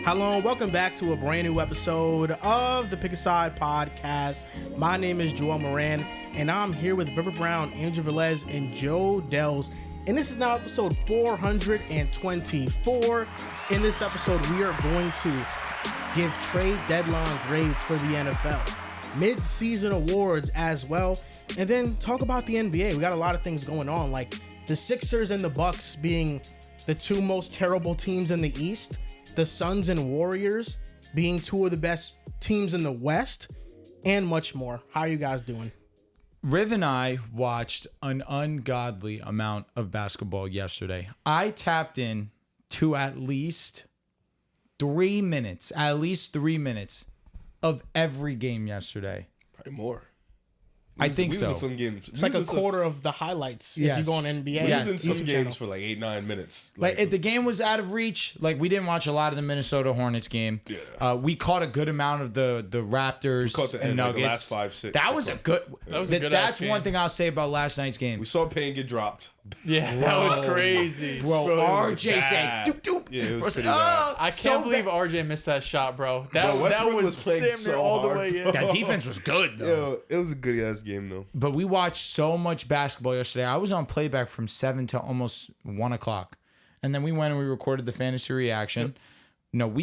Hello and welcome back to a brand new episode of the Pick a Side podcast. My name is Joel Moran and I'm here with River Brown, Andrew Velez, and Joe Dehls. And this is now episode 424. In this episode, we are going to give trade deadline grades for the NFL, Midseason Awards as well, and then talk about the NBA. We got a lot of things going on, like the Sixers and the Bucks being the two most terrible teams in the East, the Suns and Warriors being two of the best teams in the West, and much more. How are you guys doing? Riv and I watched an ungodly amount of basketball yesterday. I tapped in to at least 3 minutes of every game yesterday. Probably more. I think so. Some games. It's like a quarter of the highlights if you go on NBA. We was in some YouTube games channel. for like 8-9 minutes. Like if the game was out of reach, like we didn't watch a lot of the Minnesota Hornets game. Yeah. We caught a good amount of the Raptors caught the and end, like, Nuggets. the last 5-6. That was a good. That's game. one thing I'll say about last night's game. We saw Payne get dropped. Yeah, that was crazy. Bro, Bro, it was RJ said, bad. doop, doop. Yeah, it was Bro said, pretty bad. I can't believe RJ missed that shot, bro. That Westbrook was was playing damn near so all the hard, way in. bro. That defense was good, though. Yo, it was a good ass game though. But we watched so much basketball yesterday. I was on playback from 7 to almost 1 o'clock. And then we went and we recorded the fantasy reaction. No,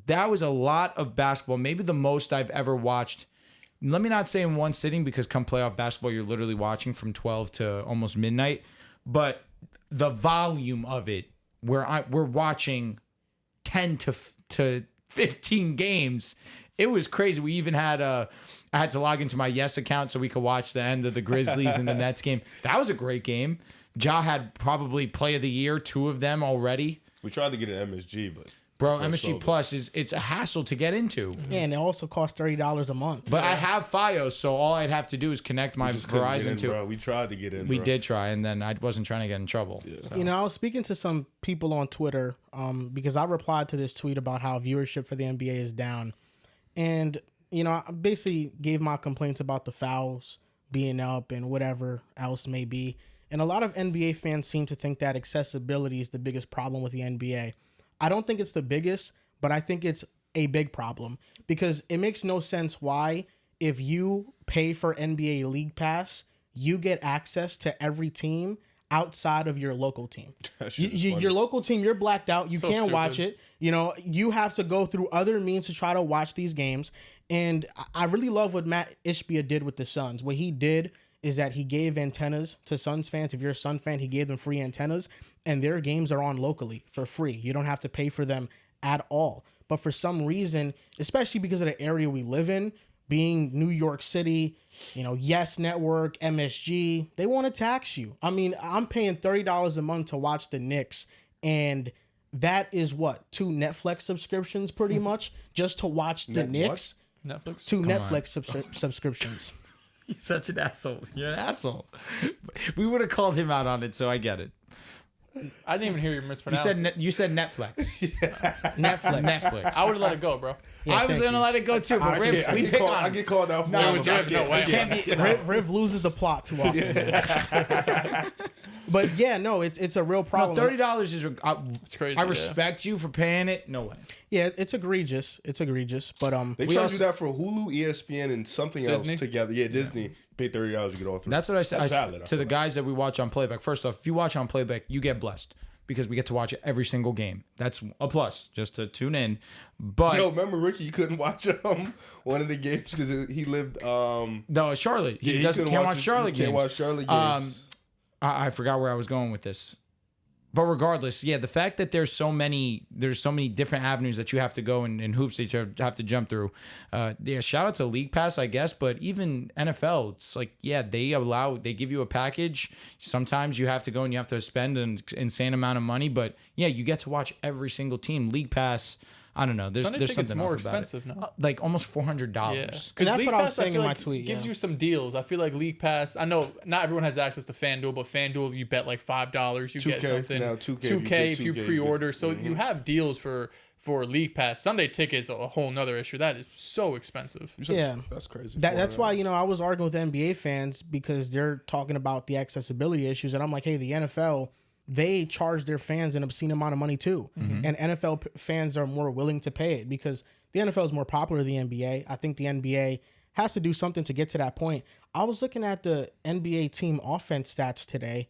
that was a lot of basketball. Maybe the most I've ever watched. Let me not say in one sitting, because come playoff basketball, you're literally watching from 12 to almost midnight. But the volume of it, we're watching 10 to 15 games. It was crazy. We even had I had to log into my Yes account so we could watch the end of the Grizzlies and the Nets game. That was a great game. Ja had probably play of the year, 2 of them already. We tried to get an MSG, but Bro, MSG Plus it's a hassle to get into. Yeah, and it also costs $30 a month. But I have Fios, so all I'd have to do is connect my just couldn't get Verizon in, to. bro. We tried to get in. We bro. did try, and then I wasn't trying to get in trouble. Yeah. So. You know, I was speaking to some people on Twitter because I replied to this tweet about how viewership for the NBA is down. And, you know, I basically gave my complaints about the fouls being up and whatever else may be. And a lot of NBA fans seem to think that accessibility is the biggest problem with the NBA. I don't think it's the biggest, but I think it's a big problem because it makes no sense why, if you pay for NBA League Pass, you get access to every team outside of your local team. Your local team, you're blacked out. You can't watch it. You know, you have to go through other means to try to watch these games. And I really love what Matt Ishbia did with the Suns. What he did is that he gave antennas to Suns fans. If you're a Sun fan, he gave them free antennas, and their games are on locally for free. You don't have to pay for them at all. But for some reason, especially because of the area we live in, being New York City, you know, Yes Network, MSG, they want to tax you. I mean, I'm paying $30 a month to watch the Knicks, and that is what, 2 Netflix subscriptions pretty much just to watch the Knicks. Netflix? 2 Netflix subscriptions. You're such an asshole. You're an asshole. We would have called him out on it, so I get it. I didn't even hear you mispronounce it. You said Netflix. Netflix. I would have let it go, bro. Yeah, I was thank going to you. let it go too, but we pick on I him. get called out for No, it. it was Riv, no way. It can't be. Riv loses the plot too often. But yeah, no, it's a real problem. $30 is. It's crazy. I respect you for paying it. No way. Yeah, it's egregious. It's egregious. But They We charge also- you that for Hulu, ESPN, and something Disney? else together. Yeah, Disney. Pay $30, you get all 3. That's what I said That's valid, I to feel the like. guys that we watch on playback. First off, if you watch on playback, you get blessed because we get to watch every single game. That's a plus, just to tune in. But Yo, remember Ricky? You couldn't watch one of the games because he lived. no, Charlotte. He couldn't can't watch Charlotte games. Can't watch Charlotte games. I forgot where I was going with this. But regardless, yeah, the fact that there's so many different avenues that you have to go and hoops that you have to jump through. Yeah, shout out to League Pass, I guess, but even NFL, it's like, yeah, they give you a package. Sometimes you have to go and you have to spend an insane amount of money, but yeah, you get to watch every single team. League Pass, I don't know. There's tickets something more off about expensive it. now. Like almost $400. Yeah, And because that's League what I was Pass, saying feel in my like, tweet, gives yeah. you some deals. I feel like League Pass. I know not everyone has access to FanDuel, but FanDuel you bet like $5, you 2K, get something. now 2K, 2K if you 2K, pre-order. So you have deals for League Pass. Sunday tickets a whole nother issue. That is so expensive. Yeah. That's crazy. That's why, you know, I was arguing with NBA fans because they're talking about the accessibility issues. And I'm like, hey, the NFL they charge their fans an obscene amount of money too. And NFL fans are more willing to pay it because the NFL is more popular than the NBA. I think the NBA has to do something to get to that point. I was looking at the NBA team offense stats today.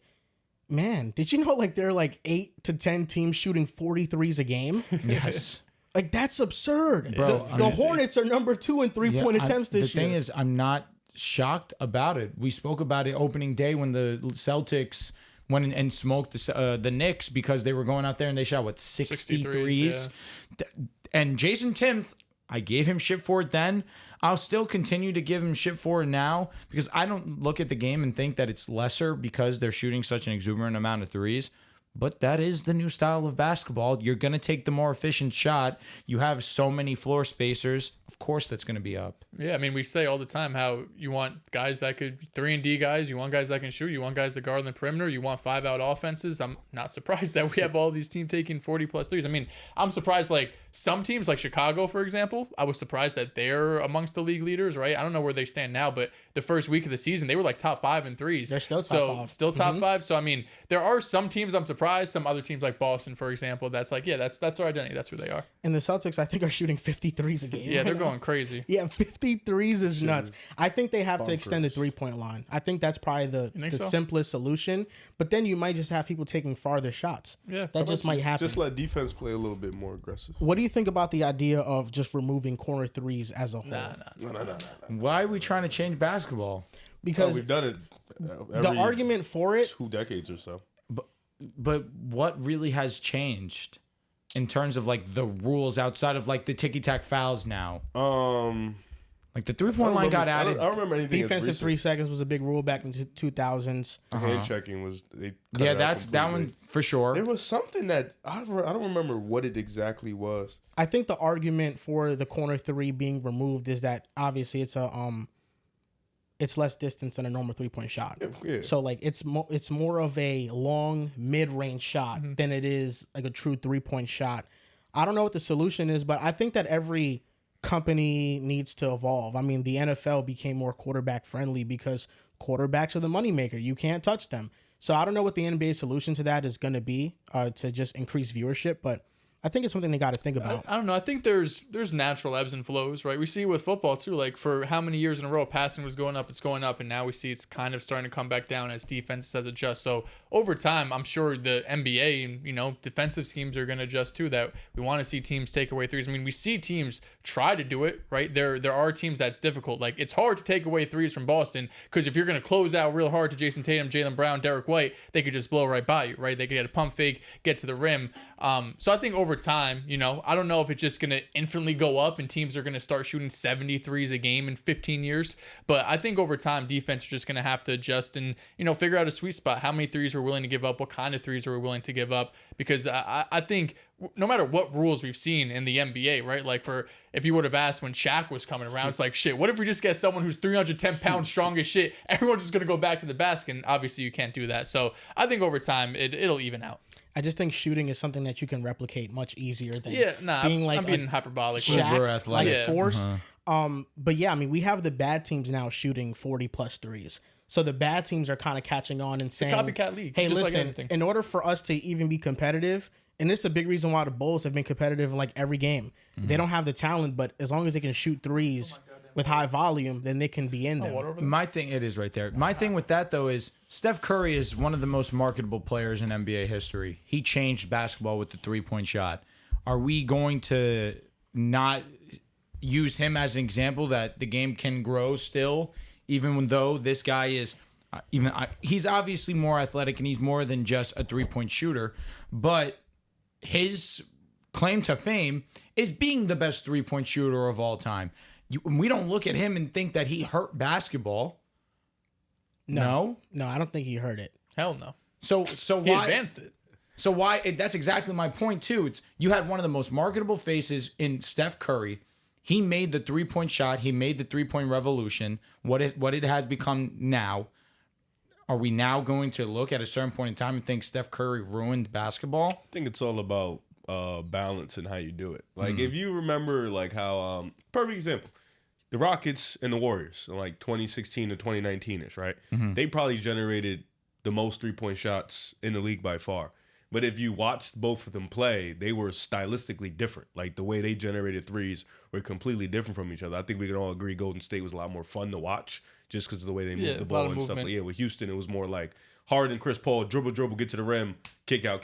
Man, did you know like there are like 8 to 10 teams shooting 43s a game? Yes. Like that's absurd. Bro, The Hornets are number 2 in 3-point attempts this year. The thing is, I'm not shocked about it. We spoke about it opening day when the Celtics went and smoked the Knicks because they were going out there and they shot, 63s? Yeah. And Jason Timpf, I gave him shit for it then. I'll still continue to give him shit for it now because I don't look at the game and think that it's lesser because they're shooting such an exuberant amount of threes. But that is the new style of basketball. You're going to take the more efficient shot. You have so many floor spacers. Of course, that's going to be up. Yeah, I mean, we say all the time how you want guys that could 3-and-D guys. You want guys that can shoot. You want guys that guard on the perimeter. You want 5-out offenses. I'm not surprised that we have all these teams taking 40-plus threes. I mean, I'm surprised, like, some teams, like Chicago, for example, I was surprised that they're amongst the league leaders, right? I don't know where they stand now, but the first week of the season, they were, like, top 5 in threes. They're still top 5. Still top 5. So, I mean, there are some teams I'm surprised. Some other teams, like Boston, for example, that's like, yeah, that's their identity. That's who they are. And the Celtics, I think, are shooting 53s a game. Yeah, they're going crazy. Yeah, 53s is nuts. I think they have to extend the 3-point line. I think that's probably the so? simplest solution. But then you might just have people taking farther shots. Yeah, that just might happen. Just let defense play a little bit more aggressive. What do you think about the idea of just removing corner threes as a whole? No. Why are we trying to change basketball? Because we've done it. the argument for it, 2 decades or so. But what really has changed in terms of like the rules outside of like the ticky-tack fouls now? Like the 3-point line got added. I don't remember anything. defensive 3 seconds was a big rule back in the 2000s. Hand checking was. That's that one for sure. There was something that I don't remember what it exactly was. I think the argument for the corner 3 being removed is that obviously it's it's less distance than a normal 3-point shot. Yeah. So like it's more of a long mid-range shot than it is like a true 3-point shot. I don't know what the solution is, but I think that every company needs to evolve. I mean, the NFL became more quarterback friendly because quarterbacks are the moneymaker. You can't touch them. So I don't know what the NBA solution to that is going to be to just increase viewership, but I think it's something they got to think about. I don't know. I think there's natural ebbs and flows, right? We see with football too. Like for how many years in a row, passing was going up, it's going up, and now we see it's kind of starting to come back down as defense has adjust. So over time, I'm sure the NBA and defensive schemes are going to adjust too. That we want to see teams take away threes. I mean, we see teams try to do it, right? There are teams that's difficult. Like it's hard to take away threes from Boston because if you're going to close out real hard to Jason Tatum, Jaylen Brown, Derek White, they could just blow right by you, right? They could get a pump fake, get to the rim. So I think over time, I don't know if it's just going to infinitely go up and teams are going to start shooting 73s a game in 15 years. But I think over time, defense is just going to have to adjust and, figure out a sweet spot. How many threes we're willing to give up? What kind of threes are we willing to give up? Because I think no matter what rules we've seen in the NBA, right? Like if you would have asked when Shaq was coming around, it's like, shit, what if we just get someone who's 310 pounds strong as shit? Everyone's just going to go back to the basket. And obviously you can't do that. So I think over time, it'll even out. I just think shooting is something that you can replicate much easier than I'm being hyperbolic. Shaq, athletic. Force. But yeah, I mean, we have the bad teams now shooting 40+ threes. So the bad teams are kind of catching on and saying, copycat league, hey, just like listen, anything. In order for us to even be competitive, and this is a big reason why the Bulls have been competitive in like every game. They don't have the talent, but as long as they can shoot threes with high volume, then they can be in them. My thing, it is right there. My thing with that, though, is Steph Curry is one of the most marketable players in NBA history. He changed basketball with the 3-point shot. Are we going to not use him as an example that the game can grow still, even though this guy is he's obviously more athletic and he's more than just a 3-point shooter, but his claim to fame is being the best 3-point shooter of all time. We don't look at him and think that he hurt basketball. No, I don't think he hurt it. Hell no. So He why advanced it. So why? That's exactly my point too. You had one of the most marketable faces in Steph Curry. He made the 3-point shot. He made the 3-point revolution. What it has become now. Are we now going to look at a certain point in time and think Steph Curry ruined basketball? I think it's all about balance and how you do it. Like if you remember, like how perfect example, the Rockets and the Warriors, in like 2016 to 2019ish, right? They probably generated the most 3-point shots in the league by far. But if you watched both of them play, they were stylistically different. Like the way they generated threes were completely different from each other. I think we can all agree Golden State was a lot more fun to watch just because of the way they moved the ball and stuff. Like, with Houston, it was more like Harden, Chris Paul, dribble, get to the rim, kick out.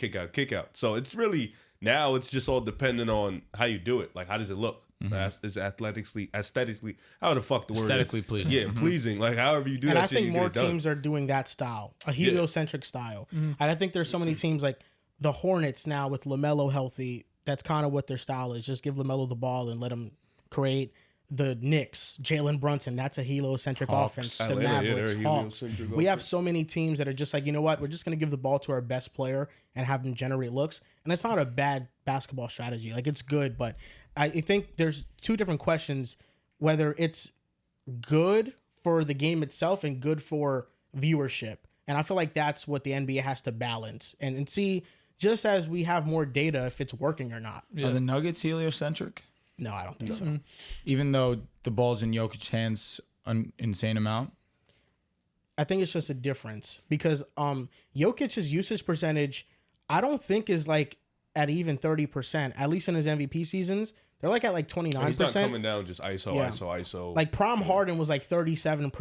So it's really, now it's just all dependent on how you do it. Like, how does it look? Is aesthetically, how the fuck the word aesthetically is? Pleasing. Yeah, pleasing. Like, however you do and that I shit, think you more get it done. teams are doing that style, a heliocentric style. And I think there's so many teams like the Hornets now with LaMelo healthy. That's kind of what their style is. Just give LaMelo the ball and let him create. The Knicks, Jalen Brunson, that's a heliocentric offense. The Mavericks, Hawks. We have so many teams that are just like, you know what? We're just going to give the ball to our best player and have them generate looks. And it's not a bad basketball strategy. Like, it's good, but I think there's two different questions, whether it's good for the game itself and good for viewership. And I feel like that's what the NBA has to balance and see, just as we have more data, if it's working or not. Are the Nuggets heliocentric? No, I don't think so. Even though the ball's in Jokic's hands an insane amount? I think it's just a difference because Jokic's usage percentage, I don't think is like at even 30%, at least in his MVP seasons. They're like at like 29%. He's not coming down just ISO. Like Prom Harden was like 37%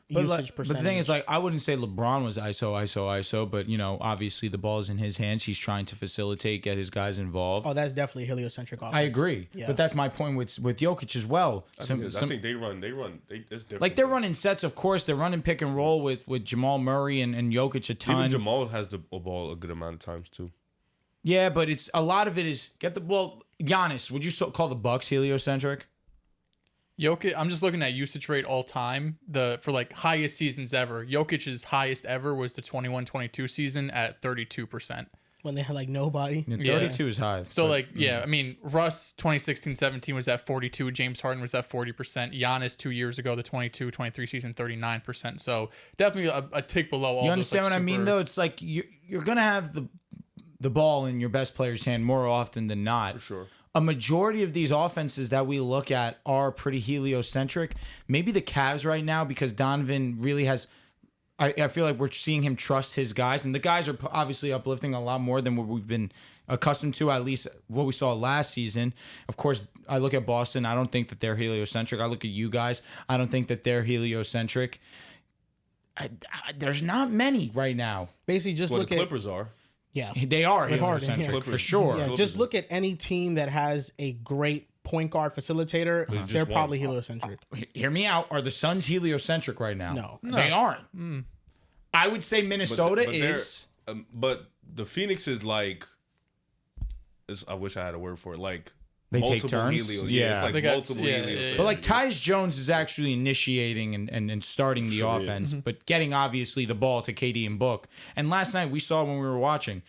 usage percentage. But the thing is, like, I wouldn't say LeBron was ISO, but, you know, obviously the ball's in his hands. He's trying to facilitate, get his guys involved. Oh, that's definitely heliocentric offense. I agree. Yeah. But that's my point with Jokic as well. I think they run. It's different. Like, they're running sets, of course. They're running pick and roll with Jamal Murray and Jokic a ton. Even Jamal has the ball a good amount of times, too. Yeah, but it's a lot of it is get the ball. Giannis, would you call the Bucks heliocentric? Jokic, I'm just looking at usage rate all time. For like highest seasons ever. Jokic's highest ever was the 21-22 season at 32%. When they had like nobody. Yeah, 32 is high. So I mean, Russ 2016-17 was at 42. James Harden was at 40%. Giannis 2 years ago, the 22-23 season, 39%. So definitely a tick below all. You understand what I mean, though? It's like you're gonna have the ball in your best player's hand more often than not. For sure. A majority of these offenses that we look at are pretty heliocentric. Maybe the Cavs right now, because Donovan really has. I feel like we're seeing him trust his guys, and the guys are obviously uplifting a lot more than what we've been accustomed to, at least what we saw last season. Of course, I look at Boston. I don't think that they're heliocentric. I look at you guys. I don't think that they're heliocentric. There's not many right now. Basically, just look the at Clippers are. Yeah, They are With Harden, heliocentric yeah. for sure. Yeah, just look at any team that has a great point guard facilitator. They're probably heliocentric. Hear me out. Are the Suns heliocentric right now? No. They aren't. I would say Minnesota But is. but the Phoenix is like. I wish I had a word for it. Like They take multiple turns? helio. Yeah. It's like They got- multiple yeah, helio. yeah, yeah. But like Tyus Jones is actually initiating and starting the offense, but getting obviously the ball to KD and Book. And last night we saw when we were watching,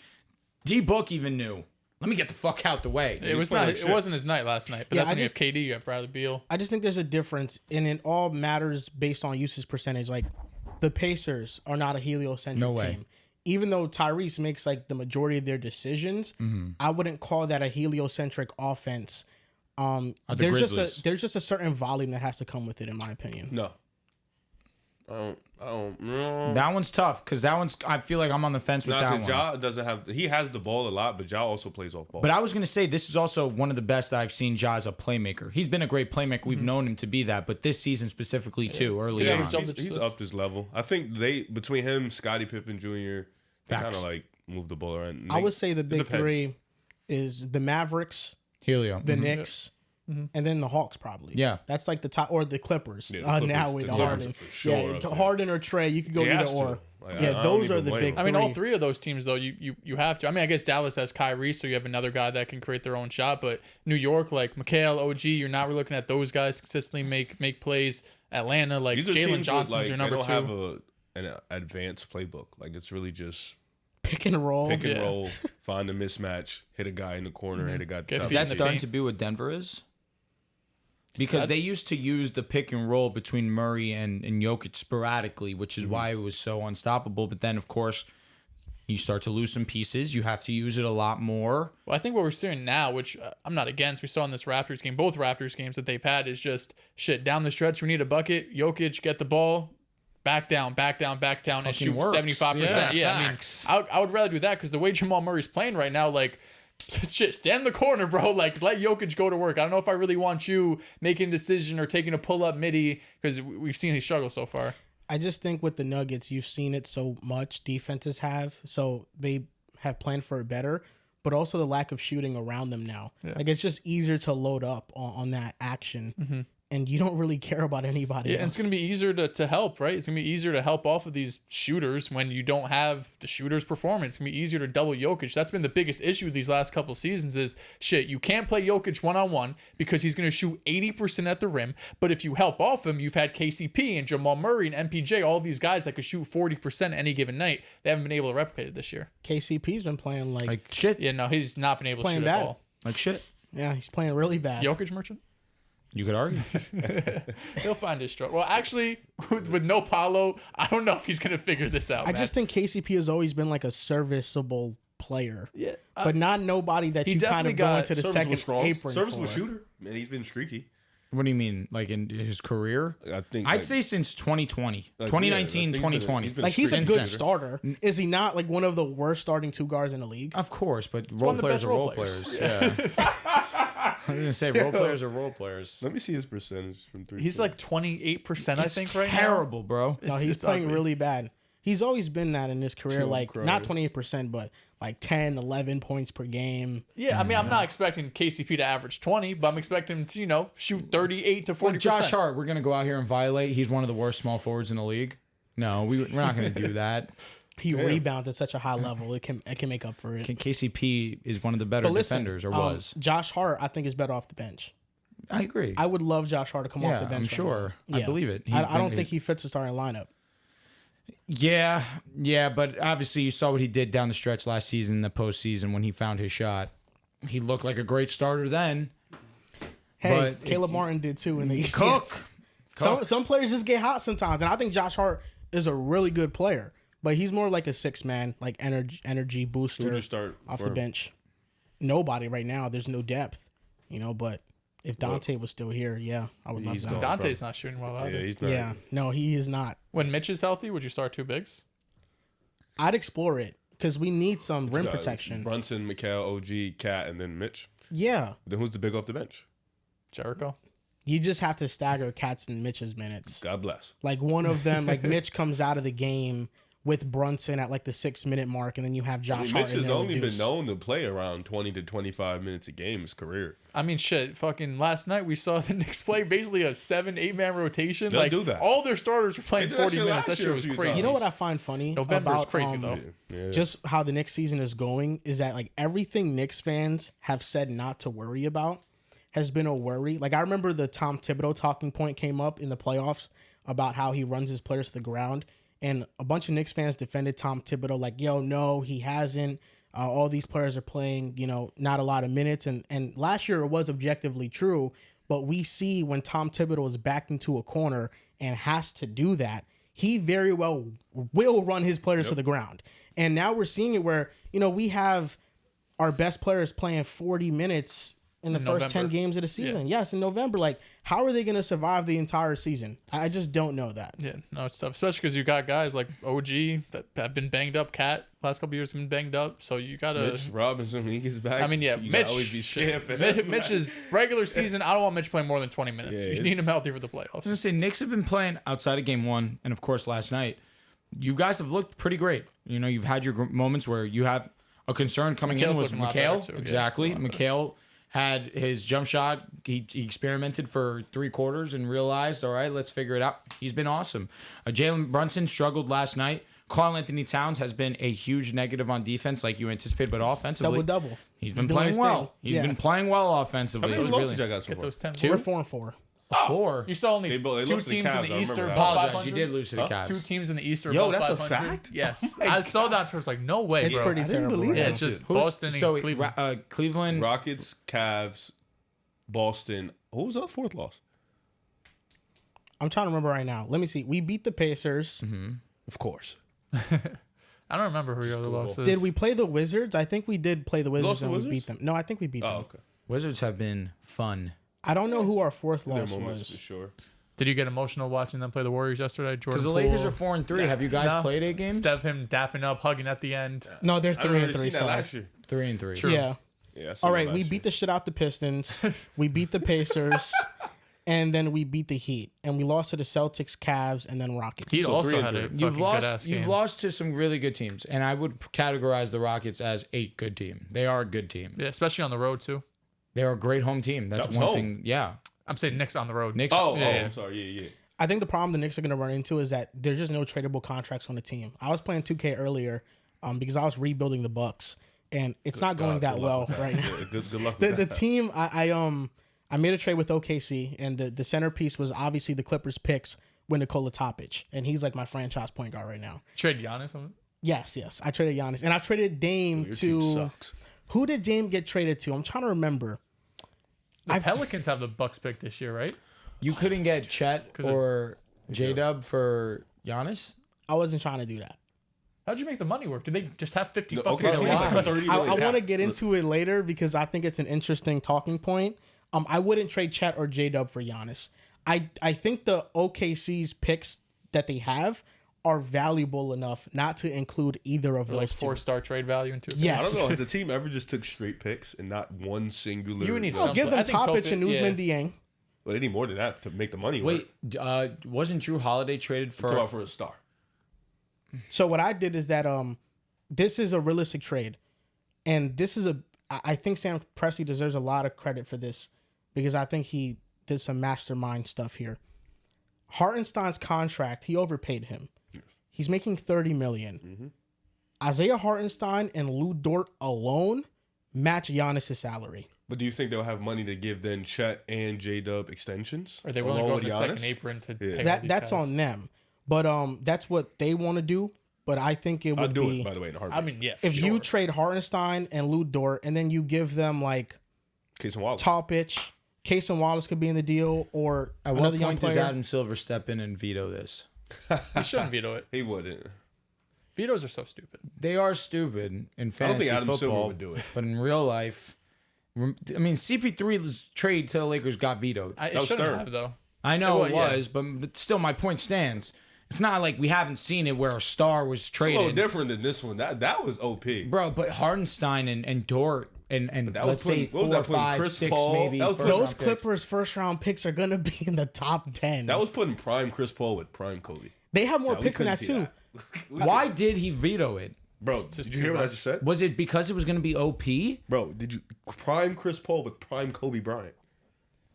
D Book even knew. Let me get the fuck out the way. It was playing not. like It shit. wasn't his night last night. But Yeah, that's when I you just- have KD. You have Bradley Beal. I just think there's a difference, and it all matters based on usage percentage. Like the Pacers are not a heliocentric No way. team. Even though Tyrese makes like the majority of their decisions, I wouldn't call that a heliocentric offense. The There's Grizzlies. there's just a certain volume that has to come with it, in my opinion. No. I don't know. That one's tough because that one's. I feel like I'm on the fence with that Because one. Ja doesn't have. He has the ball a lot, but Ja also plays off ball. But I was gonna say this is also one of the best I've seen Ja as a playmaker. He's been a great playmaker. We've known him to be that, but this season specifically too, early Yeah, on. but jump- he's upped his level. I think between him, Scottie Pippen Jr., they kind Facts. of like move the ball around. I would say the it big depends. three is the Mavericks, Helio. the Knicks, and then the Hawks probably. Yeah. That's like the top, or the Clippers. Yeah, the Clippers- Now with the Clippers Harden. are for sure up there. Harden or Trey, you could go He either has to. or. Like, I Yeah, don't those are even the blame big him. I mean, all three. three of those teams, though, you have to. I mean, I guess Dallas has Kyrie, so you have another guy that can create their own shot. But New York, like Mikal, OG, you're not really looking at those guys consistently make plays. Atlanta, like These are Jalen teams with, Johnson's like, your number they don't two. have an advanced playbook. Like it's really just Pick and roll. pick and Yeah. roll, find a mismatch, hit a guy in the corner, hit a guy. At the Get top Is feet of that in the the starting paint. to be what Denver is? Because they used to use the pick and roll between Murray and Jokic sporadically, which is why it was so unstoppable. But then, of course, you start to lose some pieces. You have to use it a lot more. Well, I think what we're seeing now, which I'm not against, we saw in this Raptors game, both Raptors games that they've had, is just shit down the stretch. We need a bucket. Jokic, get the ball, back down, and shoot works. 75%. Yeah, facts. I mean, I would rather do that because the way Jamal Murray's playing right now, like, shit, stand in the corner, bro. Like, let Jokic go to work. I don't know if I really want you making a decision or taking a pull-up midi because we've seen he struggle so far. I just think with the Nuggets, you've seen it so much. Defenses have, so they have planned for it better, but also the lack of shooting around them now. Yeah. Like, it's just easier to load up on that action. And you don't really care about anybody else. And it's going to be easier to help, right? It's going to be easier to help off of these shooters when you don't have the shooter's performance. It's going to be easier to double Jokic. That's been the biggest issue these last couple of seasons is, shit, you can't play Jokic one-on-one because he's going to shoot 80% at the rim. But if you help off him, you've had KCP and Jamal Murray and MPJ, all of these guys that could shoot 40% any given night. They haven't been able to replicate it this year. KCP's been playing like shit. Yeah, no, he's not been able to shoot bad. at all. Like shit. Yeah, he's playing really bad. Jokic merchant? You could argue. He'll find his stroke. Well, actually, with no Paolo, I don't know if he's going to figure this out. I just think KCP has always been like a serviceable player. Yeah. But not nobody that you kind of go into the second apron serviceable for. shooter. Man, he's been streaky. What do you mean? Like in his career? I think I'd say since 2020. 2019, 2020. Like, he's a Since good then. starter. Is he not like one of the worst starting two guds in the league? Of course, but role players are role players. Yeah. I was going to say role players are role players. Let me see his percentage from 3. He's like 28%, I think, right now. Terrible, bro. No, he's playing ugly. really bad. He's always been that in his career, like crying. not 28%, but like 10, 11 points per game. Yeah, I mean, I'm not expecting KCP to average 20, but I'm expecting him to, shoot 38 to 40%. Well, Josh Hart, we're going to go out here and violate. He's one of the worst small forwards in the league. No, we're not going to do that. He rebounds at such a high level. It can make up for it. KCP is one of the better defenders, or was. Josh Hart, I think, is better off the bench. I agree. I would love Josh Hart to come off the bench. I'm right sure. now. I believe it. I don't think he fits the starting lineup. Yeah, but obviously you saw what he did down the stretch last season in the postseason when he found his shot. He looked like a great starter then. Hey, Caleb Martin did too in the East. Some players just get hot sometimes, and I think Josh Hart is a really good player, but he's more like a six-man, like energy booster off the bench. Nobody right now. There's no depth, but if Dante was still here, I would love that. Dante's not shooting well either. Yeah, he's not. Yeah, no, he is not. When Mitch is healthy, would you start two bigs? I'd explore it because we need some rim protection. Brunson, Mikal, OG, Cat, and then Mitch. Yeah. Then who's the big off the bench? Jericho. You just have to stagger Cat's and Mitch's minutes. God bless. Like one of them, like Mitch comes out of the game with Brunson at like the 6-minute mark, and then you have Josh Hart. Mitch has only been known to play around 20 to 25 minutes a game his career. I mean, shit. Fucking last night we saw the Knicks play basically a 7-8 man rotation. They'll do that. All their starters were playing 40 minutes. That shit was crazy. You know what I find funny November about is crazy though. Just how the Knicks season is going is that like everything Knicks fans have said not to worry about has been a worry. Like I remember the Tom Thibodeau talking point came up in the playoffs about how he runs his players to the ground. And a bunch of Knicks fans defended Tom Thibodeau like, yo, no, he hasn't. All these players are playing, not a lot of minutes. And last year it was objectively true. But we see when Tom Thibodeau is backed into a corner and has to do that, he very well will run his players to the ground. And now we're seeing it where, we have our best players playing 40 minutes in the first 10 games of the season. Yeah. Yes, in November. Like, how are they going to survive the entire season? I just don't know that. Yeah, no, it's tough, especially because you got guys like OG that have been banged up. Cat last couple of years have been banged up, so you got to. Mitch Robinson when he gets back. I mean, yeah, you Mitch. always be scared for Mitch's regular season. I don't want Mitch playing more than 20 minutes. You need him healthy for the playoffs. I was gonna say Knicks have been playing outside of game one, and of course last night. You guys have looked pretty great. You've had your moments where you have a concern coming in was Mikal. Exactly, Mikal had his jump shot. He experimented for 3 quarters and realized, all right, let's figure it out. He's been awesome. Jalen Brunson struggled last night. Karl Anthony Towns has been a huge negative on defense, like you anticipated, but offensively, double. He's been playing well. He's been playing well offensively. How many losses did I got so far? Those 10 We're 4-4. 4. You saw only They two lost to the teams in Cavs, the I East remember are that. above Apologize, 500. you did lose to the Cavs. 2 teams in the East are Yo, above that's a 500. fact? Yes. I saw that. I was like, no way, It's bro. pretty terrible. believe right Yeah, now. it's just Boston and Cleveland. Cleveland. Rockets, Cavs, Boston. Who was our 4th loss? I'm trying to remember right now. Let me see. We beat the Pacers. Of course. I don't remember who your other loss is. Did we play the Wizards? I think we did play the Wizards Lost the and we Wizards? beat them. No, I think we beat them. Oh, okay. Wizards have been fun. I don't know who our 4th Their loss moments for was. sure. Did you get emotional watching them play the Warriors yesterday? Because the Lakers are 4-3. Have you guys played 8 games? Instead of him dapping up, hugging at the end. No, they're I remember 3-3. seen that So last year. 3-3. True. yeah. Yeah. I seen All that right, last we year. beat the shit out the Pistons. We beat the Pacers. And then we beat the Heat. And we lost to the Celtics, Cavs, and then Rockets. He So also 3-3. had a You've fucking good-ass You've game. lost to some really good teams, and I would categorize the Rockets as a good team. They are a good team. Yeah, especially on the road, too. They're a great home team. That's That was one home. thing. Yeah. I'm saying Knicks on the road. Knicks. Yeah. I'm sorry. Yeah. I think the problem the Knicks are going to run into is that there's just no tradable contracts on the team. I was playing 2K earlier because I was rebuilding the Bucks, and it's not going that well right now. Yeah, good luck The with that. team, I made a trade with OKC, and the centerpiece was obviously the Clippers picks with Nikola Topic, and he's like my franchise point guard right now. Trade Giannis on it. Yes, I traded Giannis, and I traded Dame Your team to. sucks. Who did Dame get traded to? I'm trying to remember. The Pelicans have the Bucks pick this year, right? You couldn't get Chet or J-Dub for Giannis? I wasn't trying to do that. How'd you make the money work? Did they just have 50 No, fucking okay, so million? it's like 30 I million. want to get into it later because I think it's an interesting talking point. I wouldn't trade Chet or J-Dub for Giannis. I think the OKC's picks that they have are valuable enough not to include either of like those two. 4-star trade value into it. Yeah. I don't know. Has the team ever just took straight picks and not one singular? You would need Oh, some- give them I think Topic and Topic- Usman yeah. Dieng. But they need more than that to make the money work. Wait, wasn't Drew Holiday traded Talk for? about for a star. So what I did is that this is a realistic trade, and this is I think Sam Presti deserves a lot of credit for this because I think he did some mastermind stuff here. Hartenstein's contract, he overpaid him. He's making $30 million. Isaiah Hartenstein and Lou Dort alone match Giannis' salary. But do you think they'll have money to give then Chet and J-Dub extensions? Are they willing to along go with in the Giannis? second apron to Yeah. pay all That's these guys? on them. But that's what they want to do. But I think it I'd would do be it, by the way, in a heartbeat. I mean, yeah. if for you sure. trade Hartenstein and Lou Dort and then you give them like Case and Wallace. Topic, Case and Wallace could be in the deal, or At what another young point does player. Adam Silver step in and veto this? he shouldn't veto it. He wouldn't. Vetoes are so stupid. They are stupid in fantasy think Adam football, Silver would do it. but in real life, I mean, CP3's trade to the Lakers got vetoed. It was shouldn't Stern. have though. I know it Well, yeah. was, but still, my point stands. It's not like we haven't seen it where a star was It's a little traded, different than this one. That was OP. bro. But Hardenstein and Dort and that was let's say putting- what was 4, that putting 5, Chris 6 Paul- maybe. that was first putting- Those round picks. Clippers first round picks are gonna be in the top 10. That was putting prime Chris Paul with prime Kobe. They have more Yeah, we picks than couldn't that see too. Why did he veto it? Bro, just did you too hear what I much. just said? Was it because it was going to be OP? Bro, did you prime Chris Paul with prime Kobe Bryant?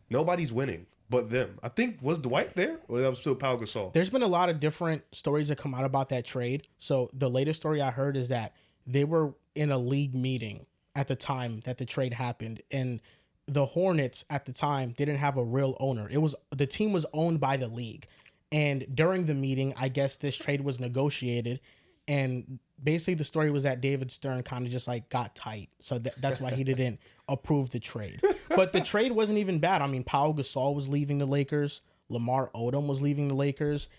Nobody's winning but them. I think, was Dwight there? Or that was still Pau Gasol? There's been a lot of different stories that come out about that trade. So the latest story I heard is that they were in a league meeting at the time that the trade happened, and the Hornets at the time didn't have a real owner. The team was owned by the league, and during the meeting, I guess this trade was negotiated, and basically the story was that David Stern kind of just like got tight, so that's why he didn't approve the trade. But the trade wasn't even bad. I mean, Pau Gasol was leaving the Lakers. Lamar Odom was leaving the Lakers.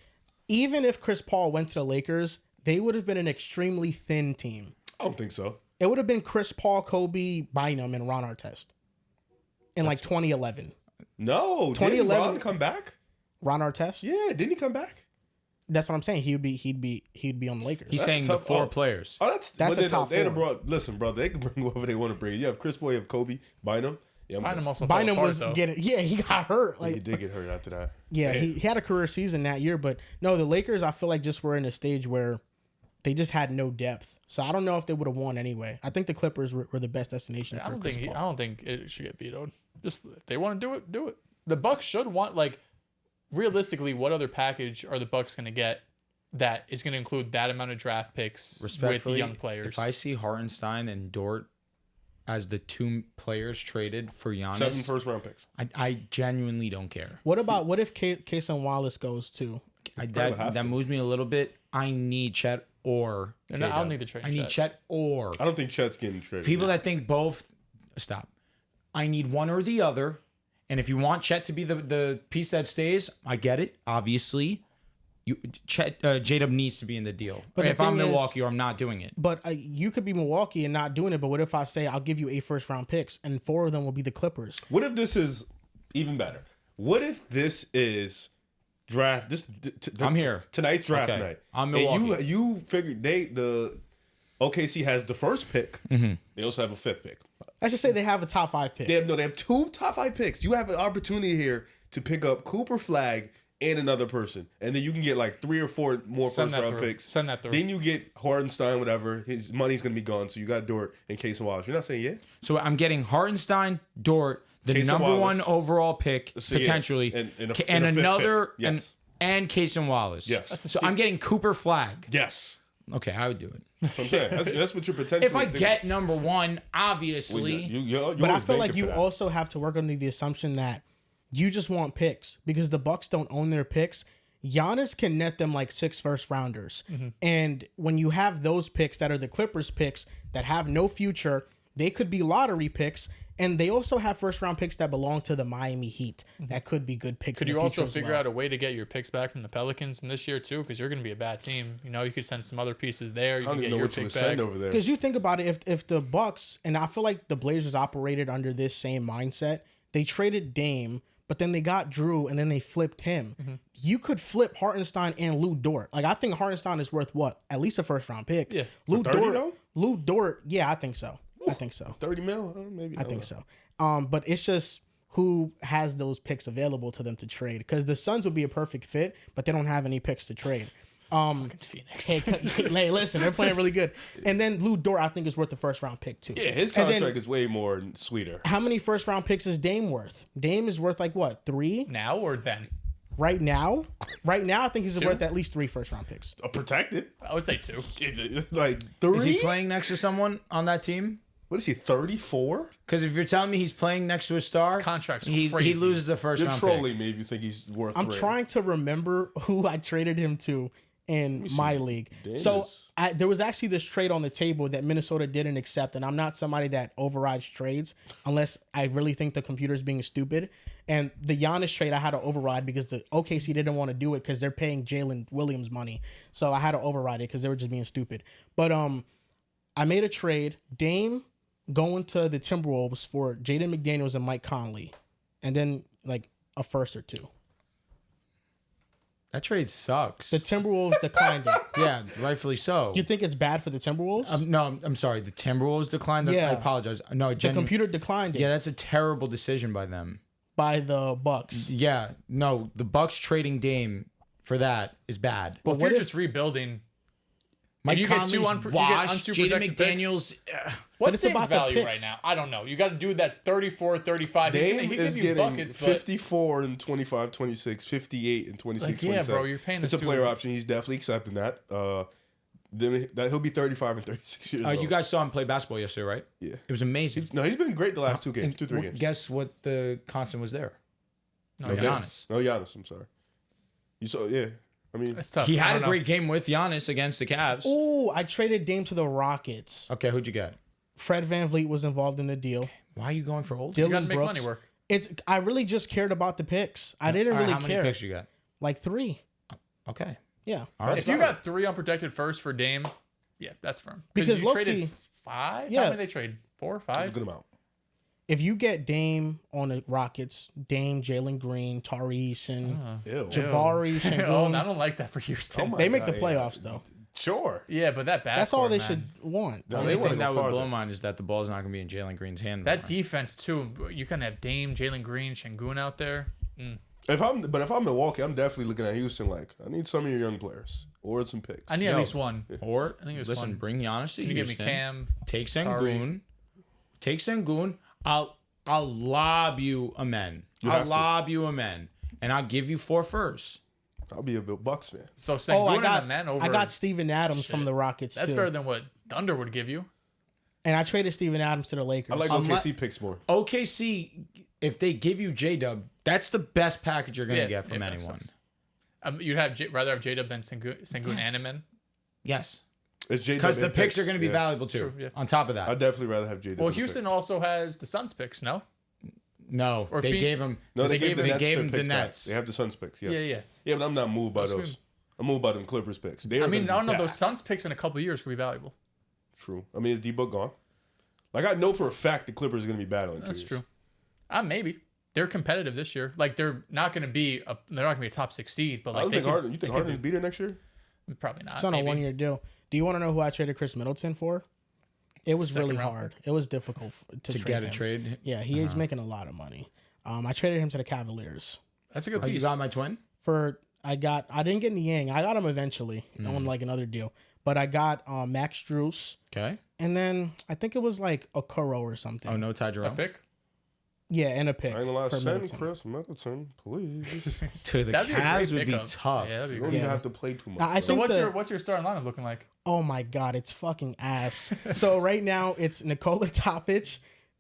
Even if Chris Paul went to the Lakers, they would have been an extremely thin team. I don't think so. It would have been Chris Paul, Kobe, Bynum, and Ron Artest in like 2011. No, 2011 didn't Ron come back? Ron Artest? Yeah, didn't he come back? That's what I'm saying. He'd be on the Lakers. He's That's saying the tough. 4 Oh. players. Oh, that's That's but a top they four. brought. Listen, bro, they can bring whoever they want to bring. You have Chris Paul, you have Kobe, Bynum. Yeah, Bynum also fell Bynum apart, was though. he got hurt. he Like did get hurt after that. yeah, he had a career season that year, but no, the Lakers I feel like just were in a stage where they just had no depth. So I don't know if they would have won anyway. I think the Clippers were the best destination I for don't Chris think Paul. I don't think it should get vetoed. Just if they want to do it, do it. The Bucks should want like realistically, what other package are the Bucks going to get that is going to include that amount of draft picks with the Respectfully, young players? if I see Hartenstein and Dort as the 2 players traded for Giannis, 7 first-round picks. I genuinely don't care. What if Case and Wallace goes too? probably have That to. moves me a little bit. I need Chet or And I don't J-Dub. think they're trading I need Chet. Chet or I don't think Chet's getting traded. people that think both. Stop. I need one or the other. And if you want Chet to be the piece that stays, I get it. Obviously, J-Dub needs to be in the deal. But the if I'm thing is- Milwaukee, or I'm not doing it. But you could be Milwaukee and not doing it. But what if I say I'll give you 8 first-round picks and 4 of them will be the Clippers? What if this is even better? What if this is draft. I'm here. Tonight's draft Okay. night. I'm and Milwaukee. you figured the OKC has the first pick. Mm-hmm. They also have a 5th pick. I should say they have a top 5 pick. They have 2 top 5 picks. You have an opportunity here to pick up Cooper Flag and another person, and then you can get like 3 or 4 more Send that first-round through. picks. Send that through. Then you get Hartenstein, whatever. His money's gonna be gone, so you got Dort and Case and Wallace. You're not saying yeah? So I'm getting Hartenstein, Dort, the Case and number Wallace. 1 overall pick So, yeah. potentially, And a and fifth another pick. Yes. and Case and Wallace. Yes. So I'm getting Cooper Flag. Yes. Okay, I would do it. That's what I'm saying. That's what you're potentially. If I thinking. get number 1, obviously. You're But I always feel like banking you for that. also have to work under the assumption that you just want picks because the Bucks don't own their picks. Giannis can net them like 6 first-rounders. And when you have those picks that are the Clippers picks that have no future, they could be lottery picks. And they also have first-round picks that belong to the Miami Heat. That could be good picks. Could in you the future also as figure well. out a way to get your picks back from the Pelicans in this year too? Because you're going to be a bad team. You know, you could send some other pieces there. You I can don't get even know your what you pick would back. send over there. Because you think about it, if the Bucks, and I feel like the Blazers operated under this same mindset, they traded Dame, but then they got Drew, and then they flipped him. You could flip Hartenstein and Lou Dort. Like, I think Hartenstein is worth what? At least a first-round pick. Yeah. Lou For 30 Dort. though? Lou Dort. Yeah, I think so. I think so. 30 mil? Maybe. I think so. But it's just who has those picks available to them to trade. Because the Suns would be a perfect fit, but they don't have any picks to trade. Phoenix. Hey, listen, they're playing really good. And then Lou Dort, I think, is worth the first-round pick, too. Yeah, his And then- contract is way more sweeter. How many first-round picks is Dame worth? Dame is worth like what, 3 Now or then? right now? Right now, I think he's worth at least 3 first-round picks. Protected. I would say 2. Like 3? Is he playing next to someone on that team? What is he, 34? Because if you're telling me he's playing next to a star, His contract's he crazy. loses the first You're round trolling pick. me if you think he's worth I'm 3. trying to remember who I traded him to in my league. So is- there was actually this trade on the table that Minnesota didn't accept, and I'm not somebody that overrides trades unless I really think the computer's being stupid. And the Giannis trade I had to override because the OKC didn't want to do it because they're paying Jalen Williams money. So I had to override it because they were just being stupid. But I made a trade. Dame going to the Timberwolves for Jaden McDaniels and Mike Conley, and then like a first or 2. That trade sucks. The Timberwolves declined it. Yeah, rightfully so. You think it's bad for the Timberwolves? No, I'm sorry. The Timberwolves declined. Yeah. I apologize. No, The computer declined it Yeah, that's a terrible decision by them. by the Bucks. Yeah, no, the Bucks trading Dame for that is bad. Well, if what you're if- just rebuilding, Mike you get two Conley's washed, washed. you get Jaden unprotected picks. McDaniels. what's it's Dame's about the value right picks. now? I don't know. You got a dude that's 34, 35. Dame He is give you getting buckets, but 54 and 25, 26, 58 and 26, Like, yeah, 27. bro, you're paying It's this a player dude. option. He's definitely accepting that. Then that he'll be 35 and 36 years old. You guys saw him play basketball yesterday, right? Yeah. It was amazing. No, he's been great the last 2 games, 2-3 games. Guess what the constant was there? no, No, Giannis. No, Giannis. I'm sorry. You saw, yeah. I mean, It's tough. He I had a don't know. great game with Giannis against the Cavs. Oh, I traded Dame to the Rockets. Okay, who'd you get? Fred VanVleet was involved in the deal. Why are you going for old? You got Dylan to make Brooks. money work. I really just cared about the picks. I didn't All right, really how many care. picks you got? Like 3. Okay. Yeah. All right. If you got 3 unprotected first for Dame, yeah, that's firm. Because you low-key- traded 5. Yeah. How many they trade? 4 or 5? good amount. If you get Dame on the Rockets, Dame, Jalen Green, Tyrese, and Ew. Jabari, Oh, Sengun, I don't like that for Houston. my they make the God, playoffs though. Sure. Yeah, but that backcourt, That's all they man. should want. No, The they only want to thing that go would blow farther. mine is that the ball's not going to be in Jalen Green's hand. That anymore. defense too. You can have Dame, Jalen Green, Sengun out there. If I'm Milwaukee, I'm definitely looking at Houston like I need some of your young players or some picks. I need Yo. at least one. Or I think it was listen, fun. bring Giannis to Can you give me Houston. Cam? Take Sengun. Take Sengun. I'll lob you a men. You I'll have to. lob you a men, and I'll give you 4 firsts. I'll be a Bucks fan. So Sengun Oh, I and got the men over. I got Steven Adams Shit. from the Rockets That's too. better than what Thunder would give you. And I traded Steven Adams to the Lakers. I like Unless- OKC picks more. OKC, if they give you J-Dub, that's the best package you're going to Yeah, get from yeah, facts, anyone. facts. You'd rather have J-Dub than Sengun Yes. and a men. Yes. It's J-Dub Because the and picks are going to be yeah. valuable too. True, yeah. On top of that. I'd definitely rather have J-Dub. Well, than Houston picks. also has the Suns picks. No. No, Or they Phoenix- gave him. No, they gave the Nets their him the picks back. Nets. They have the Suns picks. Yes. Yeah, yeah. Yeah, but I'm not moved by What's those. good? I'm moved by them Clippers picks. They are I mean, I gonna don't know. be Those bad. Suns picks in a couple of years could be valuable. True. I mean, is D-Book gone? Like, I know for a fact the Clippers are going to be battling. That's true. Maybe. they're competitive this year. Like they're not going to be a top 6 seed, but I like don't think Harden. You think Harden will be there next year? Probably not. It's on a 1-year deal. Do you want to know who I traded Chris Middleton for? It was Second really round. hard. It was difficult to trade get a him. trade. Yeah, he is making a lot of money. I traded him to the Cavaliers That's a good Oh, piece. you got my twin? I didn't get Niang. I got him eventually on like another deal. But I got Max Strus, Okay. and then I think it was like a Kuro or something. Oh, no Ty a Jerome? pick. Yeah, and a pick. I ain't gonna lie. for Send Middleton. Chris Middleton, please. To the That'd be a Cavs great would be pickup. tough. Yeah, that'd be You great. don't even have to play too much. Now, I So think what's your starting lineup looking like? Oh my God, it's fucking ass. So right now it's Nikola Topic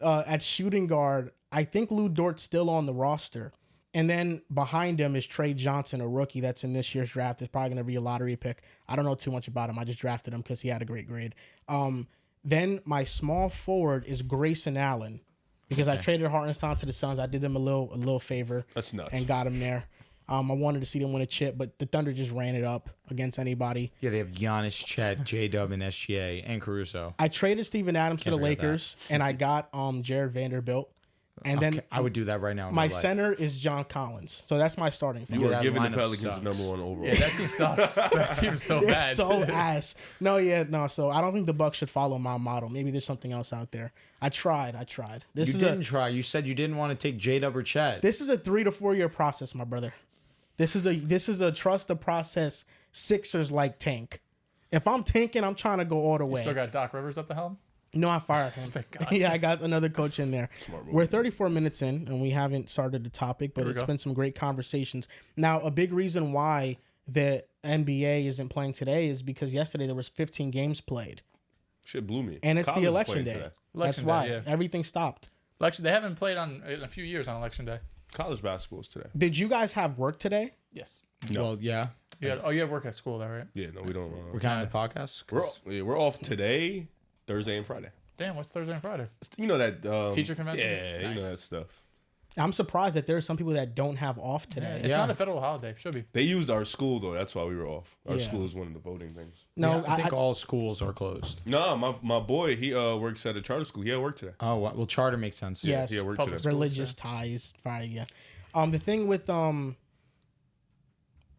at shooting guard. I think Lou Dort's still on the roster. And then behind him is Trey Johnson, a rookie that's in this year's draft. It's probably going to be a lottery pick. I don't know too much about him. I just drafted him because he had a great grade. Then my small forward is Grayson Allen because I traded Hartenstein to the Suns. I did them a little favor. That's nuts. And got him there. I wanted to see them win a chip, but the Thunder just ran it up against anybody. Yeah, they have Giannis, Chet, J-Dub, and SGA, and Caruso. I traded Steven Adams to the forget that. Lakers, and I got Jared Vanderbilt. And then I would do that right now in my my life. center is John Collins. So that's my starting five. You were that giving the lineup Pelicans sucks. the #1 overall. Yeah, that team sucks. That team's so They're bad. so ass. No. So I don't think the Bucks should follow my model. Maybe there's something else out there. I tried. This You is didn't try. You said you didn't want to take J-Dub or Chet. This is a 3 to 4 year process, my brother. This is a trust the process Sixers like tank. If I'm tanking, I'm trying to go all the way. Still got Doc Rivers at the helm. No, I fired him. God. Yeah, I got another coach in there. move. We're 34 minutes in, and we haven't started the topic, but Here we it's go. been some great conversations. Now, a big reason why the NBA isn't playing today is because yesterday there was 15 games played, Shit blew me. and it's College the is election playing day. today. That's Election day, why yeah. everything stopped. Election. They haven't played in a few years on election day. College basketball is today. Did you guys have work today? Yes. No. Well, yeah. You had work at school, though, right? Yeah, no, we don't. We're kind of the podcast. We're off today, Thursday, and Friday. Damn, what's Thursday and Friday? You know that Teacher convention? Yeah, you Nice. know that stuff. I'm surprised that there are some people that don't have off today. It's Yeah. not a federal holiday. Should be. They used our school though. That's why we were off. Our Yeah. school is one of the voting things. No, I think all schools are closed. No, my boy, he works at a charter school. He had work today. Oh, well, charter makes sense. Yes. He had work Public today. religious ties, probably. Yeah. The thing with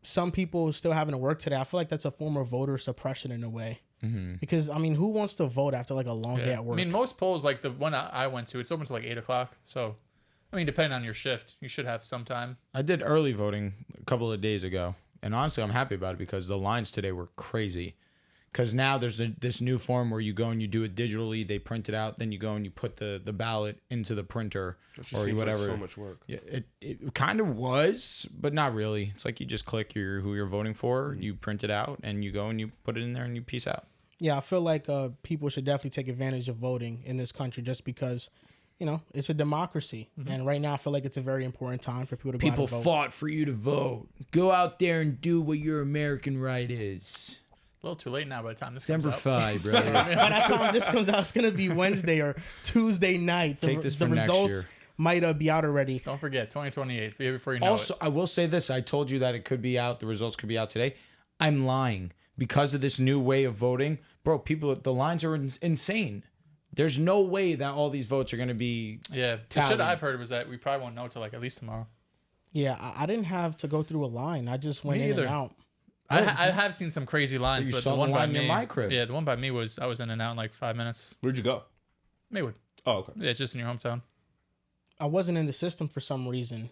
some people still having to work today, I feel like that's a form of voter suppression in a way. Mm-hmm. Because I mean, who wants to vote after like a long day Yeah. at work? I mean, most polls, like the one I went to, it's open to like 8 o'clock. So, I mean, depending on your shift, you should have some time. I did early voting a couple of days ago, and honestly, I'm happy about it because the lines today were crazy. Because now there's this new form where you go and you do it digitally. They print it out, then you go and you put the ballot into the printer That just or seems like whatever. so much work. Yeah, it kind of was, but not really. It's like you just click who you're voting for, you print it out, and you go and you put it in there and you peace out. Yeah, I feel like people should definitely take advantage of voting in this country just because, it's a democracy. Mm-hmm. And right now I feel like it's a very important time for people to go People out and vote. fought for you to vote. Go out there and do what your American right is. A little too late now by the time this December comes 5, brother. By that time this comes out, it's going to be Wednesday or Tuesday night. Take this the for next results year. might be out already. Don't forget, 2028, before you know Also, it. I will say this. I told you that it could be out. The results could be out today. I'm lying. Because of this new way of voting, bro, the lines are insane. There's no way that all these votes are going to be... Yeah, the Tally. shit I've heard was that we probably won't know till like at least tomorrow. Yeah, I didn't have to go through a line. I just went Me in either. and out. I have seen some crazy lines, You but saw the the one by line near me, my crib. yeah, the one by me I was in and out in like 5 minutes. Where'd you go? Maywood. Oh, okay. Yeah, it's just in your hometown. I wasn't in the system for some reason.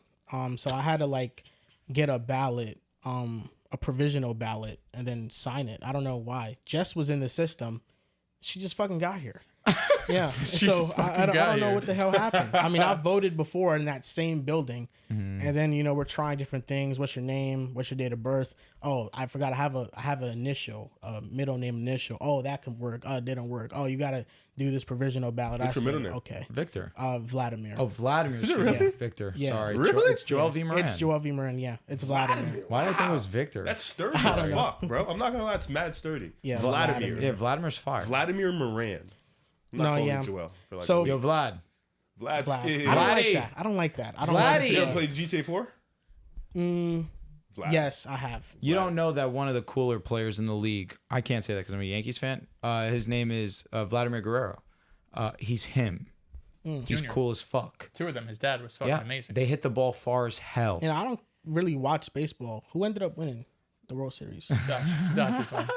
So I had to like get a ballot, a provisional ballot, and then sign it. I don't know why. Jess was in the system. She just fucking got here. Yeah. So just I fucking don't got know here. what the hell happened. I mean, I voted before in that same building, and then we're trying different things. What's your name? What's your date of birth? Oh, I forgot. I have an initial, a middle name initial. Oh, that can work. Oh, it didn't work. Oh, you gotta do this provisional ballot. What's I your said, middle name? Okay. Victor. Vladimir. Oh, Vladimir. Yeah, Victor. Yeah. Sorry. Really? It's Joel V. Moran. It's Joel V. Moran. Yeah, it's Vladimir. Why did I think it was Victor? That's sturdy as fuck, bro. I'm not gonna lie, it's mad sturdy. Yeah, Vladimir. Yeah, Vladimir's fire. Vladimir Moran. I'm not No, calling yeah. you Joel. For like So- a Yo, Vlad. Vlad. Vlad. Skid. I don't like Vladdy. that. I don't like that. I don't Vladdy. like You that. ever played GTA 4? Vlad. Yes, I have. You don't know that one of the cooler players in the league, I can't say that because I'm a Yankees fan. His name is Vladimir Guerrero. He's him. He's Junior. cool as fuck. 2 of them. His dad was fucking Yeah, amazing. they hit the ball far as hell. And I don't really watch baseball. Who ended up winning the World Series? Dodgers won.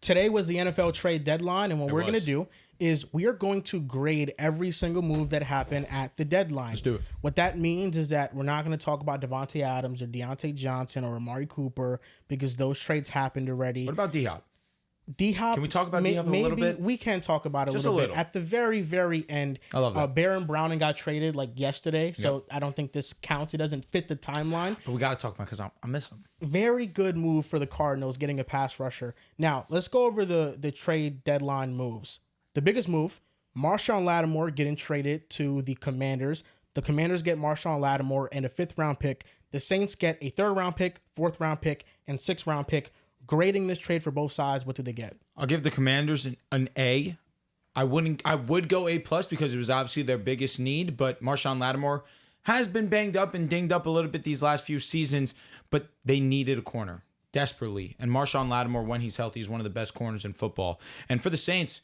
Today was the NFL trade deadline, and what we're going to was. do is we are going to grade every single move that happened at the deadline. Let's do it. What that means is that we're not going to talk about Devontae Adams or Deontay Johnson or Amari Cooper because those trades happened already. What about D-Hop? D-Hop. Can we talk about D-Hop a little bit? We can talk about it Just a little a bit. little. At the very, very end, I love that. Baron Browning got traded like yesterday, so I don't think this counts. It doesn't fit the timeline. But we got to talk about because I miss him. Very good move for the Cardinals getting a pass rusher. Now, let's go over the trade deadline moves. The biggest move, Marshon Lattimore getting traded to the Commanders. The Commanders get Marshon Lattimore and a 5th-round pick. The Saints get a 3rd-round pick, 4th-round pick, and 6th-round pick. Grading this trade for both sides, what do they get? I'll give the Commanders an A. I would go A+ because it was obviously their biggest need, but Marshon Lattimore has been banged up and dinged up a little bit these last few seasons, but they needed a corner desperately. And Marshon Lattimore, when he's healthy, is one of the best corners in football. And for the Saints,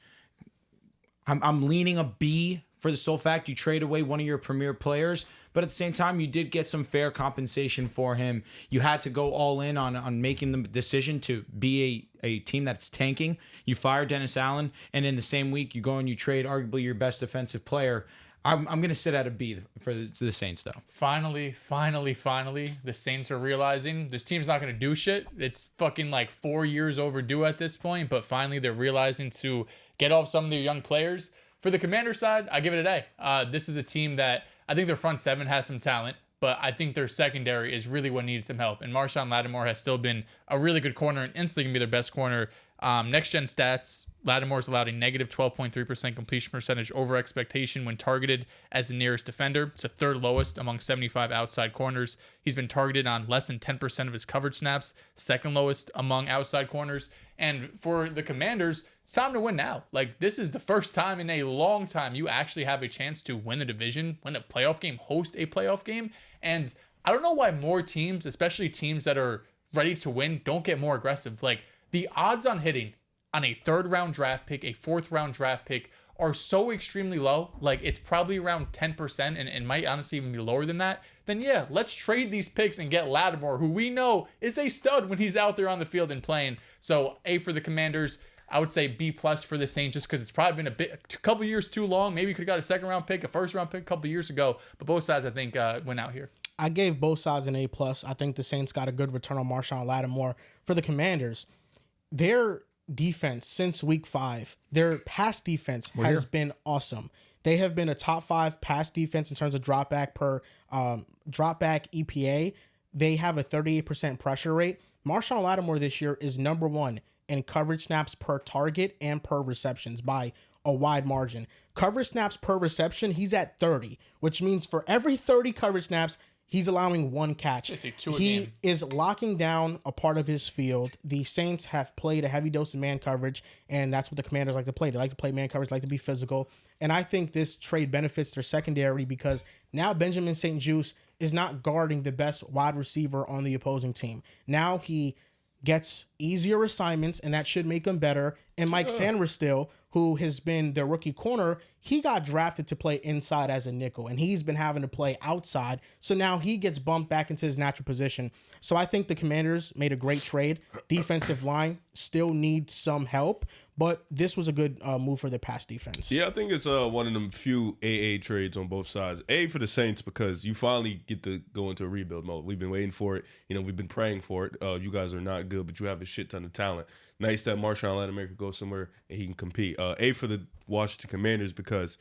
I'm leaning a B for the sole fact you trade away one of your premier players, but at the same time, you did get some fair compensation for him. You had to go all in on making the decision to be a team that's tanking. You fire Dennis Allen, and in the same week, you go and you trade arguably your best defensive player. I'm going to sit at a B for the Saints, though. Finally, the Saints are realizing this team's not going to do shit. It's fucking like 4 years overdue at this point, but finally they're realizing to get off some of their young players. For the Commander side, I give it an A. This is a team that I think their front 7 has some talent, but I think their secondary is really what needs some help. And Marshon Lattimore has still been a really good corner and instantly going to be their best corner. Next gen stats, Lattimore's allowed a negative 12.3% completion percentage over expectation when targeted as the nearest defender. It's the 3rd lowest among 75 outside corners. He's been targeted on less than 10% of his coverage snaps, 2nd lowest among outside corners. And for the Commanders, it's time to win now. Like, this is the first time in a long time you actually have a chance to win the division, win a playoff game, host a playoff game. And I don't know why more teams, especially teams that are ready to win, don't get more aggressive. Like, the odds on hitting on a 3rd-round draft pick, a 4th-round draft pick are so extremely low. Like, it's probably around 10% and might honestly even be lower than that. Then, yeah, let's trade these picks and get Lattimore, who we know is a stud when he's out there on the field and playing. So, A for the Commanders. I would say B+ for the Saints just because it's probably been a couple years too long. Maybe you could have got a 2nd-round pick, a 1st-round pick a couple years ago. But both sides, I think, went out here. I gave both sides an A+. I think the Saints got a good return on Marshon Lattimore. For the Commanders, their defense since week 5, their pass defense has been awesome. They have been a top 5 pass defense in terms of dropback EPA. They have a 38% pressure rate. Marshon Lattimore this year is number 1 in coverage snaps per target and per receptions by a wide margin. Coverage snaps per reception, he's at 30, which means for every 30 coverage snaps, he's allowing 1 catch. He is locking down a part of his field. The Saints have played a heavy dose of man coverage, and that's what the Commanders like to play. They like to play man coverage, like to be physical. And I think this trade benefits their secondary because now Benjamin St-Juste is not guarding the best wide receiver on the opposing team. Now he gets easier assignments, and that should make him better. And Mike Sanderstill, who has been their rookie corner, he got drafted to play inside as a nickel, and he's been having to play outside. So now he gets bumped back into his natural position. So I think the Commanders made a great trade. Defensive line still needs some help, but this was a good move for their pass defense. Yeah, I think it's one of them few AA trades on both sides. A for the Saints because you finally get to go into a rebuild mode. We've been waiting for it. We've been praying for it. You guys are not good, but you have a shit ton of talent. Nice that Marshon Lattimore could go somewhere and he can compete. A for the Washington Commanders because,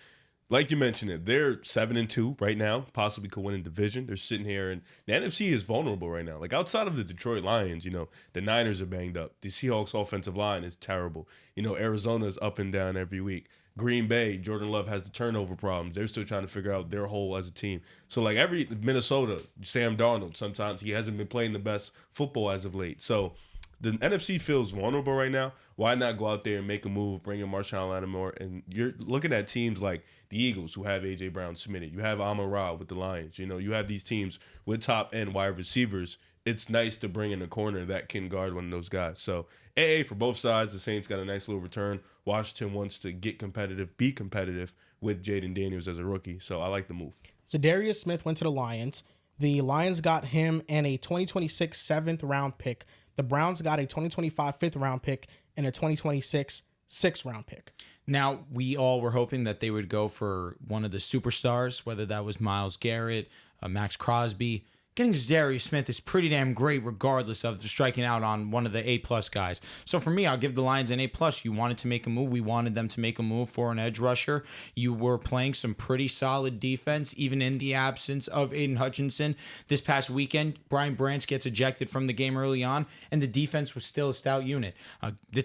like you mentioned, they're 7-2 right now. Possibly could win in division. They're sitting here, and the NFC is vulnerable right now. Like outside of the Detroit Lions, the Niners are banged up. The Seahawks' offensive line is terrible. Arizona's up and down every week. Green Bay, Jordan Love has the turnover problems. They're still trying to figure out their hole as a team. So like Minnesota, Sam Darnold, sometimes he hasn't been playing the best football as of late. So the NFC feels vulnerable right now. Why not go out there and make a move, bring in Marshon Lattimore? And you're looking at teams like the Eagles, who have A.J. Brown submitted. You have Amon-Ra with the Lions. You have these teams with top-end wide receivers it's nice to bring in a corner that can guard one of those guys. So AA for both sides. The Saints got a nice little return. Washington wants to get competitive, be competitive with Jaden Daniels as a rookie. So I like the move. Za'Darius Smith went to the Lions. The Lions got him and a 2026 7th round pick. The Browns got a 2025 5th round pick and a 2026 6th round pick. Now, we all were hoping that they would go for one of the superstars, whether that was Myles Garrett, Max Crosby. Getting Za'Darius Smith is pretty damn great regardless of striking out on one of the A-plus guys. So for me, I'll give the Lions an A+. You wanted to make a move. We wanted them to make a move for an edge rusher. You were playing some pretty solid defense, even in the absence of Aiden Hutchinson. This past weekend, Brian Branch gets ejected from the game early on, and the defense was still a stout unit.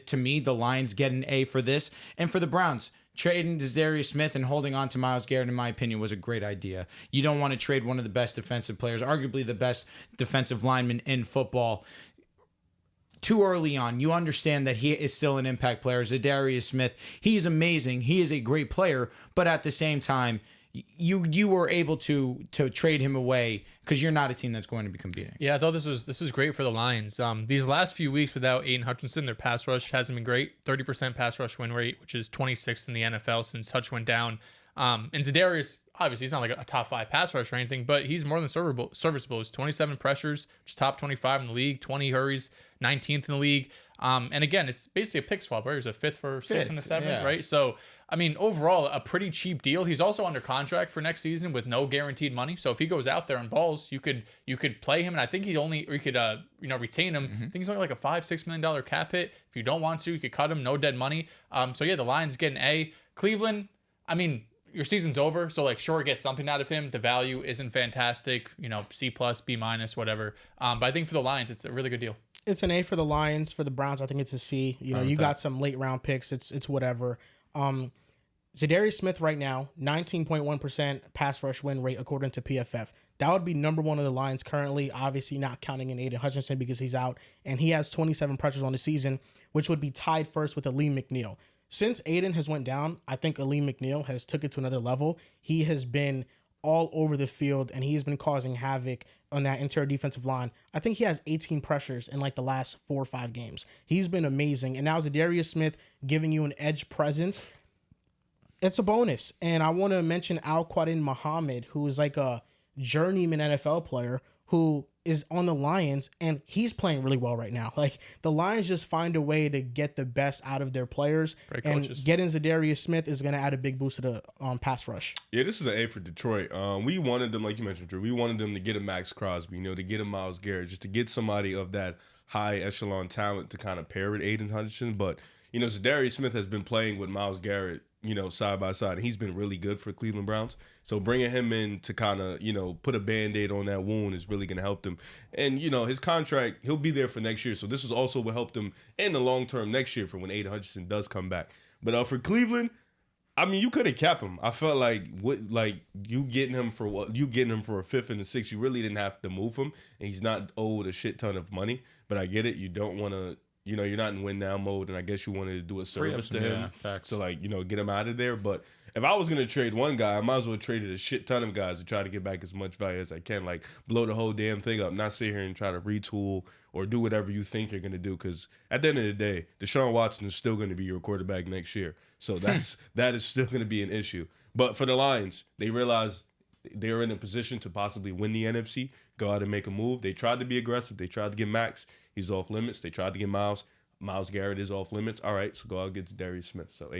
To me, the Lions get an A for this. And for the Browns, trading Za'Darius Smith and holding on to Myles Garrett, in my opinion, was a great idea. You don't want to trade one of the best defensive players, arguably the best defensive lineman in football, too early on. You understand that he is still an impact player. Za'Darius Smith, he's amazing. He is a great player, but at the same time, you were able to trade him away because you're not a team that's going to be competing. Yeah, I thought this was great for the Lions. These last few weeks without Aiden Hutchinson, their pass rush hasn't been great. 30% pass rush win rate, which is 26th in the NFL since Hutch went down. And Za'Darius, obviously, he's not like a top 5 pass rush or anything, but he's more than serviceable. He's 27 pressures, just top 25 in the league, 20 hurries, 19th in the league. And again, it's basically a pick swap, right? He's a 5th for 6th and a 7th, yeah. right? So, I mean, overall, a pretty cheap deal. He's also under contract for next season with no guaranteed money. So if he goes out there and balls, you could play him, and I think you could retain him. I think he's only like a $5-6 million cap hit. If you don't want to, you could cut him, no dead money. So yeah, the Lions get an A. Cleveland, I mean, your season's over, so like sure, get something out of him. The value isn't fantastic, C+, B-, whatever. But I think for the Lions, it's a really good deal. It's an A for the Lions. For the Browns, I think it's a C. You got some late round picks. It's whatever. Za'Darius Smith right now, 19.1% pass rush win rate according to PFF. That would be number 1 of the Lions currently, obviously not counting in Aiden Hutchinson because he's out, and he has 27 pressures on the season, which would be tied first with Aleem McNeil. Since Aiden has went down, I think Aleem McNeil has took it to another level. He has been all over the field, and he's been causing havoc on that interior defensive line. I think he has 18 pressures in like the last 4 or 5 games. He's been amazing, and now Za'Darius Smith giving you an edge presence. It's a bonus. And I want to mention Al-Quadin Muhammad, who is like a journeyman NFL player who is on the Lions, and he's playing really well right now. Like, the Lions just find a way to get the best out of their players. Great and coaches. Getting Za'Darius Smith is going to add a big boost to the pass rush. Yeah, this is an A for Detroit. We wanted them, like you mentioned, Drew, we wanted them to get a Max Crosby, to get a Myles Garrett, just to get somebody of that high echelon talent to kind of pair with Aiden Hutchinson. But, Za'Darius Smith has been playing with Myles Garrett, side by side, and he's been really good for Cleveland Browns. So bringing him in to kind of, put a Band-Aid on that wound is really going to help them. And, his contract, he'll be there for next year. So this is also will help them in the long term next year for when Aiden Hutchinson does come back. But for Cleveland, I mean, you couldn't cap him. I felt like you getting him for a 5th and a 6th, you really didn't have to move him, and he's not owed a shit ton of money. But I get it. You don't want to. You're not in win now mode, and I guess you wanted to do a service to him. Facts. So, get him out of there. But if I was going to trade one guy, I might as well trade a shit ton of guys to try to get back as much value as I can. Like, blow the whole damn thing up, not sit here and try to retool or do whatever you think you're going to do. Because at the end of the day, Deshaun Watson is still going to be your quarterback next year. So that is still going to be an issue. But for the Lions, they realize they're in a position to possibly win the NFC, go out and make a move. They tried to be aggressive. They tried to get Max. He's off limits. They tried to get Myles. Myles Garrett is off limits. All right, so go out and get Za'Darius Smith. So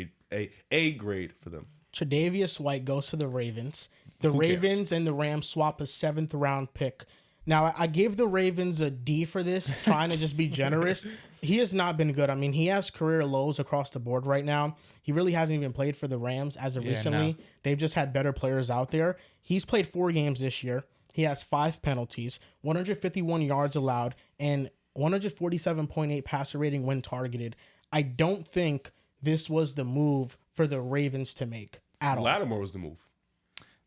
a grade for them. Tre'Davious White goes to the Ravens. The Ravens and the Rams swap a 7th round pick. Now, I gave the Ravens a D for this, trying to just be generous. He has not been good. I mean, he has career lows across the board right now. He really hasn't even played for the Rams as of recently. No. They've just had better players out there. He's played 4 games this year. He has 5 penalties, 151 yards allowed, and 147.8 passer rating when targeted. I don't think this was the move for the Ravens to make at all. Lattimore was the move.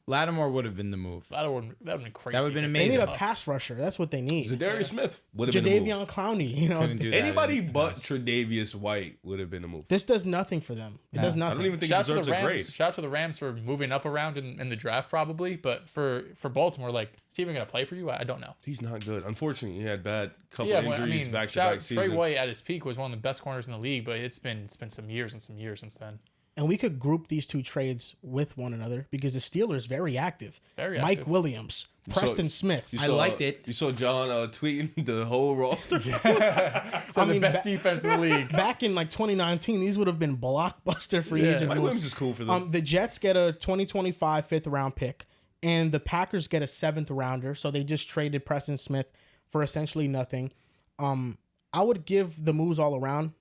Lattimore would have been the move. That would have been crazy. That would have been They amazing. need a pass rusher. That's what they need. Za'Darius Smith would have been the move. Jadeveon Clowney. You know, Couldn't do that. Anybody but Tre'Davious White would have been the move. this does nothing for them. It does I nothing. don't even think Shout he out to deserves the a Rams. grade. Shout out to the Rams for moving up around in the draft, probably. But for Baltimore, like, is he even gonna play for you? I don't know. He's not good. Unfortunately, he had bad couple Yeah, injuries well, I mean, back-to-back Tre seasons. White at his peak was one of the best corners in the league, but it's been some years and some years since then. And we could group these two trades with one another because the Steelers very active. Very Mike active. Williams, Preston Smith. You I liked it. You saw John tweeting the whole roster. So the best defense in the league. Back in like 2019, these would have been blockbuster free Yeah. agent Mike moves. Williams is cool for them. The Jets get a 2025 fifth round pick, and the Packers get a 7th rounder. So they just traded Preston Smith for essentially nothing. I would give the moves all around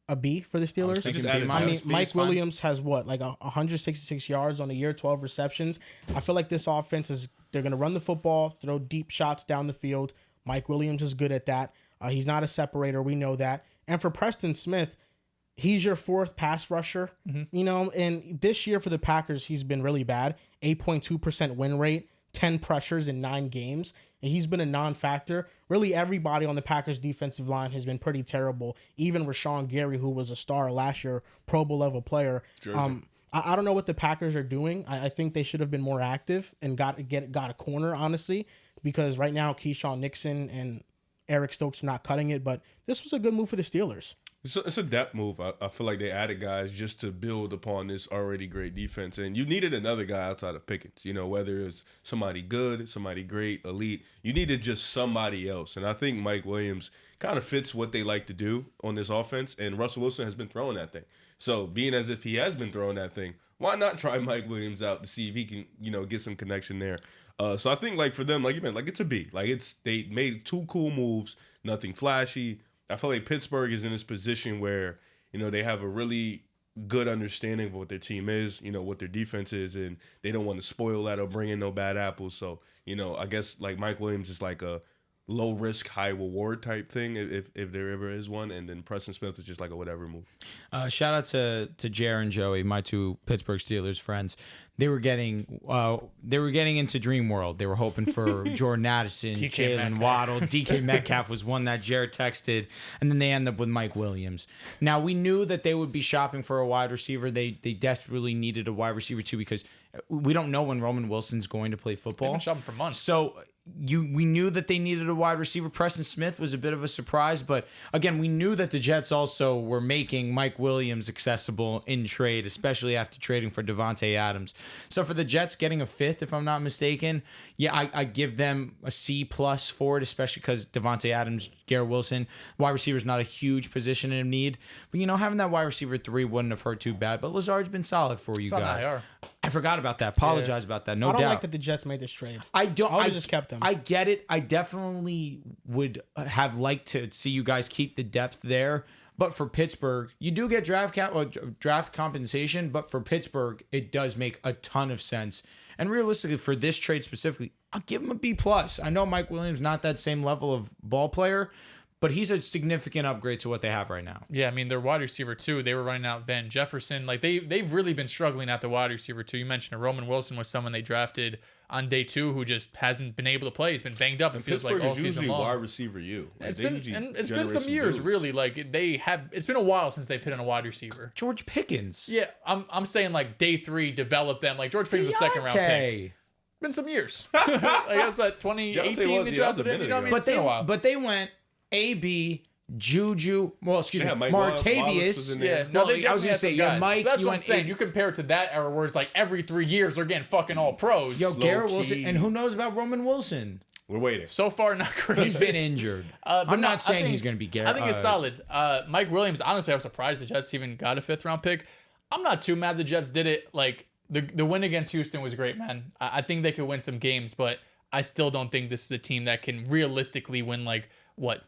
a B for the Steelers. thinking B-. I mean, B Mike is fine. Williams has what, like 166 yards on the year, 12 receptions. I feel like this offense they're going to run the football, throw deep shots down the field. Mike Williams is good at that. He's not a separator. We know that. And for Preston Smith, he's your 4th pass rusher, you know, and this year for the Packers, he's been really bad. 8.2% win rate, 10 pressures in 9 games. And he's been a non-factor. Really, everybody on the Packers defensive line has been pretty terrible. Even Rashawn Gary, who was a star last year, Pro Bowl level player. I don't know what the Packers are doing. I think they should have been more active and got a corner, honestly, because right now Keyshawn Nixon and Eric Stokes are not cutting it. But this was a good move for the Steelers. It's a depth move. I feel like they added guys just to build upon this already great defense. And you needed another guy outside of Pickens, you know, whether it's somebody good, somebody great, elite. You needed just somebody else. And I think Mike Williams kind of fits what they like to do on this offense. And Russell Wilson has been throwing that thing. So being as if he has been throwing that thing, why not try Mike Williams out to see if he can, you know, get some connection there. So I think, like, for them, like you meant, like, it's a B. Like, they made 2 cool moves, nothing flashy. I feel like Pittsburgh is in this position where, you know, they have a really good understanding of what their team is, you know, what their defense is, and they don't want to spoil that or bring in no bad apples. So, you know, I guess, like, Mike Williams is like a low risk, high reward type thing if there ever is one, and then Preston Smith is just like a whatever move. Shout out to Jer and Joey, my 2 Pittsburgh Steelers friends. They were getting into Dream World. They were hoping for Jordan Addison, DK Jalen Metcalf. Waddle. DK Metcalf was one that Jer texted, and then they end up with Mike Williams. Now, we knew that they would be shopping for a wide receiver. They desperately needed a wide receiver too, because we don't know when Roman Wilson's going to play football. They've been shopping for months. So we knew that they needed a wide receiver. Preston Smith was a bit of a surprise, but again, we knew that the Jets also were making Mike Williams accessible in trade, especially after trading for Devontae Adams. So for the Jets getting a 5th, if I'm not mistaken, yeah, I give them a C+ for it, especially because Devontae Adams, Garrett Wilson, wide receiver is not a huge position in need. But, you know, having that wide receiver 3 wouldn't have hurt too bad. But Lazard's been solid for you It's on guys. IR. I forgot about that. Apologize about that. No I don't doubt. like that the Jets made this trade. I don't. I would've just kept them. I get it. I definitely would have liked to see you guys keep the depth there. But for Pittsburgh, you do get draft compensation. But for Pittsburgh, it does make a ton of sense. And realistically, for this trade specifically, I'll give him a B+. I know Mike Williams not that same level of ball player, but he's a significant upgrade to what they have right now. Yeah, I mean, their wide receiver, too, they were running out Van Jefferson. Like, they've really been struggling at the wide receiver, too. You mentioned Roman Wilson was someone they drafted on day 2 who just hasn't been able to play. He's been banged up. It feels Pittsburgh like all is season usually long. wide receiver you. Like, It's they been usually some generate years, dudes. really. Like, it's been a while since they've hit on a wide receiver. George Pickens. Yeah, I'm saying, like, day 3, develop them. Like, George Pickens was a second-round pick. Deontay. Been some years. I guess that 2018 they drafted him. You know what I mean? It's been a while. But they went AB, Juju, well, excuse Yeah, me, Mike Wallace was Martavius. in there. Yeah, no, Well, they I was definitely gonna had say, some you had guys. Mike, That's you what I'm went saying. in- You compare it to that era where it's like every 3 years they're getting fucking all pros. Yo, Garrett Low-key. Wilson, and who knows about Roman Wilson? We're waiting. So far, not great. He's been injured. But I'm no, not saying I think- he's going to be Garrett. I think it's solid. Mike Williams, honestly, I was surprised the Jets even got a 5th-round pick. I'm not too mad the Jets did it. Like, the win against Houston was great, man. I think they could win some games, but I still don't think this is a team that can realistically win, like,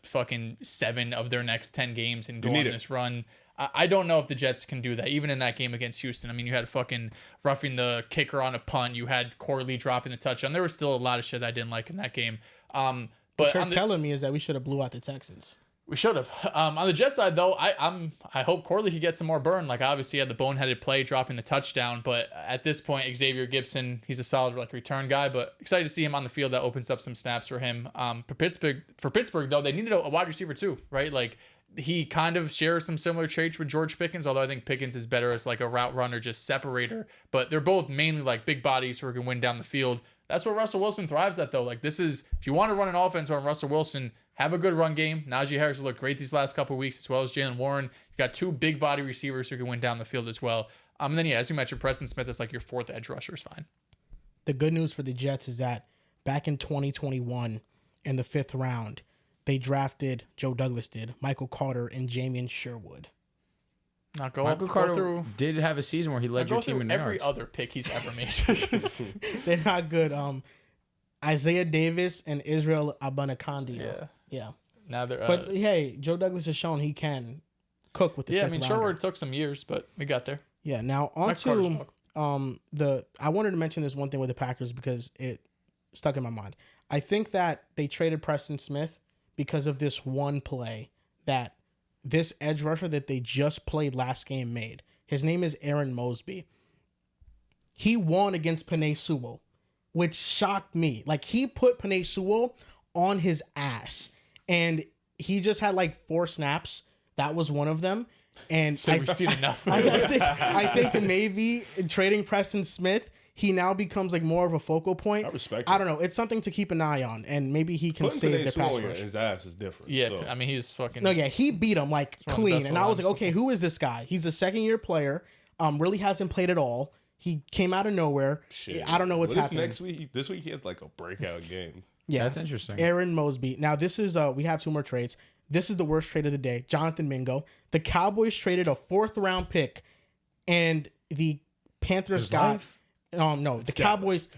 fucking 7 of their next 10 games and go on this run. I don't know if the Jets can do that, even in that game against Houston. I mean, you had fucking roughing the kicker on a punt. You had Corley dropping the touchdown. There was still a lot of shit I didn't like in that game. But What you're telling me is that we should have blew out the Texans. We should have. On the Jet side, though, I hope Corley could get some more burn. Like, obviously, he had the boneheaded play dropping the touchdown, but at this point, Xavier Gibson, he's a solid like return guy. But excited to see him on the field. That opens up some snaps for him. For Pittsburgh, though, they needed a wide receiver too, right? Like, he kind of shares some similar traits with George Pickens, although I think Pickens is better as like a route runner, just separator. But they're both mainly like big bodies who can win down the field. That's where Russell Wilson thrives at, though. Like, this is, if you want to run an offense on Russell Wilson, have a good run game. Najee Harris has looked great these last couple of weeks, as well as Jalen Warren. You got two big body receivers who can win down the field as well. And then, yeah, as you mentioned, Preston Smith is like your fourth edge rusher is fine. The good news for the Jets is that back in 2021, in the 5th round, they drafted, Joe Douglas did, Michael Carter and Jamian Sherwood. Michael Carter did have a season where he led your team in yards. Every other pick he's ever made. They're not good. Isaiah Davis and Israel Abanikandi. Yeah. Now they're. But hey, Joe Douglas has shown he can cook with the fifth rounder. Sherwood took some years, but we got there. Yeah. Now on to I wanted to mention this one thing with the Packers because it stuck in my mind. I think that they traded Preston Smith because of this one play that this edge rusher that they just played last game made. His name is Aaron Mosby. He won against Penei Sewell, which shocked me. Like, he put Penei Sewell on his ass, and he just had like 4 snaps. That was one of them. And so we've seen enough. I think that maybe in trading Preston Smith, he now becomes like more of a focal point. I respect it. I don't know. It's something to keep an eye on, and maybe he can save the pass rush. His ass is different. Yeah, so. I mean, he's fucking. No, yeah, he beat him like clean, and I was like, okay, who is this guy? He's a 2nd-year player. Really hasn't played at all. He came out of nowhere. Shit. I don't know what's happening. This week he has like a breakout game. Yeah, that's interesting. Aaron Mosby. Now this is we have 2 more trades. This is the worst trade of the day. Jonathan Mingo. The Cowboys traded a 4th-round pick, and the Panthers got. The Cowboys.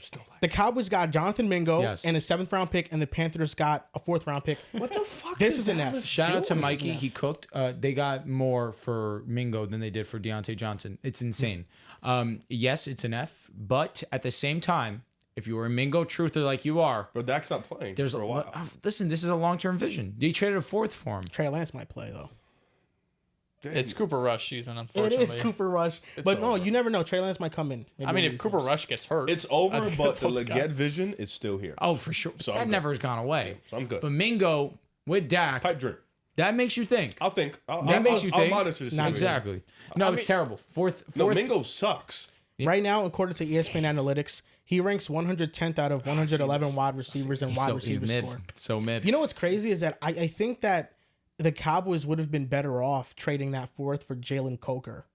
The Cowboys got Jonathan Mingo and a 7th-round pick, and the Panthers got a 4th-round pick. What the fuck? This is an F. Shout out to Mikey. He cooked. They got more for Mingo than they did for Deontay Johnson. It's insane. Yes, it's an F, but at the same time, if you were a Mingo truther like you are, but Dak's not playing for a while. Listen, this is a long-term vision. They traded a 4th for him. Trey Lance might play though. Dang. It's Cooper Rush season, unfortunately. It is Cooper Rush. But no, you never know. Trey Lance might come in. I mean, if Cooper Rush gets hurt. It's over, but the Leggett vision is still here. Oh, for sure. So that never has gone away. So I'm good. But Mingo with Dak. Pipe dream. That makes you think. I'll think. I'll monitor the situation. Exactly. No, it's terrible. Fourth. No, Mingo sucks. Right now, according to ESPN Analytics, he ranks 110th out of 111 wide receivers and wide receiver score. So mid. You know what's crazy is that I think that the Cowboys would have been better off trading that 4th for Jalen Coker.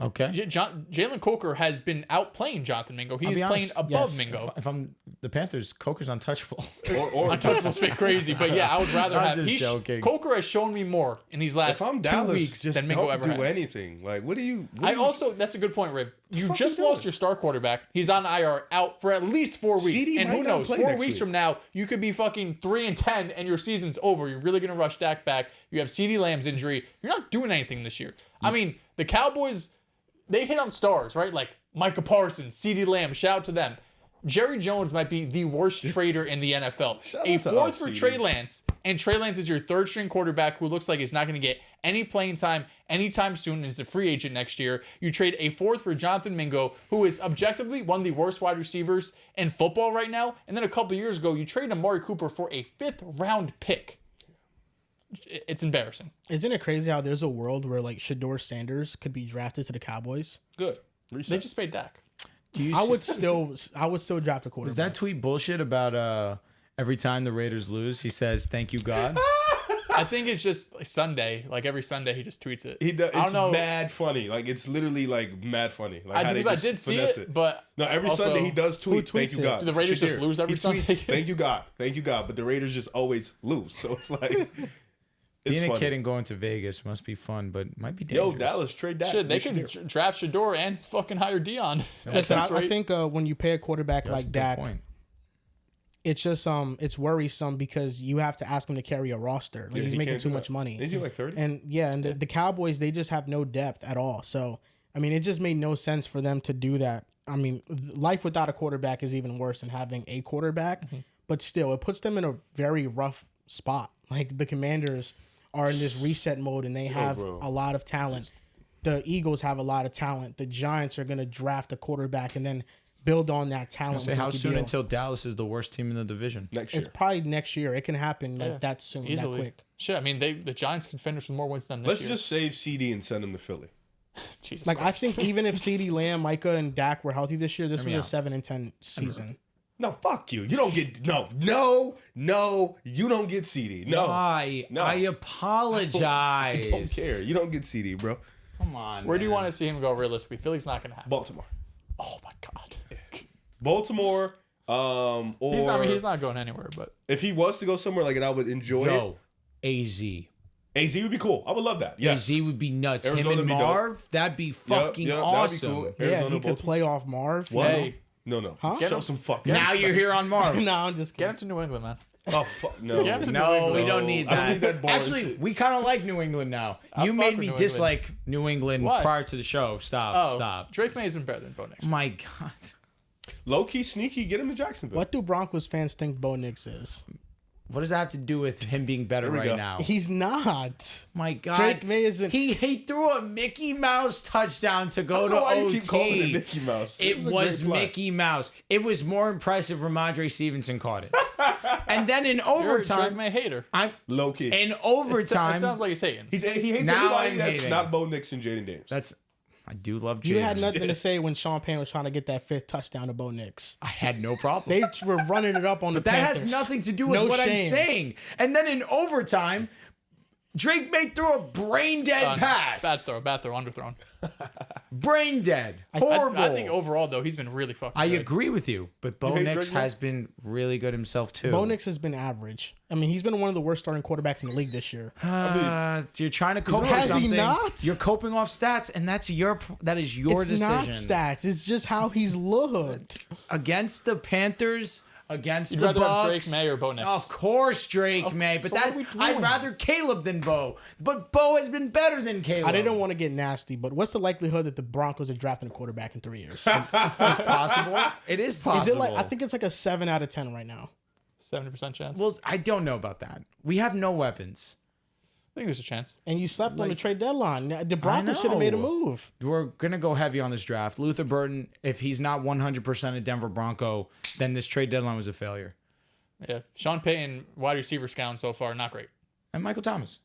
Okay. Jalen Coker has been outplaying Jonathan Mingo. He's playing above Mingo. If I'm the Panthers, Coker's untouchable. Or untouchable's bit crazy, but yeah, I would rather I'm have. just joking. Coker has shown me more in these last if I'm 2 Dallas, weeks just than Mingo don't ever do has. anything. Like, what do you? That's a good point, Riv. You fuck just you lost doing? your star quarterback. He's on IR, out for at least 4 weeks. CD And might who not knows? play 4 next weeks week. from now, you could be fucking 3-10, and your season's over. You're really gonna rush Dak back. You have CD Lamb's injury. You're not doing anything this year. I mean, the Cowboys, they hit on stars, right? Like Micah Parsons, CD Lamb. Shout out to them. Jerry Jones might be the worst trader in the NFL. A 4th for Trey Lance, and Trey Lance is your 3rd-string quarterback who looks like he's not going to get any playing time anytime soon and is a free agent next year. You trade a 4th for Jonathan Mingo, who is objectively one of the worst wide receivers in football right now. And then a couple years ago, you traded Amari Cooper for a 5th-round pick. It's embarrassing. Isn't it crazy how there's a world where like Shador Sanders could be drafted to the Cowboys? Good. Reset. They just paid Dak. I would still draft a quarterback. Is that tweet bullshit about every time the Raiders lose, he says, "Thank you, God"? I think it's just like Sunday. Like every Sunday, he just tweets it. He does. I don't It's know. mad funny. Like it's literally like mad funny. Like I did see it, but no, every also, Sunday he does tweet. tweets Thank you, it? God. Do the Raiders just lose every he Sunday? Tweets, Thank you, God. Thank you, God. But the Raiders just always lose. So it's like it's Being a funny. kid and going to Vegas must be fun, but might be dangerous. Yo, Dallas, trade that. Shit, they can draft Shador and fucking hire Dion. Listen, I think when you pay a quarterback That's a like good Dak, point. it's just it's worrisome because you have to ask him to carry a roster. Like Yeah, he's he making can't too do much that. money. Is he like 30? And the Cowboys, they just have no depth at all. So I mean, it just made no sense for them to do that. I mean, life without a quarterback is even worse than having a quarterback. But still, it puts them in a very rough spot. Like the Commanders are in this reset mode and they have a lot of talent. The Eagles have a lot of talent. The Giants are going to draft a quarterback and then build on that talent. Say how soon until Dallas is the worst team in the division? Next year. It's probably next year. It can happen that soon, Easily. that quick. Shit, I mean, the Giants can finish with more wins than this Let's year. just save CD and send him to Philly. Jesus Like Christ. I think even if CeeDee Lamb, Micah, and Dak were healthy this year, this was a 7-10 season. No, fuck you. You don't get no. You don't get CD. No, Why? No. I apologize. I don't care. You don't get CD, bro. Come on. Where do you want to see him go realistically? Philly's not going to happen. Baltimore. Oh my God. Baltimore. Or He's not going anywhere. But if he was to go somewhere like it, I would enjoy it. AZ. AZ would be cool. I would love that. Yes. AZ would be nuts. Arizona Him and would be dope. Marv, that'd be fucking That'd be awesome. cool. Yeah, Arizona, he could Baltimore. play off Marv. What? Hey. No. Huh? Show some fucking. Now you're here on Marv. No, I'm just get kidding. him to New England, man. Oh fuck no. Get him to New No, England. we don't need I don't that. need that boring Actually, shit. we kind of like New England now. I You fuck made with me New dislike New England Why? prior to the show. Stop. Oh, Stop. Drake May has been better than Bo Nix. Oh my God. Low key sneaky. Get him to Jacksonville. What do Broncos fans think Bo Nix is? What does that have to do with him being better Here we right go. now? He's not. My God. Drake May has been. He threw a Mickey Mouse touchdown to go to Why OT. you keep calling it Mickey Mouse? It a was great play. Mickey Mouse. It was more impressive. Ramondre Stevenson caught it. And then in You're a Drake overtime, May hater. I'm Low key. in It overtime. sounds like he's hating. He hates Now everybody I'm that's hating. not Bo Nix and Jaden Daniels. That's I do love You had James. nothing to say when Sean Payne was trying to get that 5th touchdown to Bo Nix. I had no problem. They were running it up on the But that Panthers. has nothing to do with No what I'm shame. saying. And then in overtime, Drake May threw a brain dead pass. Bad throw, underthrown. Brain dead. Horrible. I think overall though he's been really fucking. I good. agree with you, but Bo hate Nix Drake May? has been really good himself too. Bo Nix has been average. I mean, he's been one of the worst starting quarterbacks in the league this year. You're trying to cope with Has he something. not? You're coping off stats, and that is your It's decision. not stats. It's just how he's looked. Against the Panthers, against You'd the rather have Bucks. Drake May or Bo Nix? Of course, Drake May, but so what that's are we I'd doing? rather Caleb than Bo. But Bo has been better than Caleb. I didn't want to get nasty, but what's the likelihood that the Broncos are drafting a quarterback in 3 years? It's possible. It is possible. Is it like I think it's like a 7 out of 10 right now. 70% chance. Well, I don't know about that. We have no weapons. I think there's a chance. And you slept on the trade deadline. The Broncos should have made a know. move. We're gonna go heavy on this draft. Luther Burton, if he's not 100% a Denver Bronco, then this trade deadline was a failure. Yeah, Sean Payton wide receiver scout so far not great. And Michael Thomas.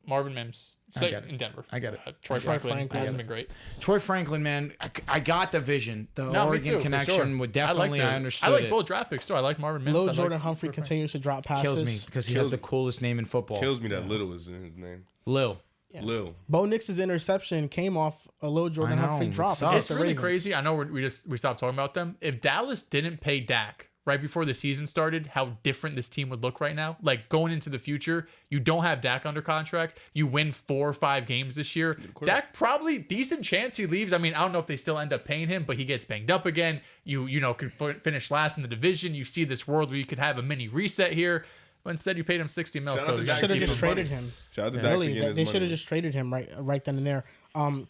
Marvin Mims get it. in Denver. I get it. Troy Franklin Franklin. hasn't been great. Troy Franklin, man, I got the vision. The No, me Oregon too, for connection sure. would definitely, I understood I like it. both draft picks too. I like Marvin Mims. Lil I Jordan like Humphrey Troy continues to drop passes. Kills me because he has the coolest name in football. Kills me that Little is in his name. Lil. Lil. Bo Nix's interception came off a Lil Jordan I know, Humphrey it drop. sucks. against It's the really Ravens. crazy. I know we stopped talking about them. If Dallas didn't pay Dak right before the season started, how different this team would look right now. Like going into the future, you don't have Dak under contract. You win 4 or 5 games this year. Dak probably decent chance he leaves. I mean, I don't know if they still end up paying him, but he gets banged up again. You know could finish last in the division. You see this world where you could have a mini reset here. But instead, you paid him $60 million. Shout So out to you Dak Should for have getting just his traded money. him. Shout out to Dak for Really, getting his they should have money. just traded him right then and there.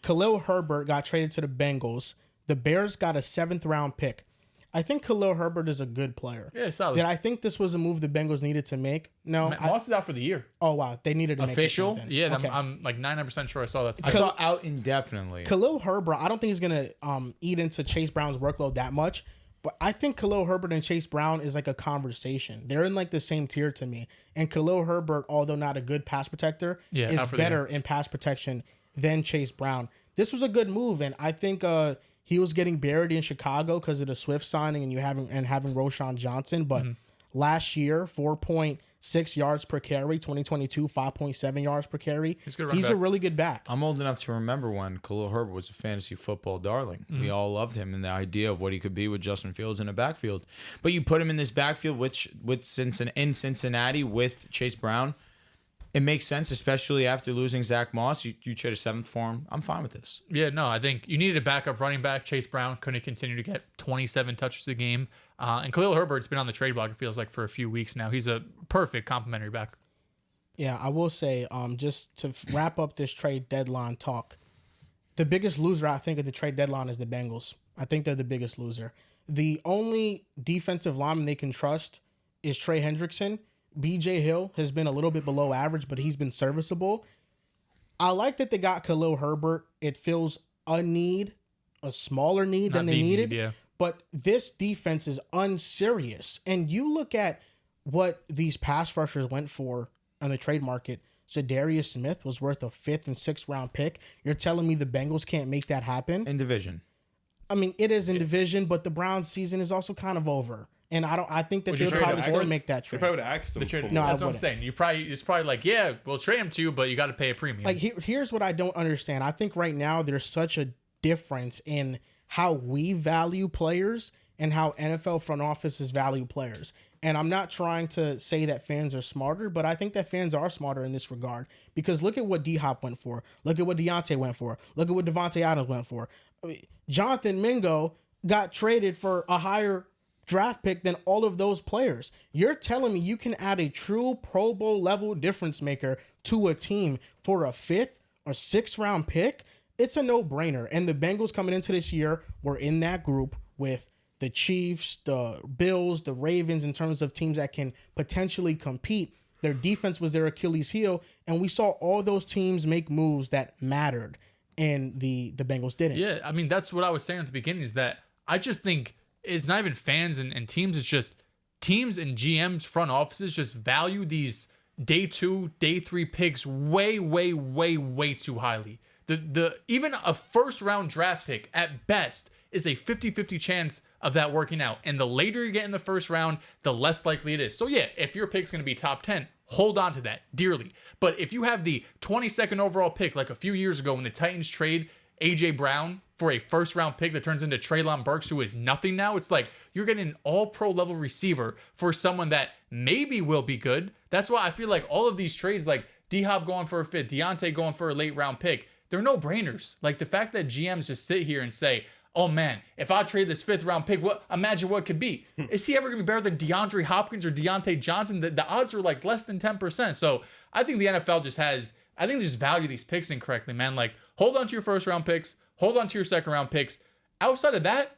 Khalil Herbert got traded to the Bengals. The Bears got a 7th round pick. I think Khalil Herbert is a good player. Yeah, solid. Did I think this was a move the Bengals needed to make? No. Moss is out for the year. Oh wow, they needed to Official? make this move then. Yeah, Okay. I'm like 99% sure I saw that. I saw out indefinitely. Khalil Herbert, I don't think he's gonna eat into Chase Brown's workload that much, but I think Khalil Herbert and Chase Brown is like a conversation. They're in like the same tier to me. And Khalil Herbert, although not a good pass protector, is out for the better in pass protection than Chase Brown. This was a good move, and I think he was getting buried in Chicago because of the Swift signing and having Roshan Johnson. But last year, 4.6 yards per carry, 2022, 5.7 yards per carry. He's a good running He's a back. really good back. I'm old enough to remember when Khalil Herbert was a fantasy football darling. We all loved him and the idea of what he could be with Justin Fields in a backfield. But you put him in this backfield with Cincinnati with Chase Brown. It makes sense, especially after losing Zach Moss. You trade a 7th for him. I'm fine with this. Yeah, no, I think you needed a backup running back. Chase Brown couldn't continue to get 27 touches a game. And Khalil Herbert's been on the trade block, it feels like, for a few weeks now. He's a perfect complimentary back. Yeah, I will say, just to wrap up this trade deadline talk, the biggest loser, I think, of the trade deadline is the Bengals. I think they're the biggest loser. The only defensive lineman they can trust is Trey Hendrickson. BJ Hill has been a little bit below average, but he's been serviceable. I like that they got Khalil Herbert. It feels a need, a smaller need than they needed. Yeah. But this defense is unserious. And you look at what these pass rushers went for on the trade market. Za'Darius Smith was worth a 5th and 6th round pick. You're telling me the Bengals can't make that happen? In division. I mean, it is in division, but the Browns season is also kind of over. And I think that they'll probably still make that They trade. probably would have asked them. No, That's what I'm saying. It's probably like, yeah, we'll trade him to you, but you got to pay a premium. Like, here's what I don't understand. I think right now there's such a difference in how we value players and how NFL front offices value players. And I'm not trying to say that fans are smarter, but I think that fans are smarter in this regard. Because look at what D-Hop went for. Look at what Deontay went for. Look at what Devontae Adams went for. I mean, Jonathan Mingo got traded for a higher draft pick than all of those players. You're telling me you can add a true Pro Bowl level difference maker to a team for a 5th or 6th round pick? It's a no-brainer. And the Bengals coming into this year were in that group with the Chiefs, the Bills, the Ravens in terms of teams that can potentially compete. Their defense was their Achilles heel, and we saw all those teams make moves that mattered, and the Bengals didn't. Yeah, I mean, that's what I was saying at the beginning is that I just think it's not even fans and teams. It's just teams and GMs, front offices just value these day 2, day 3 picks way, way, way, way too highly. The even a 1st round draft pick at best is a 50-50 chance of that working out. And the later you get in the 1st round, the less likely it is. So yeah, if your pick's going to be top 10, hold on to that dearly. But if you have the 22nd overall pick, like a few years ago when the Titans trade A.J. Brown for a 1st round pick that turns into Treylon Burks, who is nothing now, it's like you're getting an all-pro level receiver for someone that maybe will be good. That's why I feel like all of these trades, like D-Hop going for a 5th, Deontay going for a late round pick, they're no-brainers. Like the fact that GMs just sit here and say, oh man, if I trade this 5th round pick, imagine what it could be. Is he ever going to be better than DeAndre Hopkins or Deontay Johnson? The odds are like less than 10%. So I think the NFL they just value these picks incorrectly, man. Like, hold on to your 1st round picks, hold on to your 2nd round picks. Outside of that,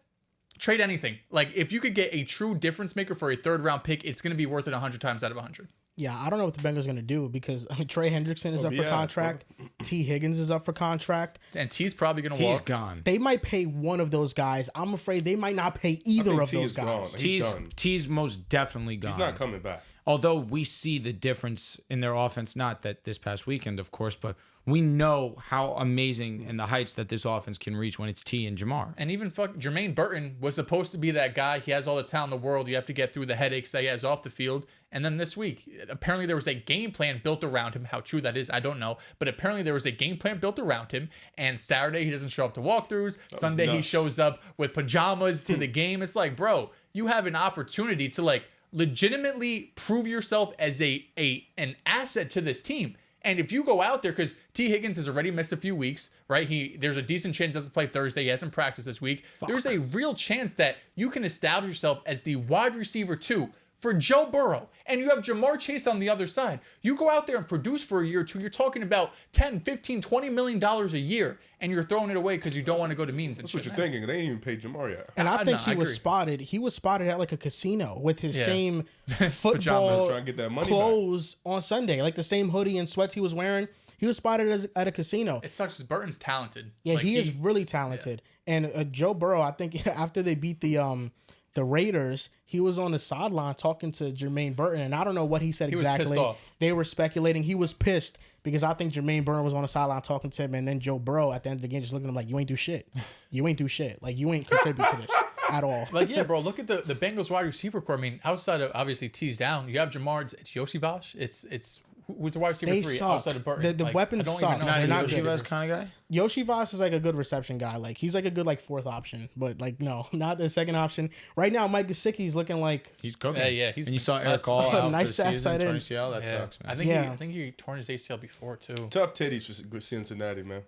trade anything. Like, if you could get a true difference maker for a 3rd round pick, it's going to be worth it 100 times out of 100. Yeah, I don't know what the Bengals are going to do because Trey Hendrickson is up for contract. T. Higgins is up for contract. And T's probably going to walk. T's gone. They might pay one of those guys. I'm afraid they might not pay either of those guys. T's most definitely gone. He's not coming back. Although we see the difference in their offense, not that this past weekend, of course, but we know how amazing and the heights that this offense can reach when it's T and Jamar. And even Jermaine Burton was supposed to be that guy. He has all the talent in the world. You have to get through the headaches that he has off the field. And then this week, apparently there was a game plan built around him. How true that is, I don't know. But apparently there was a game plan built around him. And Saturday, he doesn't show up to walkthroughs. Sunday, he shows up with pajamas to the game. It's like, bro, you have an opportunity to like legitimately prove yourself as an asset to this team. And if you go out there, because T. Higgins has already missed a few weeks, right? There's a decent chance he doesn't play Thursday. He hasn't practiced this week. There's a real chance that you can establish yourself as the wide receiver 2 for Joe Burrow. And you have Jamar Chase on the other side. You go out there and produce for a year or two. You're talking about $10, $15, $20 million a year. And you're throwing it away because you don't want to go to meetings and That's shit. what you're thinking. They ain't even paid Jamar yet. And I think I he was agree. spotted. He was spotted at like a casino with his same football Trying to get that money clothes on Sunday, like the same hoodie and sweats he was wearing. He was spotted at a casino. It sucks because Burton's talented. Yeah, Like, he is really talented. Yeah. And Joe Burrow, I think after they beat the Raiders, he was on the sideline talking to Jermaine Burton, and I don't know what he said exactly. Was pissed off. They were speculating he was pissed because I think Jermaine Burton was on the sideline talking to him, and then Joe Burrow at the end of the game just looking at him like, "You ain't do shit. You ain't do shit. Like you ain't contribute to this at all." Like, yeah, bro, look at the Bengals wide receiver core. I mean, outside of obviously T's down, you have Jamar, it's Yoshivash, it's who's the wide receiver They 3 suck. outside of Burton. The weapons suck. Not They're a not Yoshi good. Vaz kind of guy? Yoshi Voss is like a good reception guy. Like he's like a good like 4th option, but like no, not the 2nd option. Right now, Mike Gesicki's looking like He's cooking. Yeah, he's and you been saw Eric blessed. All out Nice for the ass season, tight end. torn ACL. That Yeah. sucks, man. I think he torn his ACL before too. Tough titties for Cincinnati, man.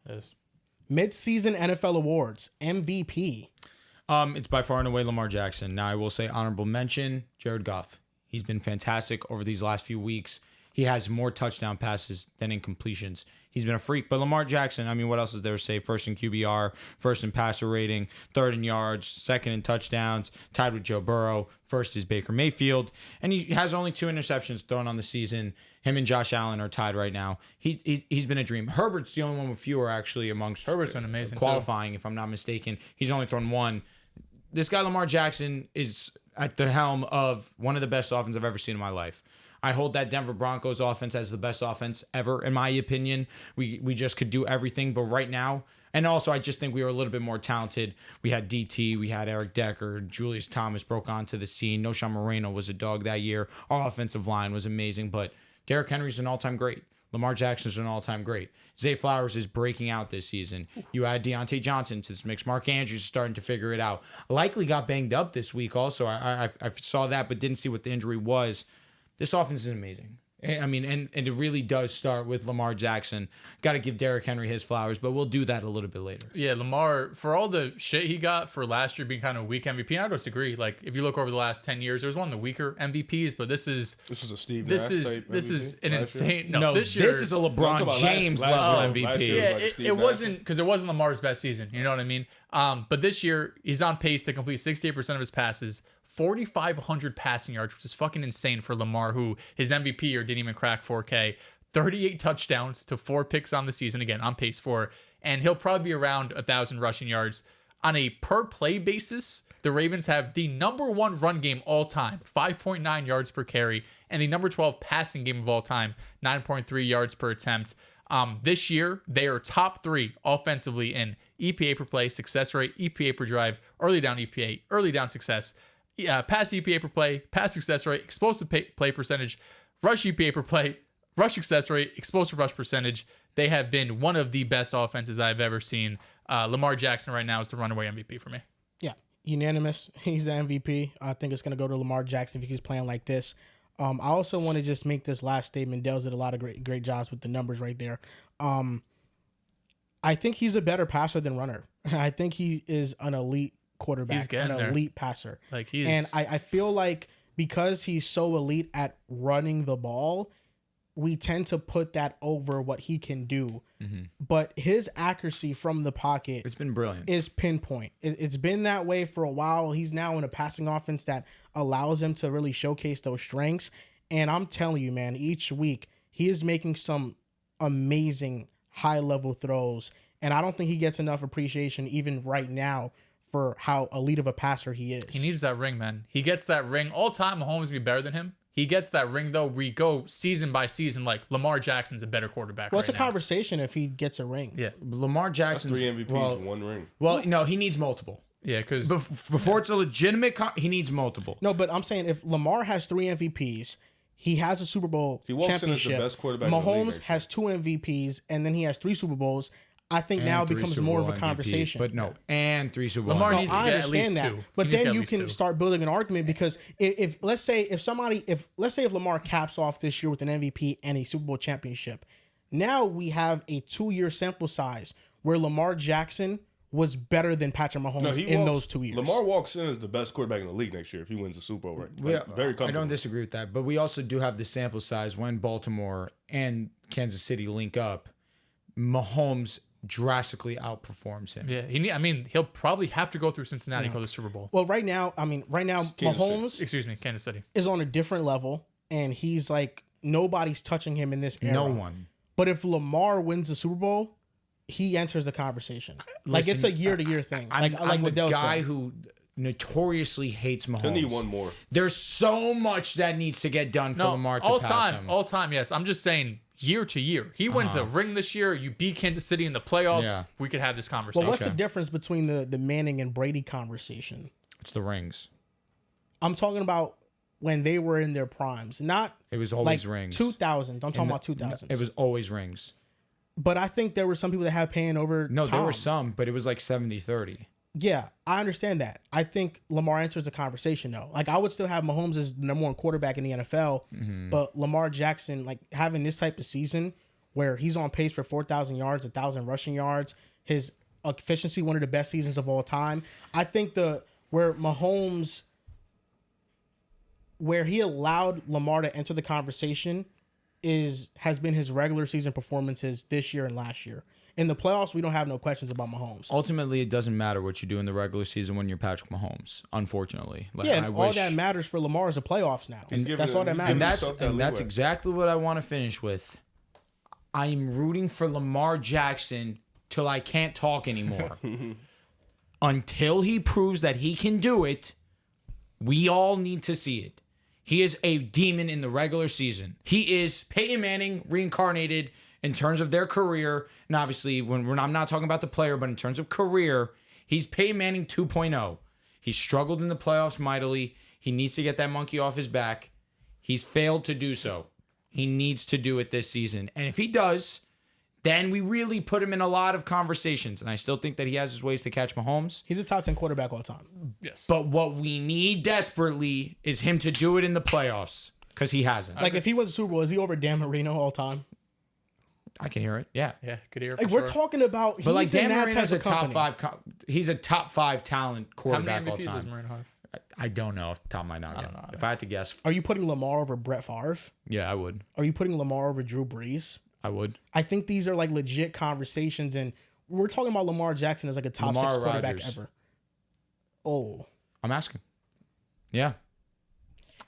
Yes. Midseason NFL Awards MVP. It's by far and away Lamar Jackson. Now, I will say honorable mention, Jared Goff. He's been fantastic over these last few weeks. He has more touchdown passes than incompletions. He's been a freak. But Lamar Jackson, I mean, what else is there to say? First in QBR, first in passer rating, third in yards, second in touchdowns, tied with Joe Burrow. First is Baker Mayfield. And he has only 2 interceptions thrown on the season. Him and Josh Allen are tied right now. He's been a dream. Herbert's the only one with fewer, actually, amongst Herbert's been amazing qualifying, if I'm not mistaken. He's only thrown 1. This guy, Lamar Jackson, is at the helm of one of the best offenses I've ever seen in my life. I hold that Denver Broncos offense as the best offense ever, in my opinion. We just could do everything, but right now, and also I just think we were a little bit more talented. We had DT, we had Eric Decker, Julius Thomas broke onto the scene. Noshan Moreno was a dog that year. Our offensive line was amazing, but Derrick Henry's an all-time great. Lamar Jackson's an all-time great. Zay Flowers is breaking out this season. You add Deontay Johnson to this mix. Mark Andrews is starting to figure it out. Likely got banged up this week also. I saw that, but didn't see what the injury was. This offense is amazing. I mean, and it really does start with Lamar Jackson. Got to give Derrick Henry his flowers, but we'll do that a little bit later. Yeah, Lamar, for all the shit he got for last year being kind of a weak MVP, and I disagree. Like, if you look over the last 10 years, there's one of the weaker MVPs, but this is a Steve this Nash is type this MVP is an last year? insane. No, this year this is a LeBron James level MVP. Yeah, like Steve it Nash. wasn't because it wasn't Lamar's best season. You know what I mean? But this year he's on pace to complete 68% of his passes, 4,500 passing yards, which is fucking insane for Lamar, who his MVP year didn't even crack 4K. 38 touchdowns to 4 picks on the season, again on pace for, and he'll probably be around 1,000 rushing yards on a per play basis. The Ravens have the number 1 run game all time, 5.9 yards per carry, and the number 12 passing game of all time, 9.3 yards per attempt. This year, they are top 3 offensively in EPA per play, success rate, EPA per drive, early down EPA, early down success, pass EPA per play, pass success rate, explosive play percentage, rush EPA per play, rush success rate, explosive rush percentage. They have been one of the best offenses I've ever seen. Lamar Jackson right now is the runaway MVP for me. Yeah, unanimous. He's the MVP. I think it's going to go to Lamar Jackson if he keeps playing like this. I also want to just make this last statement. Dehls did a lot of great jobs with the numbers right there. I think he's a better passer than runner. I think he is an elite quarterback, an elite passer. And I feel like because he's so elite at running the ball, we tend to put that over what he can do. Mm-hmm. But his accuracy from the pocket, it's been brilliant, is pinpoint. It's been that way for a while. He's now in a passing offense that allows him to really showcase those strengths. And I'm telling you, man, each week he is making some amazing high-level throws. And I don't think he gets enough appreciation even right now for how elite of a passer he is. He needs that ring, man. He gets that ring. All time, Mahomes be better than him. He gets that ring, though. We go season by season, like Lamar Jackson's a better quarterback. What's right the now. conversation if he gets a ring? Yeah, Lamar Jackson's 3 MVPs and 1 ring. Well, no, he needs multiple. Yeah, because before it's a legitimate, he needs multiple. No, but I'm saying if Lamar has 3 MVPs, he has a Super Bowl He walks championship. in as the best quarterback in the league Mahomes has 2 MVPs, and then he has 3 Super Bowls. I think And now it 3 becomes Super more Bowl of a MVPs, conversation. but no, and 3 Super Bowl. Lamar MVPs. needs to I get at least understand that, 2. but He needs to then get at you least can 2. start building an argument because if let's say if Lamar caps off this year with an MVP and a Super Bowl championship, now we have a 2-year sample size where Lamar Jackson was better than Patrick Mahomes in those 2 years. Lamar walks in as the best quarterback in the league next year if he wins the Super Bowl. Right? Very comfortable. I don't disagree with that, but we also do have the sample size when Baltimore and Kansas City link up. Mahomes drastically outperforms him. Yeah, he'll probably have to go through Cincinnati for the Super Bowl. Well, right now, Mahomes Kansas City is on a different level, and he's like nobody's touching him in this era. No one. But if Lamar wins the Super Bowl, he enters the conversation. Like it's a year-to-year thing. I'm the what Dehls guy said. who notoriously hates Mahomes. He'll need 1 more. There's so much that needs to get done for Lamar to pass him. All time, yes. I'm just saying year to year. He wins a ring this year. You beat Kansas City in the playoffs. Yeah. We could have this conversation. Well, what's the difference between the Manning and Brady conversation? It's the rings. I'm talking about when they were in their primes, not It was always like rings. 2000s. I'm talking about 2000s. It was always rings. But I think there were some people that had paying over No, there were Tom. some, but it was like 70-30. Yeah, I understand that. I think Lamar enters the conversation though. Like I would still have Mahomes as the number 1 quarterback in the NFL, but Lamar Jackson, like having this type of season where he's on pace for 4,000 yards, 1,000 rushing yards, his efficiency, one of the best seasons of all time. I think where he allowed Lamar to enter the conversation has been his regular season performances this year and last year. In the playoffs, we don't have no questions about Mahomes. Ultimately, it doesn't matter what you do in the regular season when you're Patrick Mahomes, unfortunately. Like, Yeah, and all that matters for Lamar is the playoffs now. That's all that matters. And that's exactly what I want to finish with. I'm rooting for Lamar Jackson till I can't talk anymore. Until he proves that he can do it, we all need to see it. He is a demon in the regular season. He is Peyton Manning reincarnated in terms of their career. And obviously, I'm not talking about the player, but in terms of career, he's Peyton Manning 2.0. He struggled in the playoffs mightily. He needs to get that monkey off his back. He's failed to do so. He needs to do it this season. And if he does, then we really put him in a lot of conversations. And I still think that he has his ways to catch Mahomes. He's a top 10 quarterback all time. Yes. But what we need desperately is him to do it in the playoffs, because he hasn't. Like, if he wins the Super Bowl, is he over Dan Marino all time? I can hear it. Yeah. Yeah, could hear. Like, we're talking about, But like, he's in Dan that Marino's type a of top company. he's a top 5 talent How quarterback many all MVPs does time. Marino have? I don't know off the top of my head. I don't know. If I had to guess, Are you putting Lamar over Brett Favre? yeah, I would. Are you putting Lamar over Drew Brees? I would. I think these are like legit conversations, and we're talking about Lamar Jackson as like a top 6 quarterback Rodgers. ever. Oh, I'm asking. Yeah.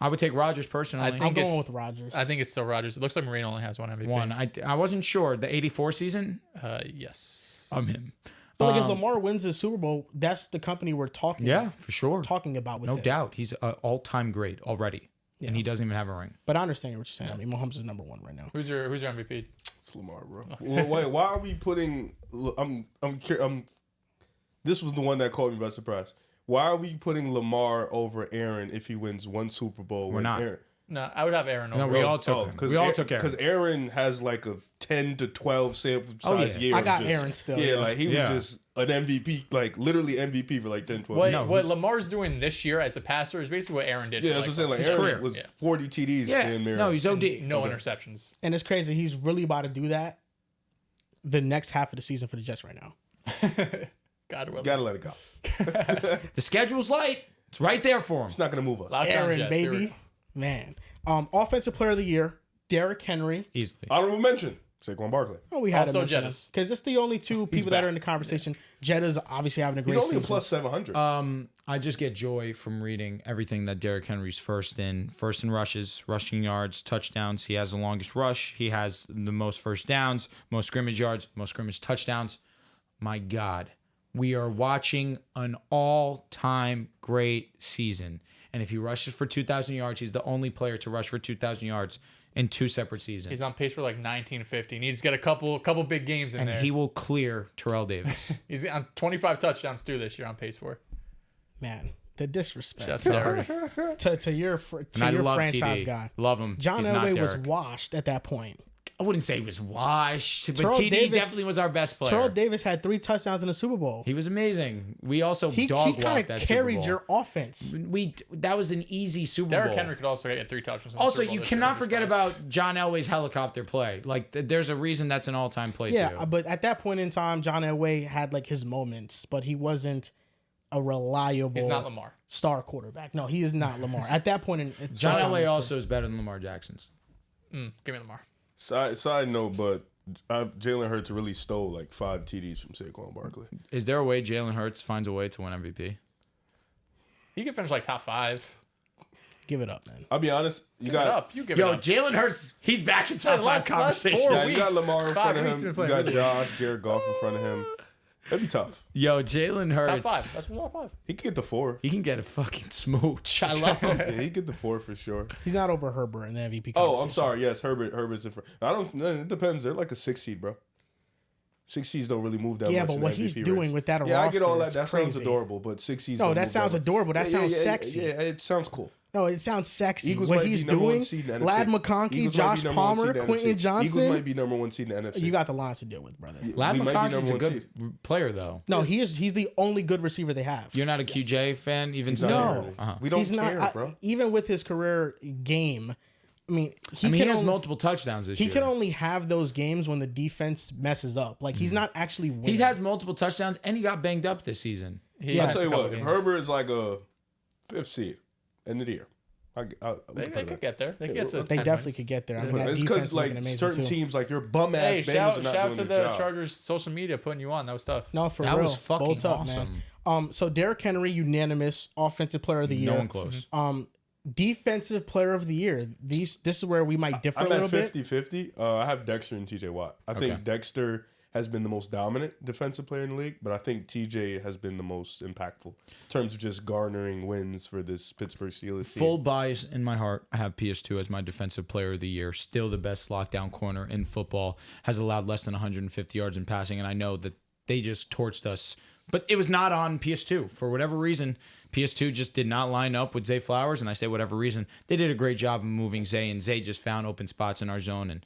I would take Rodgers personally. I think I'm going it's- with Rodgers. I think it's still Rodgers. It looks like Marino only has one MVP. One. I wasn't sure. The 84 season? Yes. I'm him. But like, if Lamar wins the Super Bowl, that's the company we're talking. Yeah, for sure. talking about with No him. doubt. He's an all-time great already. Yeah. And he doesn't even have a ring. But I understand what you're saying. I mean, Mahomes is number 1 right now. Who's your MVP? It's Lamar, bro. Well, wait, why are we putting? This was the one that caught me by surprise. Why are we putting Lamar over Aaron if he wins one Super Bowl? We're not. Aaron? No, I would have Aaron over. No, we all took him. We all took Aaron. Because Aaron has like a 10 to 12 sample Oh, size yeah. year. I of got just- Aaron still. Yeah, like he was Yeah. just an MVP, like literally MVP for like 10, 12 What, years. what Lamar's doing this year as a passer is basically what Aaron did. Yeah, for that's what I'm saying. Like his Aaron career. was Yeah. 40 TDs. Yeah. damn near. No, he's OD. no interceptions. And it's crazy. He's really about to do that the next half of the season for the Jets right now. God willing. Gotta let it go. The schedule's light. It's right there for him. It's not gonna move us. Lockdown Aaron, Jets, here we baby. go. Man. Offensive player of the year, Derrick Henry. Easily. Honorable mention: Saquon Barkley. Oh, we had Also to mention Jettas. because it's the only two people that back. are in the conversation. Jetta's obviously having a great He's only season. a plus 700. I just get joy from reading everything that Derrick Henry's first in rushes, rushing yards, touchdowns. He has the longest rush. He has the most first downs, most scrimmage yards, most scrimmage touchdowns. My God, we are watching an all-time great season. And if he rushes for 2,000 yards, he's the only player to rush for 2,000 yards in 2 separate seasons. He's on pace for like 1950. He needs to get a couple big games in and there. he will clear Terrell Davis. He's on 25 touchdowns too this year on pace for. Man, the disrespect That's Derrick. to your And I love franchise TD. guy. Love him. John He's not Elway was Derrick. washed at that point. I wouldn't say he was washed, but Terrell TD Davis- definitely was our best player. Terrell Davis had 3 touchdowns in the Super Bowl. He was amazing. We also He dog kind walked of that carried Super Bowl. your offense. That was an easy Super Derrick Bowl. Henry could also get 3 touchdowns. In the Also, Super Bowl you this year. cannot I'd be forget surprised. about John Elway's helicopter play. Like, there's a reason that's an all-time play Yeah, too. but at that point in time, John Elway had like his moments, but he wasn't a reliable He's not Lamar. star quarterback. No, he is not Lamar. At that point in John time, Elway also is better than Lamar Jackson's. Give me Lamar. Side note, but Jalen Hurts really stole like 5 TDs from Saquon Barkley. Is there a way Jalen Hurts finds a way to win MVP? He could finish like top 5. give it up, man. I'll be honest. You Give it got up. You give it Yo, up. Jalen Hurts, he's back in top 5 last conversation. 4 yeah, you got weeks. Lamar in 5 front of weeks him. been You playing got really Josh, Jared Goff in front of him. That'd be tough. Yo, Jalen Top Hurts. 5. That's top 5. He could get the 4. He can get a fucking smooch. I love him. Yeah, he could get the 4 for sure. He's not over Herbert in the MVP. Oh, I'm conversation. sorry. Yes, Herbert's in front. I don't. It depends. They're like a 6 seed, bro. 6 seeds don't really move that much. Yeah, but in what the he's MVP doing race. with that Yeah, I roster get all that. is That sounds crazy. adorable, but 6 seeds. No, don't that move sounds much. adorable. That sounds sexy. Yeah, it sounds cool. No, it sounds sexy. Eagles what might he's be number 1 doing, seed in the Lad NFC. McConkey, Eagles might Josh be number 1 seed Palmer, in the Quentin NFC. Eagles Johnson. might be number 1 seed in the NFC. You got the lines to deal with, brother. Lad We might be McConkey's a number 1 good seed. player, though. No, he's the only good receiver they have. You're not a QJ fan, even He's still? not No. here. Uh-huh. We don't He's not care, bro. even with his career game. I mean, he He can has only, multiple touchdowns this he year. can only have those games when the defense messes up. Like he's not actually winning. He has multiple touchdowns, and he got banged up this season. He I'll has tell a you couple what. If games. Herbert is like a 5th seed, end of the year, They could get there. They could get to They 10 definitely wins. could get there. I mean, that It's defense because is looking like amazing certain too. teams, like your bum ass Hey, Bengals shout are not to doing the their job. Chargers social media putting you on. That was tough. No, for That real. was fucking Bolt up, awesome. man. So Derrick Henry, unanimous offensive player of the year. No one close. Defensive player of the year. This is where we might differ I'm a little at bit. 50-50. I have Dexter and TJ Watt. I think Dexter has been the most dominant defensive player in the league, but I think TJ has been the most impactful in terms of just garnering wins for this Pittsburgh Steelers team. Full bias in my heart. I have PS2 as my defensive player of the year. Still the best lockdown corner in football. Has allowed less than 150 yards in passing, and I know that they just torched us. But it was not on PS2. For whatever reason, PS2 just did not line up with Zay Flowers, and I say whatever reason. They did a great job of moving Zay, and Zay just found open spots in our zone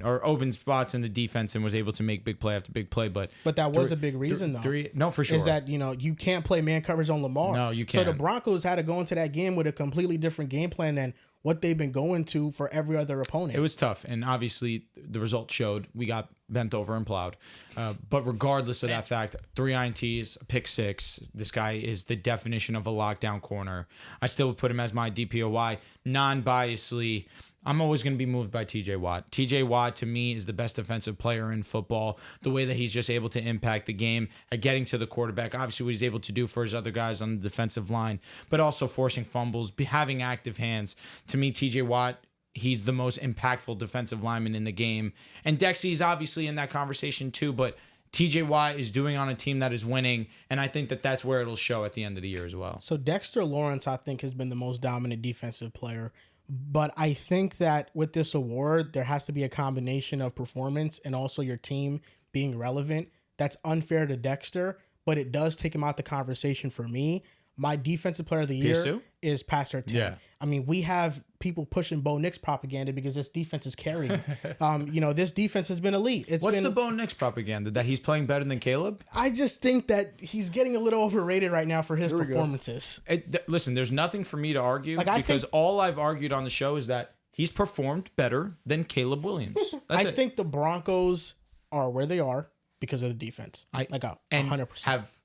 or open spots in the defense and was able to make big play after big play. But that was a big reason, though. No, for sure. Is that, you can't play man coverage on Lamar. No, you So the can't. Broncos had to go into that game with a completely different game plan than what they've been going to for every other opponent. It was tough, and obviously the result showed we got bent over and plowed. But regardless of that fact, 3 INTs, a pick 6. This guy is the definition of a lockdown corner. I still would put him as my DPOY. Non-biasly, I'm always going to be moved by TJ Watt. TJ Watt, to me, is the best defensive player in football. The way that he's just able to impact the game at getting to the quarterback. Obviously, what he's able to do for his other guys on the defensive line, but also forcing fumbles, having active hands. To me, TJ Watt, he's the most impactful defensive lineman in the game. And Dexy is obviously in that conversation too, but TJ Watt is doing on a team that is winning, and I think that that's where it'll show at the end of the year as well. So Dexter Lawrence, I think, has been the most dominant defensive player. But I think that with this award, there has to be a combination of performance and also your team being relevant. That's unfair to Dexter, but it does take him out the conversation for me. My defensive player of the year PS2? is Passer 10. Yeah. I mean, we have people pushing Bo Nix propaganda because this defense is carrying. This defense has been elite. What's the Bo Nix propaganda? That he's playing better than Caleb? I just think that he's getting a little overrated right now for his performances. Listen, there's nothing for me to argue because all I've argued on the show is that he's performed better than Caleb Williams. I think the Broncos are where they are because of the defense. 100%.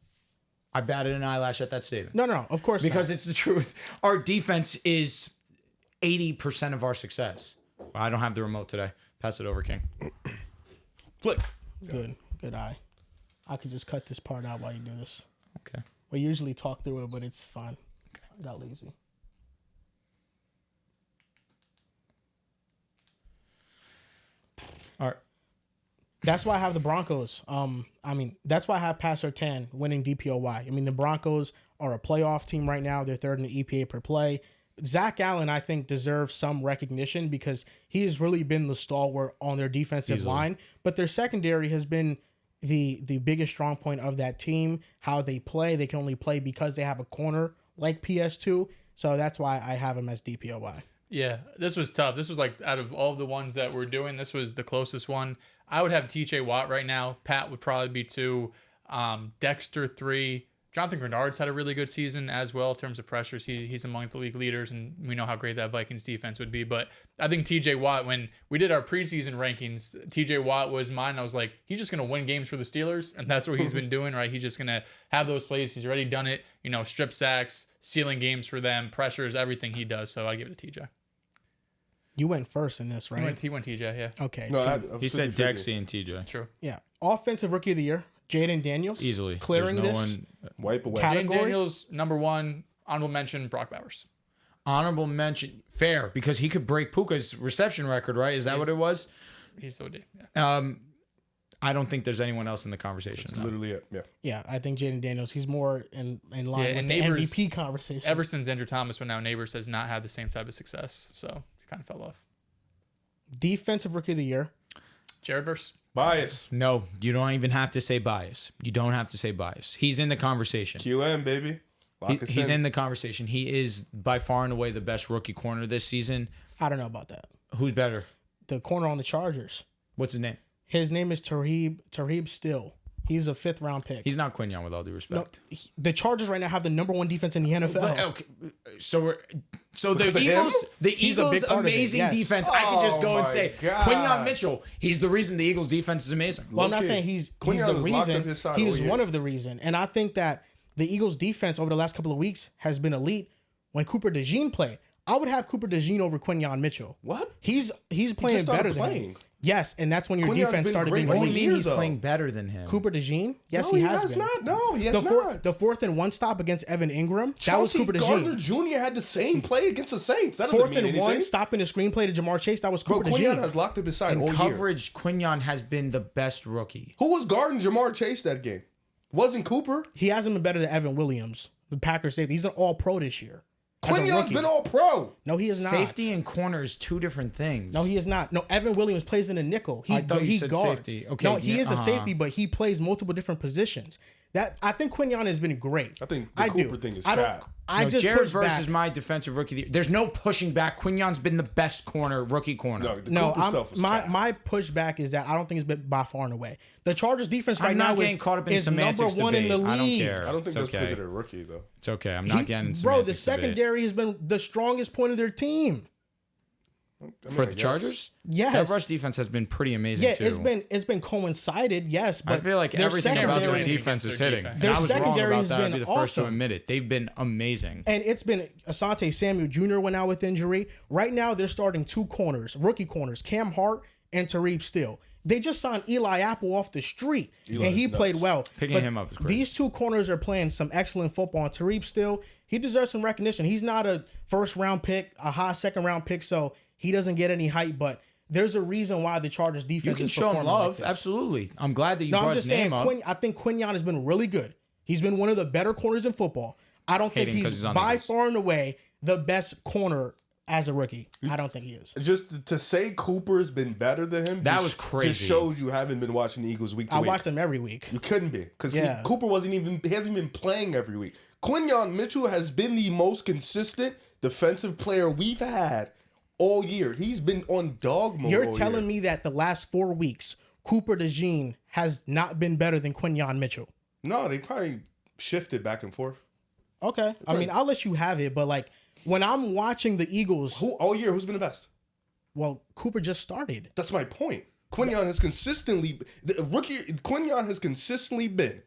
I batted an eyelash at that statement. No, of course because not. it's the truth. Our defense is 80% of our success. I don't have the remote today. Pass it over, King. Flick. Good eye. I could just cut this part out while you do this. Okay. We usually talk through it, but it's fine. I got lazy. All right. That's why I have the Broncos. That's why I have Passer 10 winning DPOY. I mean, the Broncos are a playoff team right now. They're third in the EPA per play. Zach Allen, I think, deserves some recognition because he has really been the stalwart on their defensive line. But their secondary has been the biggest strong point of that team. How they play, they can only play because they have a corner like PS2. So that's why I have him as DPOY. Yeah, this was tough. This was like out of all the ones that we're doing, this was the closest one. I would have TJ Watt right now. Pat would probably be 2. Dexter 3. Jonathan Grenard's had a really good season as well in terms of pressures. He's among the league leaders, and we know how great that Vikings defense would be. But I think TJ Watt, when we did our preseason rankings, TJ Watt was mine. I was like, he's just going to win games for the Steelers, and that's what he's been doing, right? He's just going to have those plays. He's already done it, strip sacks, sealing games for them, pressures, everything he does. So I give it to TJ. You went first in this, right? He went TJ, yeah. Okay. No, He said Dexy and TJ. True. Yeah. Offensive Rookie of the Year, Jaden Daniels. Easily. Clearing There's no this. one. Wipe away. Category? Jaden Daniels, number 1. Honorable mention, Brock Bowers. Honorable mention. Fair, because he could break Puka's reception record, right? Is that what it was? He's so deep. Yeah. I don't think there's anyone else in the conversation. That's literally it. Yeah. Yeah, I think Jaden Daniels, he's more in line with and the Neighbors, MVP conversation. Ever since Andrew Thomas went out, Neighbors has not had the same type of success. So he kind of fell off. Defensive Rookie of the Year. Jared Verse. Bias. No, you don't even have to say bias. You don't have to say bias. He's in the conversation. QM, baby. He's in the conversation. He is by far and away the best rookie corner this season. I don't know about that. Who's better? The corner on the Chargers. What's his name? His name is Tarib Still. He's a 5th round pick. He's not Quinyon, with all due respect. No, the Chargers right now have the number 1 defense in the NFL. Okay, so the Because of Eagles, him? the He's a Eagles' big part of it, amazing yes. defense. I could just go and my say God. Quinyon Mitchell. He's the reason the Eagles' defense is amazing. Well, I'm not Low-key. saying he's Quinyon the has locked up reason. his side He all is year. one of the reason. And I think that the Eagles' defense over the last couple of weeks has been elite when Cooper DeJean played. I would have Cooper DeJean over Quinyon Mitchell. What? He's playing better than him. Yes, and that's when your Quinion's defense been started great being all weak. year, He's though. playing better than him. Cooper DeJean? Yes, No, he has been. not. No, he has not. The 4th and 1 stop against Evan Ingram, that was Chauncey Cooper Gardner DeJean. Jr. had the same play against the Saints. That doesn't 4th mean and anything. 1, stopping the screenplay to Jamar Chase, that was Bro, Cooper Quinyon DeJean. has locked up his side In all year. coverage, Quinyon has been the best rookie. Who was guarding Jamar Chase that game? Wasn't Cooper? He hasn't been better than Evan Williams, the Packers safety. He's an all-pro this year. As a Quinyon's rookie. been all pro. No, he is not. Safety and corner is two different things. No, he is not. No, Evan Williams plays in the nickel. I thought you said guards. safety. Okay, No, he yeah, is a safety, but he plays multiple different positions. I think Quinyon has been great. I think the Cooper thing is I don't. trash. I No, just Jared push Verse back. is my defensive rookie. Of the year. There's no pushing back. Quinyon's been the best rookie corner. No, the No, Cooper stuff was trash. my pushback is that I don't think it's been by far and away. The Chargers defense right I'm now not getting caught up in is number semantics 1 in debate. the I don't league. care. I don't think It's that's okay. because of their rookie, though. It's okay. I'm not getting into Bro, the semantics debate. secondary has been the strongest point of their team. For I the guess. Chargers? Yes. That rush defense has been pretty amazing Yeah, too. it's been coincided, yes, but I feel like their everything about their secondary- defense is hitting. Their And I was wrong secondary about has that. I'd been be the first to awesome. admit it. They've been amazing. And it's been Asante Samuel Jr. went out with injury. Right now, they're starting 2 corners, rookie corners, Cam Hart and Tariq Steele. They just signed Eli Apple off the street, and he Eli's played nuts. well. Picking But him up is crazy. These 2 corners are playing some excellent football. And Tariq Steele, he deserves some recognition. He's not a first-round pick, a high second-round pick, so he doesn't get any hype. But there's a reason why the Chargers You defense can is show him performing like love. this. Absolutely. I'm glad that you No, brought I'm his just saying, name up. I think Quinyon has been really good. He's been one of the better corners in football. I don't think Hating 'cause he's he's on the by Eagles. far and away the best corner as a rookie. I don't think he is. Just to say Cooper's been better than him, That just- was crazy. Just shows you haven't been watching the Eagles week to I week. watch them every week. You couldn't be because Yeah. Cooper he hasn't been playing every week. Quinyon Mitchell has been the most consistent defensive player we've had all year. He's been on dog mode. You're all telling year. me that the last 4 weeks, Cooper DeJean has not been better than Quinyon Mitchell. No, they probably shifted back and forth. Okay. I mean, I'll let you have it, but like when I'm watching the Eagles, Who all year? Who's been the best? well, Cooper just started. That's my point. Quinyon has consistently Quinyon has consistently been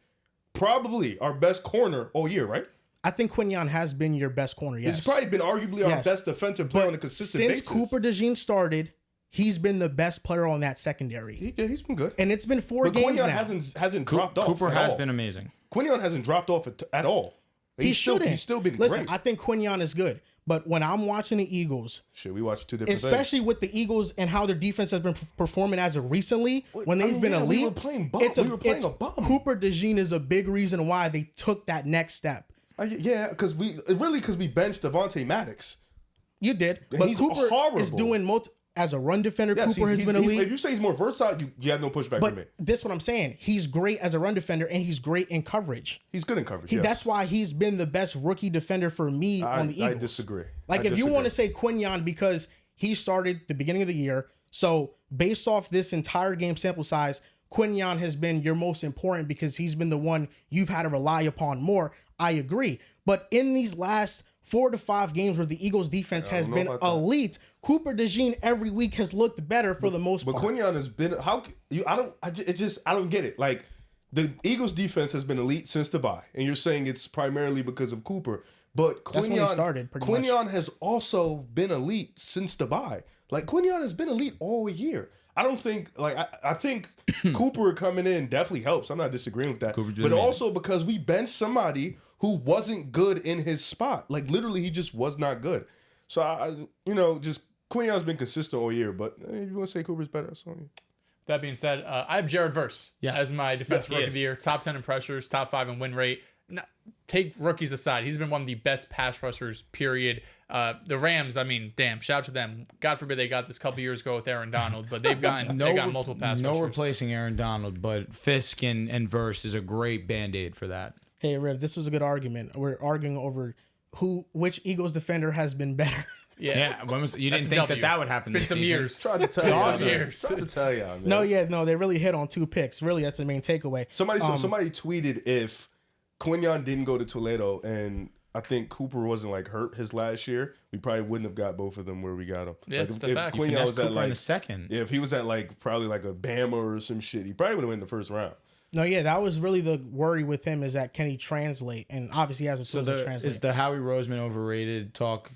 probably our best corner all year, right? I think Quinyon has been your best corner, yes. It's probably been arguably our Yes. best defensive player on a consistent Since basis. Cooper DeJean started, he's been the best player on that secondary. He's been good. And it's been 4 But games Quinyon now. hasn't dropped off. Cooper at has all. been amazing. Quinyon hasn't dropped off at all. He shouldn't. He's still been Listen, great. I think Quinyon is good. But when I'm watching the Eagles, Shit, we watched 2 different especially things. with the Eagles and how their defense has been performing as of recently, when I they've mean, been yeah, we elite, were playing bum. We were playing a bum. Cooper DeJean is a big reason why they took that next step. Yeah, because we benched Devontae Maddox. You did, but He's Cooper horrible. is doing as a run defender. Yes, Cooper has been if elite. you say he's more versatile, you have no pushback from me. But this is what I'm saying. He's great as a run defender, and he's great in coverage. He's good in coverage. That's why he's been the best rookie defender for me on the Eagles. I disagree. Like, if you want to say Quinyon because he started the beginning of the year, so based off this entire game sample size, Quinyon has been your most important because he's been the one you've had to rely upon more. I agree. But in these last 4 to 5 games where the Eagles defense has know been about that. elite, Cooper DeJean every week has looked better for the most But part. Quinyon has been I don't get it. Like the Eagles defense has been elite since the bye, and you're saying it's primarily because of Cooper. But That's when he Quinyon started, pretty much. Quinyon has also been elite since the bye. Like Quinyon has been elite all year. I don't think I think Cooper coming in definitely helps. I'm not disagreeing with that. Cooper's been But amazing. also because we benched somebody who wasn't good in his spot. Like literally, he just was not good. So just Quinyon's been consistent all year. But if you want to say Cooper's better, that's on you. That being said, I have Jared Verse as my defensive Yeah, rookie he of the is. year, top 10 in pressures, top 5 in win rate. Take rookies aside, he's been one of the best pass rushers, period. The Rams, I mean, damn, shout out to them. God forbid they got this a couple years ago with Aaron Donald, but they've gotten multiple pass rushers. No replacing Aaron Donald, but Fisk and Verse is a great Band-Aid for that. Hey, Rev, this was a good argument. We're arguing over which Eagles defender has been better. Yeah, you That's didn't a think W. that would happen It's been this some season. years. Tried to tell y'all. Awesome man. years. Tried to tell y'all, man. No, they really hit on 2 picks. Really, that's the main takeaway. Somebody tweeted if Quinyon didn't go to Toledo and I think Cooper wasn't hurt his last year, we probably wouldn't have got both of them where we got them. Yeah, it's the fact. You Quinyon finessed was at Cooper in the second. if he was at probably a Bama or some shit, he probably would have won the first round. No, yeah, that was really the worry with him is that can he translate? And obviously he has a So tool to translate. is the Howie Roseman overrated talk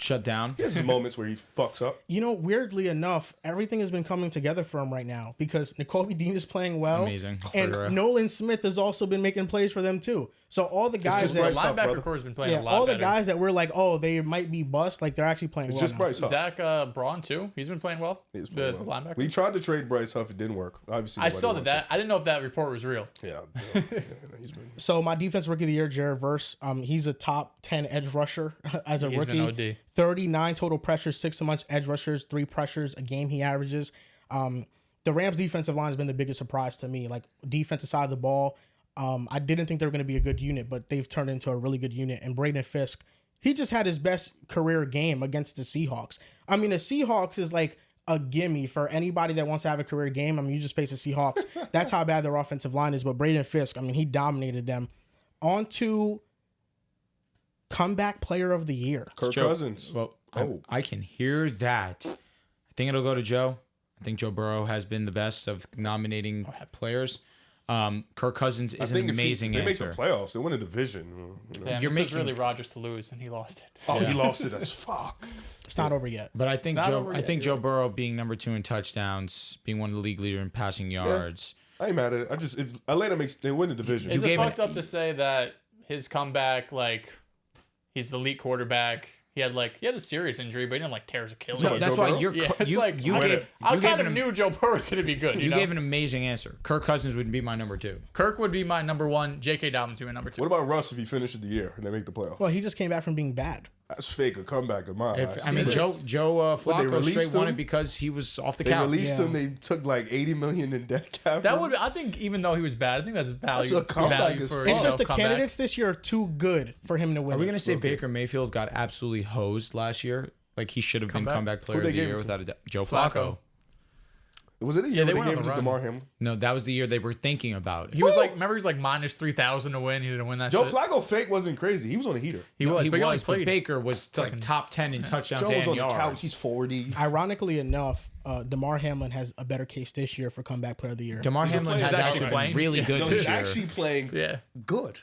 shut down. He has his moments where he fucks up. You know, weirdly enough, everything has been coming together for him right now because Nakobe Dean is playing well. Amazing. And Nolan Smith has also been making plays for them too. So all the guys just that Bryce Huff, linebacker brother. core has been playing yeah, a lot all better. the guys that were like, oh, they might be bust, like they're actually playing It's well just now. Bryce Huff. Zach Braun too. He's been playing well. He's The playing well. linebacker. We tried to trade Bryce Huff. It didn't work. Obviously, I nobody saw wants that. I didn't know if that report was real. it. He's been. So my defense rookie of the year, Jared Verse, he's a top 10 edge rusher as a He's rookie. been OD. 39 total pressures, 6 amongst edge rushers, 3 pressures a game he averages. The Rams defensive line has been the biggest surprise to me. Like defensive side of the ball, I didn't think they were going to be a good unit, but they've turned into a really good unit. And Braden Fisk, he just had his best career game against the Seahawks. I mean, the Seahawks is like a gimme for anybody that wants to have a career game. I mean, you just face the Seahawks. That's how bad their offensive line is. But Braden Fisk, I mean, he dominated them. On to comeback player of the year. Kirk Cousins. Well, Oh. I can hear that. I think it'll go to Joe. I think Joe Burrow has been the best of nominating players. Kirk Cousins is an amazing they answer. make the playoffs. They win a division. You know. Yeah, You're this was making- really Rodgers to lose, and he lost it. Oh, he lost it as fuck. It's not over yet. But I think not Joe. over I yet, think you're Joe Burrow being number 2 in touchdowns, being one of the league leader in passing yards. I ain't mad at it. I just if Atlanta makes they win the division. Is it gave fucked it- up to say that his comeback, like, he's the elite quarterback? He had a serious injury, but he didn't tear his Achilles. No, That's Joe why Burrow? you're. Yeah, it's you like you I gave I you gave kind of an knew Joe Burrow was gonna be good. you gave an amazing answer. Kirk Cousins would be my number 2. Kirk would be my number 1. J.K. Dobbins would be my number 2. What about Russ if he finishes the year and they make the playoffs? Well, he just came back from being bad. That's fake. A comeback in my eyes. I mean, It is. Joe But they Flacco released straight won him? it because he was off the They couch. released Yeah. him. They took like $80 million in dead cap. That from would, him. I think, even though he was bad, I think that's value. a comeback value as for fuck. It's you just know, the comeback. candidates this year are too good for him to win. Are we it. gonna say Baker Mayfield got absolutely hosed last year? Like he should have been Comeback? comeback player Who'd of they the give year it to? without a doubt. Joe Flacco. Flacco. Was it a Yeah, year they they went gave on him to the DeMar run. Hamlin? No, that was the year they were thinking about it. He was remember he's minus 3,000 to win. He didn't win that Joe shit. Flacco fake wasn't crazy. He was on a heater. He No, was, but he only but played. Baker was like top 10 in touchdowns Joe was and on the yards. couch. He's 40. Ironically enough, DeMar Hamlin has a better case this year for comeback player of the year. DeMar Hamlin He's has actually actually been playing. really good No, this he's year. actually playing Yeah. good.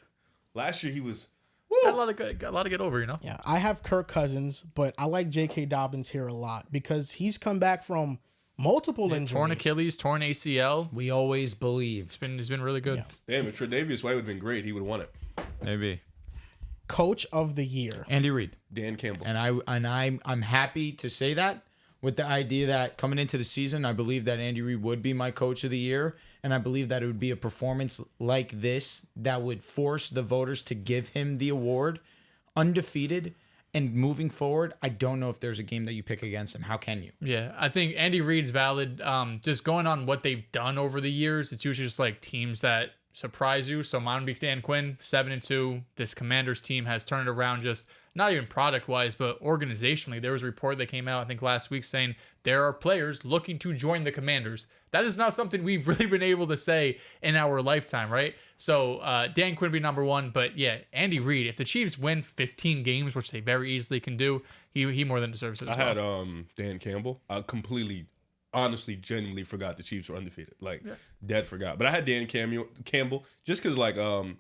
Last year he was. Got a lot to get over, you know? Yeah, I have Kirk Cousins, but I like J.K. Dobbins here a lot because he's come back from multiple injuries. Torn Achilles, torn ACL. We always believed. He's been really good. Yeah. Damn, if Tre'Davious White would have been great, he would have won it. Maybe. Coach of the year. Andy Reid. Dan Campbell. And I'm happy to say that with the idea that coming into the season, I believe that Andy Reid would be my coach of the year. And I believe that it would be a performance like this that would force the voters to give him the award. Undefeated and moving forward, I don't know if there's a game that you pick against him. How can you? Yeah, I think Andy Reid's valid. Just going on what they've done over the years, it's usually just like teams that surprise you. So mine would be Dan Quinn, 7-2. This Commanders team has turned it around, just not even product wise, but organizationally. There was a report that came out, I think last week, saying there are players looking to join the Commanders. That is not something we've really been able to say in our lifetime, right? So Dan Quinn would be number 1, but yeah, Andy Reid. If the Chiefs win 15 games, which they very easily can do, he more than deserves it. I As well. had Dan Campbell. I completely, honestly, genuinely forgot the Chiefs were undefeated. Like, dead forgot. But I had Dan Campbell just because, like,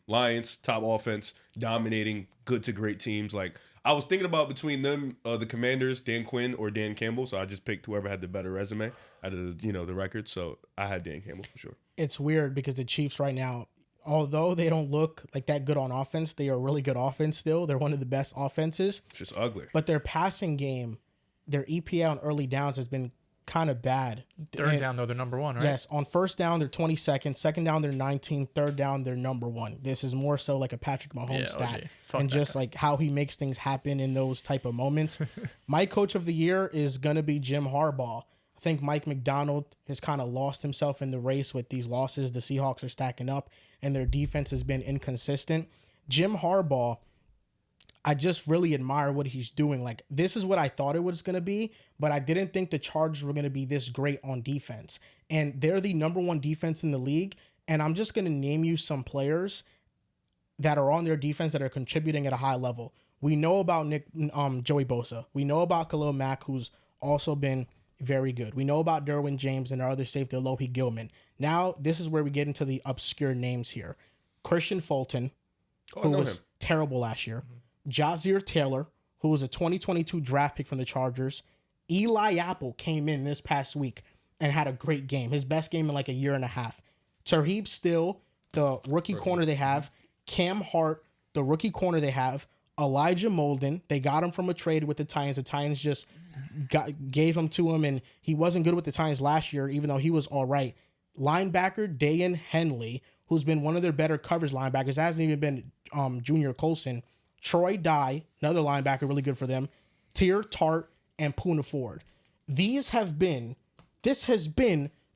Lions, top offense, dominating, good to great teams. Like, I was thinking about between them, the Commanders, Dan Quinn or Dan Campbell. So I just picked whoever had the better resume out of the record. So I had Dan Campbell for sure. It's weird because the Chiefs right now, although they don't look like that good on offense, they are a really good offense still. They're one of the best offenses. It's just ugly. But their passing game, their EPA on early downs has been kind of bad. Third And- down, though, they're number 1, right? Yes, on first down they're 22nd, second down they're 19, third down they're number 1. This is more so like a Patrick Mahomes Yeah, stat, okay. Fuck and that just like how he makes things happen in those type of moments. My coach of the year is gonna be Jim Harbaugh. I think Mike McDonald has kind of lost himself in the race with these losses. The Seahawks are stacking up, and their defense has been inconsistent. Jim Harbaugh, I just really admire what he's doing. Like, this is what I thought it was going to be, but I didn't think the Chargers were going to be this great on defense. And they're the number 1 defense in the league. And I'm just going to name you some players that are on their defense that are contributing at a high level. We know about Joey Bosa. We know about Khalil Mack, who's also been very good. We know about Derwin James and our other safety, Alohi Gilman. Now, this is where we get into the obscure names here. Christian Fulton, Oh, I who know was him. terrible last year. Jazir Taylor, who was a 2022 draft pick from the Chargers. Eli Apple came in this past week and had a great game. His best game in like a year and a half. Tarheeb Still, the rookie corner they have. Cam Hart, the rookie corner they have. Elijah Molden, they got him from a trade with the Titans. The Titans just gave him to him, and he wasn't good with the Titans last year, even though he was all right. Linebacker Dayan Henley, who's been one of their better coverage linebackers. Hasn't even been Junior Colson. Troy Dye, another linebacker, really good for them. Tier Tart and Poona Ford. This has been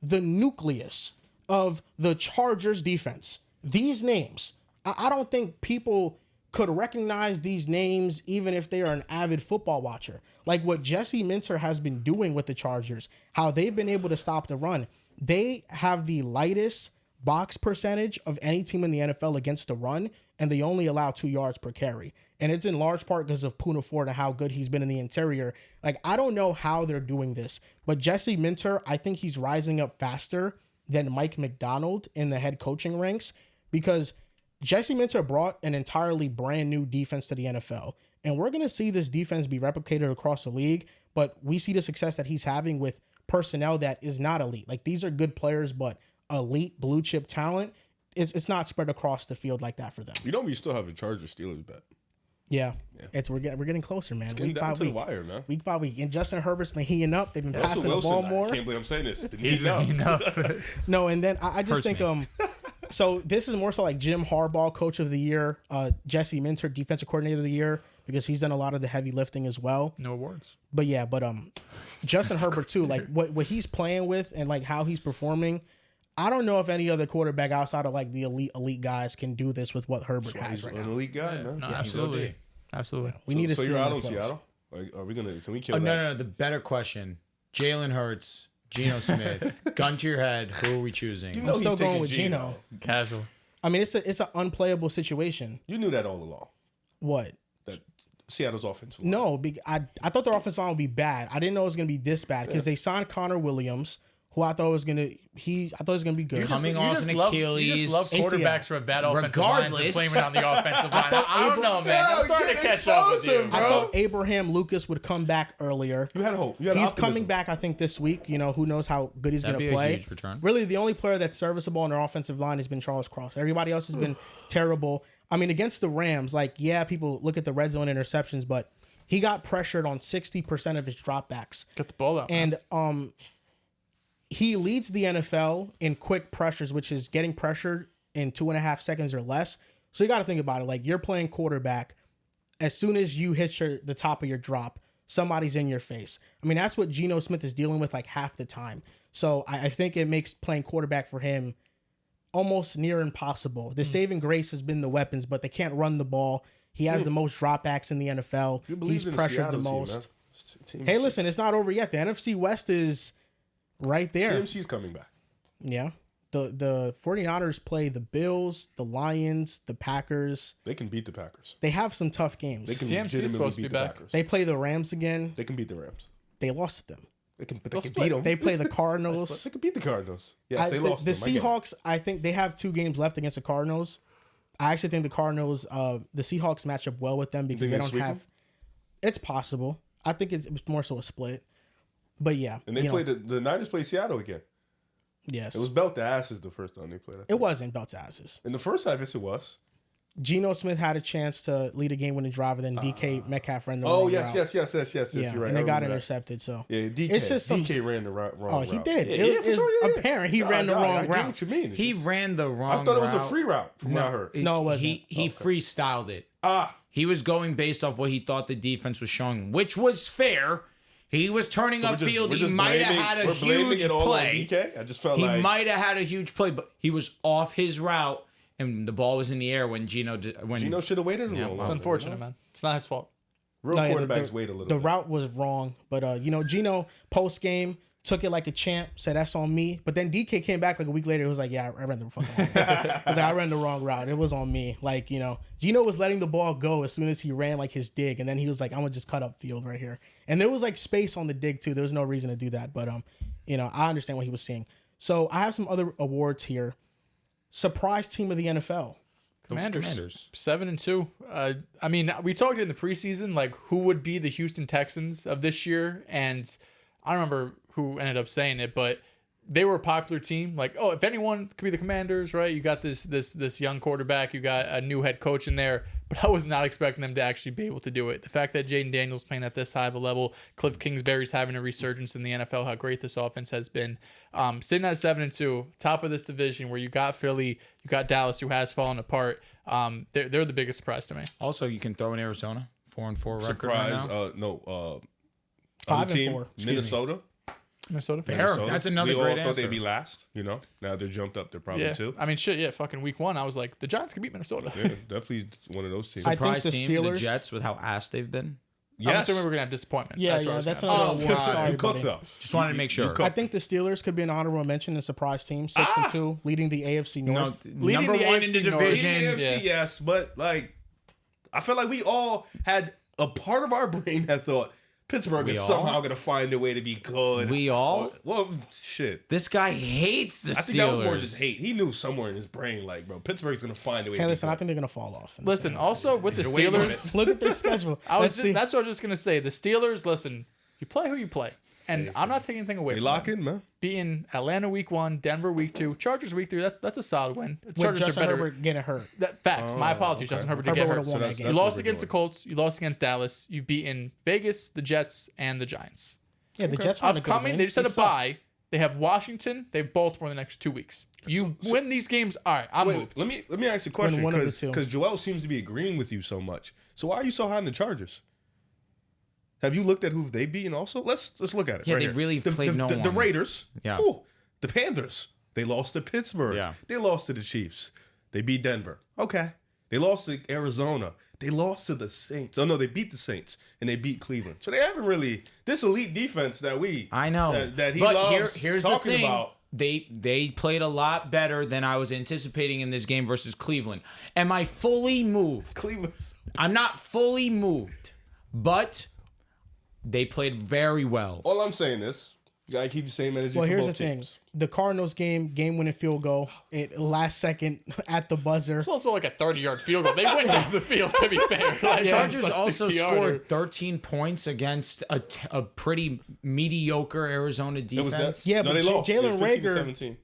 the nucleus of the Chargers defense. These names, I don't think people could recognize these names even if they are an avid football watcher. Like what Jesse Minter has been doing with the Chargers, how they've been able to stop the run. They have the lightest box percentage of any team in the NFL against the run, and they only allow 2 yards per carry. And it's in large part because of Poona Ford and how good he's been in the interior. Like, I don't know how they're doing this, but Jesse Minter, I think he's rising up faster than Mike McDonald in the head coaching ranks, because Jesse Minter brought an entirely brand new defense to the NFL. And we're going to see this defense be replicated across the league, but we see the success that he's having with personnel that is not elite. Like, these are good players, but elite blue chip talent, it's not spread across the field like that for them. You know, we still have a Chargers Steelers bet. Yeah. We're getting closer, man. It's getting down to the wire, man. Week by week. And Justin Herbert's been heating up. They've been passing the ball more. I can't believe I'm saying this. He's been heating up. No, and then I just think so this is more so like Jim Harbaugh, coach of the year, Jesse Minter, defensive coordinator of the year, because he's done a lot of the heavy lifting as well. No awards. But yeah, Justin Herbert too, like what he's playing with and like how he's performing. I don't know if any other quarterback outside of like the elite guys can do this with what Herbert has right now. An elite guy, man. No, absolutely. Absolutely. We need to see. So you're out on Seattle? Like, are we gonna? Can we kill that? No. The better question: Jalen Hurts, Geno Smith. Gun to your head. Who are we choosing? I'm still going with Geno. Casual. I mean, it's an unplayable situation. You knew that all along. What? That Seattle's offense. No, I thought their offense line would be bad. I didn't know it was gonna be this bad because they signed Connor Williams, who I thought was gonna be good. Coming off an Achilles. You just love quarterbacks who have bad offensive lines and blaming on the offensive line. I don't know, man. I'm starting to catch up with you, I bro. thought Abraham Lucas would come back earlier. You had hope. He's coming back, I think, this week. You know, who knows how good he's going to play. A huge return. Really, the only player that's serviceable on their offensive line has been Charles Cross. Everybody else has been terrible. I mean, against the Rams, like, yeah, people look at the red zone interceptions, but he got pressured on 60% of his dropbacks. Get the ball out. And he leads the NFL in quick pressures, which is getting pressured in 2.5 seconds or less. So you got to think about it. Like, you're playing quarterback. As soon as you hit the top of your drop, somebody's in your face. I mean, that's what Geno Smith is dealing with like half the time. So I think it makes playing quarterback for him almost near impossible. The saving grace has been the weapons, but they can't run the ball. He has the most dropbacks in the NFL. He's pressured the most. Hey, listen, it's not over yet. The NFC West is right there. CMC's coming back. Yeah. The 49ers play the Bills, the Lions, the Packers. They can beat the Packers. They have some tough games. They can CMC is supposed to be beat the back. Packers. They play the Rams again. They can beat the Rams. They lost to them. They can beat them. They play the Cardinals. They can beat the Cardinals. Yes, they lost. The Seahawks, I think they have 2 games left against the Cardinals. I actually think the Cardinals, the Seahawks match up well with them because they don't have. It's possible. I think it's more so a split. But yeah. And they played the Niners play Seattle again. Yes. It was belt to asses the first time they played. It wasn't belt to asses. In the first half, yes, it was. Geno Smith had a chance to lead a game-winning drive, and then DK Metcalf ran the wrong route. Yes. Yeah, You're right. and they got intercepted. So yeah, DK. It's just DK ran the wrong route. he did. It is apparent he ran the wrong I get route. what you mean. He ran the wrong route. I thought it was a free route from what I heard. No, it wasn't. He freestyled it. Ah. He was going based off what he thought the defense was showing, which was fair. He was turning upfield. He might have had a huge play. I just felt he like might have had a huge play, but he was off his route, and the ball was in the air when Geno should have waited a little longer. It's unfortunate, man. It's not his fault. Real quarterbacks wait a little bit. The route was wrong, but Geno post game took it like a champ, said that's on me. But then DK came back like a week later. It was like, yeah, I ran the fucking wrong route. I ran the wrong route. It was on me. Like, Geno was letting the ball go as soon as he ran like his dig, and then he was like, I'm gonna just cut up field right here. And there was like space on the dig too. There was no reason to do that, but I understand what he was seeing. So I have some other awards here. Surprise team of the NFL. Commanders. 7-2. I mean, we talked in the preseason, like, who would be the Houston Texans of this year, and I don't remember who ended up saying it, but they were a popular team. Like, oh, if anyone could be the Commanders, right? You got this young quarterback, you got a new head coach in there, but I was not expecting them to actually be able to do it. The fact that Jaden Daniels playing at this high of a level, Cliff Kingsbury's having a resurgence in the NFL, how great this offense has been. Sitting at 7-2, top of this division, where you got Philly, you got Dallas, who has fallen apart. They're the biggest surprise to me. Also, you can throw in Arizona, 4-4 record Surprise. right now. 5-4. Minnesota. Minnesota. Fair. That's another we great all thought answer. they'd be last, Now they're jumped up. They're probably Yeah. two. I mean, shit, yeah, fucking week 1, I was like, the Giants can beat Minnesota. Yeah, definitely one of those teams. I think Surprise the team, the Steelers- Jets, with how ass they've been. I'm Yes. assuming we're going to have disappointment. Yeah, what I was that's gonna another have. one. God, Sorry, you cooked buddy. though. Just wanted to make sure. I think the Steelers could be an honorable mention and surprise team, 6-2, leading the AFC North. Leading Number the one in AFC the North. division. In the AFC, Yeah. yes, but like, I feel like we all had a part of our brain that thought Pittsburgh is all? somehow going to find a way to be good. We all? Well, shit. This guy hates the Steelers. I think that was more just hate. He knew somewhere in his brain, like, bro, Pittsburgh's going to find a way. Hey, to listen, be I good. think they're going to fall off. in the Listen, second. also with the You're waiting on Steelers, Look at their schedule. Let's see. that's what I was just going to say. The Steelers, listen, you play who you play. And I'm not taking anything away They from lock them. in, man. Beating Atlanta week 1, Denver week 2, Chargers week 3, that's a solid win. The With Chargers are Justin better. Herbert getting hurt. Facts. My apologies. okay. Justin Herbert did Herbert get would've hurt. won that that's- game. You that's lost what we're against the doing. Colts. You lost against Dallas. You've beaten Vegas, the Jets, and the Giants. Yeah, the Jets aren't a good Upcoming, win. they just had a suck. bye. They have Washington. They have Baltimore in the next 2 weeks. You win these games. All right, I'm moved. Let me ask you a question, one of the two. because Joel seems to be agreeing with you so much. So why are you so high on the Chargers? Have you looked at who they've beaten also? Let's look at it. Yeah, right they here. really played no the one. Raiders. Yeah. Ooh, the Panthers. They lost to Pittsburgh. Yeah. They lost to the Chiefs. They beat Denver. Okay. They lost to Arizona. They lost to the Saints. Oh no, they beat the Saints and they beat Cleveland. So they haven't really this elite defense that I know. that he but loves here's the talking thing. about. They played a lot better than I was anticipating in this game versus Cleveland. Am I fully moved? Cleveland's I'm not fully moved, but they played very well. all I'm saying is you gotta keep the same energy. Well, for here's both the thing. teams. The Cardinals game-winning field goal, last second at the buzzer. It's also like a 30-yard field goal. They went down the field, to be fair. Like, Chargers it's like also 60-yarder. scored 13 points against a pretty mediocre Arizona It was defense. that. Yeah, no, but they lost. Jalen They were 15 to Reagor 17.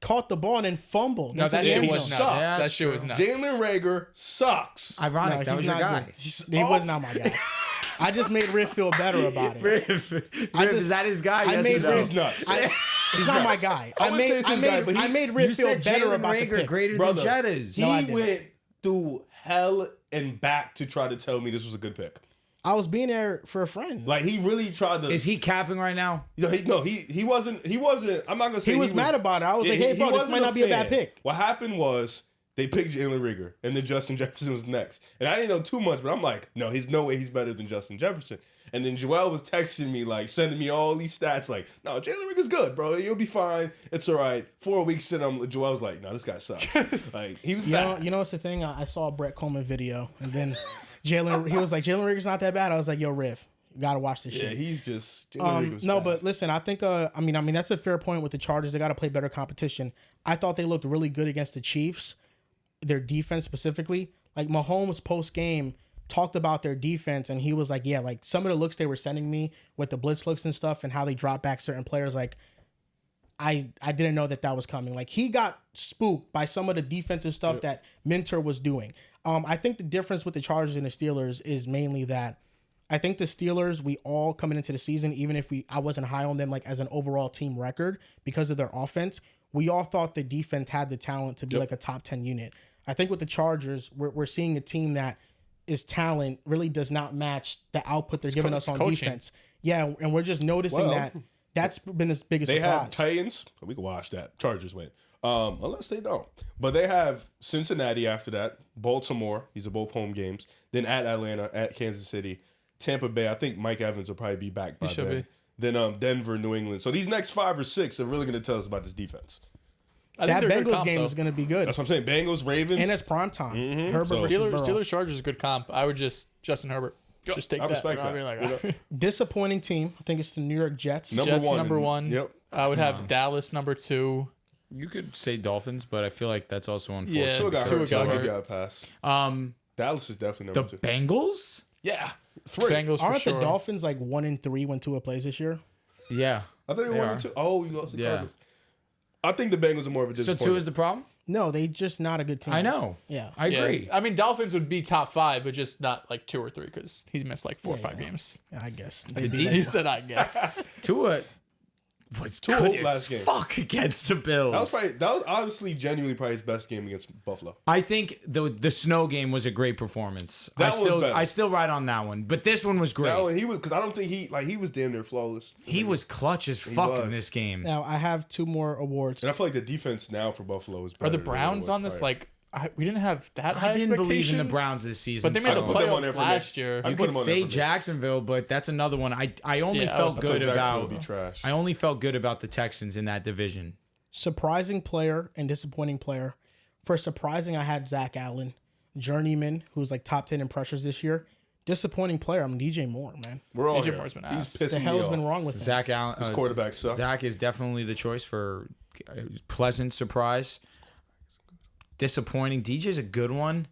Caught the ball and then fumbled. No, into that the shit end was zone. nuts. sucks. That shit was nuts. Jalen Reagor sucks. Ironic, No, that he's was your not guy. good. He was not my guy. I just made Riff feel better about it. Is that his guy? I Yes made or no? He's nuts. It's not my guy. I wouldn't say it's his guy, but I made Riff You feel said better Jalen about the Reagor pick. greater Brother, than Jettas. No, I He didn't. went through hell and back to try to tell me this was a good pick. I was being there for a friend. Like he really tried to. Is he capping right now? He wasn't. I'm not gonna say he was mad about it. I was like, hey, bro, this wasn't might not be a bad fan. pick. What happened was they picked Jalen Reagor, and then Justin Jefferson was next. And I didn't know too much, but I'm like, no, he's no way he's better than Justin Jefferson. And then Joel was texting me, like, sending me all these stats, like, no, Jalen Reagor's good, bro. You'll be fine. It's all right. 4 weeks in, Joel's like, no, this guy sucks. Like, he was bad. You know what's the thing? I saw a Brett Coleman video, and then he was like, Jalen Reagor's not that bad. I was like, yo, Riff, you gotta watch this Yeah, shit. he's just Jalen Reagor's No, bad. but listen, I think I mean that's a fair point with the Chargers. They got to play better competition. I thought they looked really good against the Chiefs, their defense specifically. Like Mahomes post game talked about their defense, and he was like, yeah, like some of the looks they were sending me with the blitz looks and stuff, and how they drop back certain players, like I didn't know that was coming. Like he got spooked by some of the defensive stuff that Minter was doing. I think the difference with the Chargers and the Steelers is mainly that I think the Steelers, we all coming into the season, even if I wasn't high on them like as an overall team record because of their offense, we all thought the defense had the talent to be like a top 10 unit. I think with the Chargers, we're seeing a team that is talent really does not match the output they're giving us on coaching. defense. Yeah, and we're just noticing Well, that's been the biggest they surprise. have Titans. We can watch that. Chargers win. Unless they don't. But they have Cincinnati after that. Baltimore. These are both home games. Then at Atlanta, at Kansas City. Tampa Bay. I think Mike Evans will probably be back by should then. be. Then Denver, New England. So these next 5 or 6 are really going to tell us about this defense. I That think they're a good Bengals comp, game though. is going to be good. That's what I'm saying. Bengals, Ravens. And it's prime time. Herbert So- versus Steelers, Burrow. Chargers is a good comp. I would Justin Herbert. Yep, Just take I that. respect You know that. what I mean? Like, Disappointing team. I think it's the New York Jets. Number Jets one. number one. Yep. I would have Dallas number 2. You could say Dolphins, but I feel like that's also unfortunate. Yeah. Tua got Tua hurt, got so I'll give hurt. you a pass. Dallas is definitely The number 2. Bengals? Yeah. 3. Bengals for Aren't sure. the Dolphins like 1-3 when Tua plays this year? Yeah. I thought they were They 1 are. and 2. Oh, you lost the Yeah. Cardinals. I think the Bengals are more of a So disappointment. Tua is the problem? No, they just not a good team. I know. Yeah. I Yeah. agree. I mean, Dolphins would be top 5, but just not like 2 or 3 because he's missed like 4 or 5 games. I guess. He said, I guess. Tua was Tua good last as game. fuck against the Bills. That was honestly genuinely probably his best game against Buffalo. I think the snow game was a great performance. That was better. I still ride on that one, but this one was great. That one, he was, because I don't think he was damn near flawless. He was clutch as fuck in was. this game. Now I have 2 more awards. And I feel like the defense now for Buffalo is better. Are the than it Browns was on this? prior. Like, we didn't have that high I didn't believe in the expectations, Browns this season. But they made the so- put them on there playoffs for me. last year. I You put could them on there say for me. Jacksonville, but that's another one. I only Yeah, I felt thought good Jacksonville about. would be trash. I only felt good about the Texans in that division. Surprising player and disappointing player. For surprising, I had Zach Allen, journeyman, who's like top 10 in pressures this year. Disappointing player, I'm DJ Moore, man. We're all DJ here. Moore's been He's ass. The pissing me hell's off. been wrong with him? Zach Allen, His quarterback sucks. Zach is definitely the choice for pleasant surprise. Disappointing. DJ's a good one.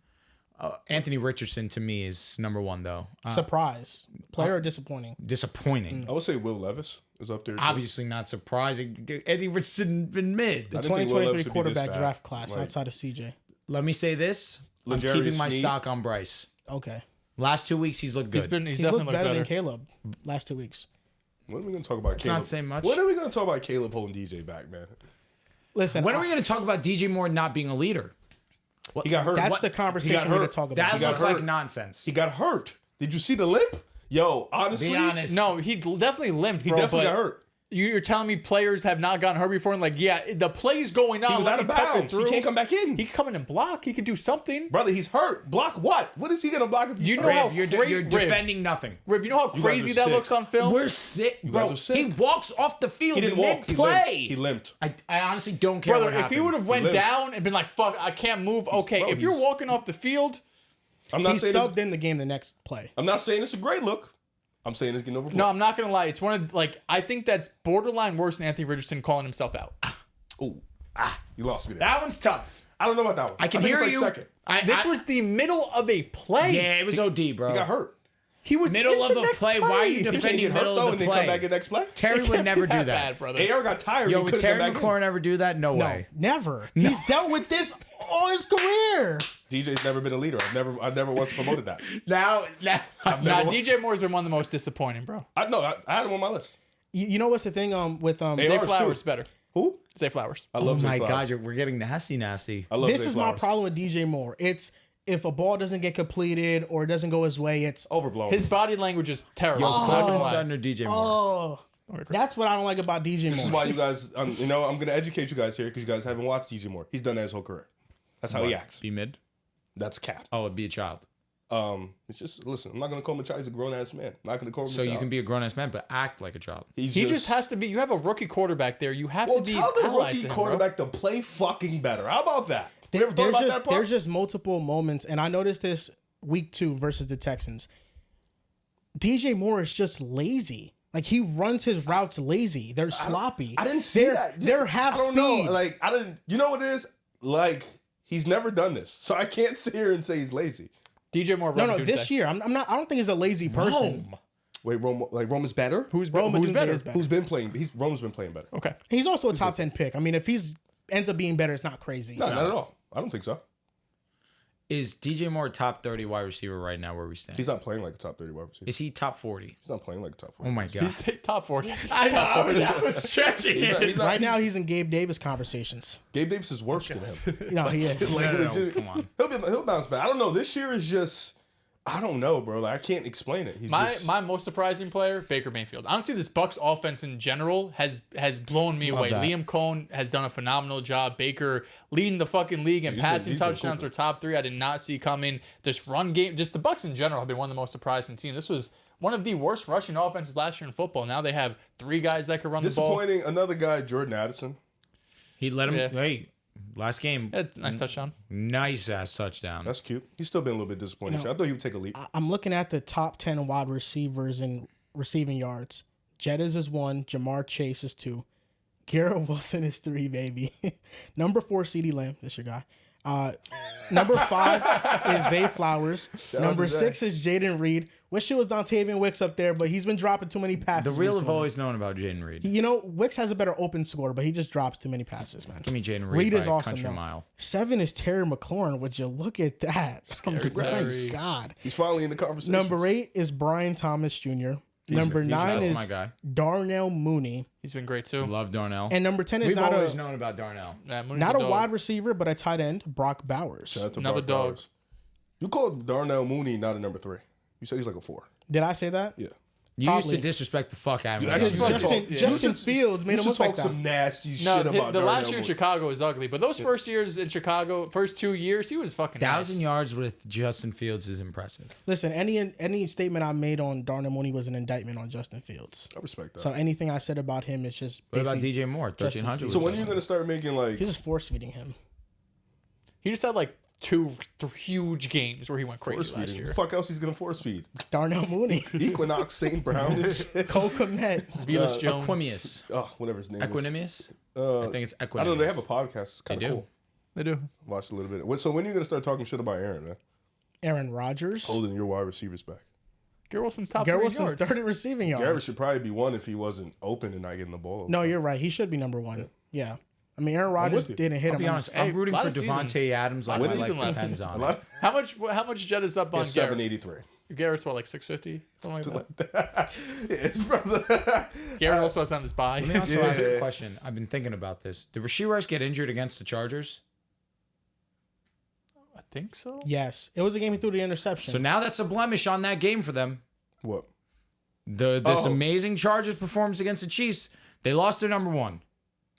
Anthony Richardson to me is number 1 though. Surprise. Player or disappointing? Disappointing. I would say Will Levis is up there. too. Obviously not surprising. Anthony Richardson been mid. The I didn't think Will 2023 Levis should be this quarterback bad. draft class Like- outside of CJ. Let me say this. I'm L'Jarius keeping my Sneed. stock on Bryce. Okay. Last 2 weeks he's looked good. He's He definitely looked looked better better. than Caleb last 2 weeks. When are we going to talk about Caleb? not saying much. When are we going to talk about Caleb holding DJ back, man? Listen, When are we going to talk about DJ Moore not being a leader? He got hurt. that's the conversation we're going to talk about. That got looked like hurt. nonsense. He got hurt. Did you see the limp? Yo, honestly, Be honest. No, he definitely limped, he bro. definitely but got hurt. You're telling me players have not gotten hurt before, and like, yeah, the play's going on. He was let out me of tough it bounds. He through. can't come back in. He can come in and block. He could do something. Brother, he's hurt. Block what? What is he going to block if he's You know hurt? how Riv, you're Riv. defending nothing. Riv, you know how guys crazy are that sick. looks on film? We're sick, guys bro. are sick. He walks off the field. He didn't walk. He Play. limped. I honestly don't care Brother, what if happened. he would have went limped. down and been like, fuck, I can't move, okay. Bro, if you're he's- walking off the field, I'm not He saying subbed in the game the next play. I'm not saying it's a great look. I'm saying it's getting overblown. no, I'm not going to lie. It's one of, like, I think that's borderline worse than Anthony Richardson calling himself out. Ooh. You lost me there. That one's tough. I don't know about that one. I can think hear it's you. like second. This was the middle of a play. Yeah, it was OD, bro. He got hurt. He was Middle in of the a next play. Why are you He can't defending get hurt middle though of and the then come play? back in the next play. Terry would never do that. Bad, brother. AR got tired. Yo, He would couldn't come Terry back McLaurin ever do that? No, No, way. never. He's dealt with this all his career. in. DJ's never been a leader. I've never once promoted that. Now, Nah, never- DJ Moore's been one of the most disappointing, bro. I had him on my list. You know what's the thing with AR Zay too. Flowers better. Who? Zay Flowers. I oh love Zay my Flowers. God, we're getting nasty. I love this Zay is my Flowers. problem with DJ Moore. It's if a ball doesn't get completed or it doesn't go his way, it's Overblown. His body language is terrible. Yo, Not gonna Corbin lie. Sutton or DJ Moore? oh, that's what I don't like about DJ This is Moore. why you guys, I'm going to educate you guys here because you guys haven't watched DJ Moore. He's done that his whole career. That's how he acts. Be mid? That's cap. Oh, it'd be a child. It's just, listen, I'm not going to call him a child. He's a grown ass man. I'm not going to call him So a child. you can be a grown ass man, but act like a child. He just has to be. You have a rookie quarterback there. You have to be tell the allied rookie to him, quarterback to play fucking better. How about that? You ever thought There's about just that part? there's just multiple moments, and I noticed this week 2 versus the Texans. DJ Moore is just lazy. Like he runs his routes lazy. They're sloppy. I didn't see that. They're half I don't speed. know. Like I didn't. You know what it is? Like he's never done this, so I can't sit here and say he's lazy. bro. DJ Moore. No, this year I'm not. I don't think he's a lazy person. Wait, Rome is better. Who's Rome better? is better. Who's been playing? Rome's been playing better. Okay. He's also a top 10 pick. I mean, if he's ends up being better, it's not crazy. No, not at all. I don't think so. Is DJ Moore a top 30 wide receiver right now where we stand? He's not playing like a top 30 wide receiver. Is he top 40? He's not playing like a top 40. Oh my God. He's top 40. I know. I was stretching He's not- Right now, he's in Gabe Davis conversations. Gabe Davis is worse than him. No, he is. Like, No, legit- come on. He'll bounce back. I don't know. This year is just. I don't know, bro. Like I can't explain it. He's just, My most surprising player, Baker Mayfield. Honestly, this Bucks offense in general has blown me away. that. Liam Cohn has done a phenomenal job. Baker leading the fucking league in passing he's been touchdowns cool. are top 3. I did not see coming. This run game, just the Bucks in general have been one of the most surprising teams. This was one of the worst rushing offenses last year in football. Now they have 3 guys that can run the ball. disappointing. Another guy, Jordan Addison. He let him. Yeah. Hey, last game. Yeah, nice touchdown. Nice ass touchdown. That's cute. He's still been a little bit disappointed. I thought he would take a leap. I'm looking at the top 10 wide receivers in receiving yards. Jettas is 1. Jamar Chase is 2. Garrett Wilson is 3, baby. Number 4, CeeDee Lamb. That's your guy. Number 5 is Zay Flowers. Number 6 is Jaden Reed. Wish it was Dontavian Wicks up there, but he's been dropping too many passes. The real have recently. always known about Jaden Reed. You know, Wicks has a better open score, but he just drops too many passes, man. Give me Jaden Reed, Reed by is a awesome, country though. mile. 7 is Terry McLaurin. Would you look at that? Oh my Terry. God. He's finally in the conversation. Number 8 is Brian Thomas Jr. Number 9 That's is my guy. Darnell Mooney. He's been great too. Love Darnell. And number 10 is We've not always a known about Darnell. Yeah, Mooney's not a dog. wide receiver, but a tight end, Brock Bowers. Shout out to Another Brock dog. Bowers. You called Darnell Mooney not a number 3. You said he's like a 4. Did I say that? Yeah. You used Probably. to disrespect the fuck out of him. Dude, Just actually, fucking- Justin yeah. Fields made You him should look like talk some that. nasty No, shit about the last Darnell year in Mooney. Chicago was ugly, but those first years in Chicago, first 2 years, he was fucking 1,000 nice. yards with Justin Fields is impressive. Listen, any statement I made on Darnell Mooney was an indictment on Justin Fields. I respect that. So anything I said about him is just What about basically- DJ Moore? Justin 1,300. Fields. So when are you going to start making like... He's just force feeding him. He just had like 2 huge games where he went crazy force last feeding? year. Who the fuck else he's going to force feed? Darnell Mooney, Equinox, St. Brown and shit. Cole Kmet. Velez Jones. Equimius. Oh, whatever his name Equinemius? is. I think it's Equinemius. I don't know. They have a podcast. It's kind They of do. cool. They do. Watched a little bit. So when are you going to start talking shit about Aaron, man? Aaron Rodgers. Holding your wide receivers back. Garrett Wilson's top Garrett 3 Wilson's yards. 30 receiving yards. Garrett should probably be 1 if he wasn't open and not getting the ball. No, you're right. He should be number 1. Yeah. I mean, Aaron Rodgers with you. didn't hit I'll him. be honest. Hey, I'm rooting for last season- Devontae Adams like my last life season left. depends A on it. lot. How much Jet is up on Garrett? 783. Garrett's what, like 650? Something like that. Yeah, it's brother. Garrett also has on his bye. Let me also ask Yeah. a question. I've been thinking about this. Did Rashee Rice get injured against the Chargers? I think so. Yes. It was a game he threw the interception. So now that's a blemish on that game for them. What? This Oh. amazing Chargers performance against the Chiefs. They lost their number 1.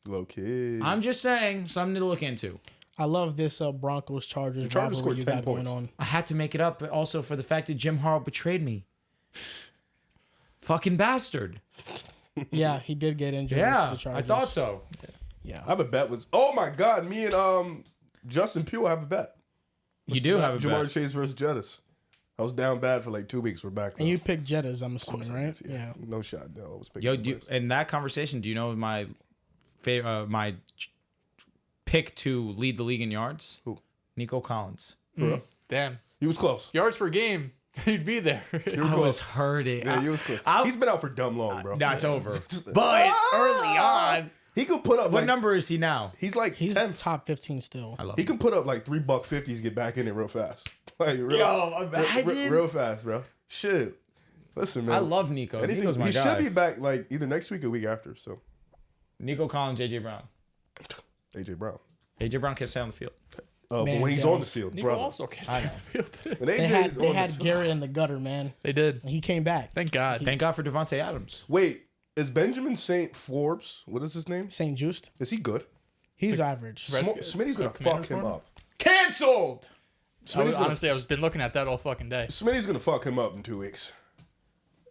Low key. I'm just saying, something to look into. I love this Broncos Chargers Chargers rivalry scored you 10 got going points. on. I had to make it up but also for the fact that Jim Harbaugh betrayed me. Fucking bastard. Yeah, he did get injured. Yeah, against the I Chargers. thought so. Yeah. I have a bet with. Oh my God, me and Justin Pugh have a bet. You do have a Jamar bet. Chase versus Jettis. I was down bad for like 2 weeks. We're back. And you picked Jettas, I'm assuming, right? Yeah. No shot. No, I was picking. Yo, the Bucks. in that conversation, do you know my pick to lead the league in yards? Who? Nico Collins. For real? Damn. He was close. Yards per game. He'd be there. You were I close. was hurting. Yeah, he was close. He's been out for dumb long, bro. That's over. But early on, He could put up what like number is he now? He's like He's 10th. top 15 still. I love He him. can put up like $3.50s, get back in it real fast. Like real, Yo, imagine. real fast, bro. Shit. Listen, man. I love Nico. Anything, Nico's my he guy. should be back like either next week or week after. So Nico Collins, AJ Brown. AJ Brown. AJ Brown can't stay on the field. But Man, when he's Dehls. on the field, Nico brother. also can't stay on the field. When They AJ had is they on had the field. Garrett in the gutter, man. They did. He came back. Thank God. Thank God for Devontae Adams. Wait, is Benjamin St. Forbes? What is his name? St. Just. Is he good? He's average. Smitty's gonna Commanders fuck him corner? up. Canceled. Smitty's I was been looking at that all fucking day. Smitty's gonna fuck him up in 2 weeks.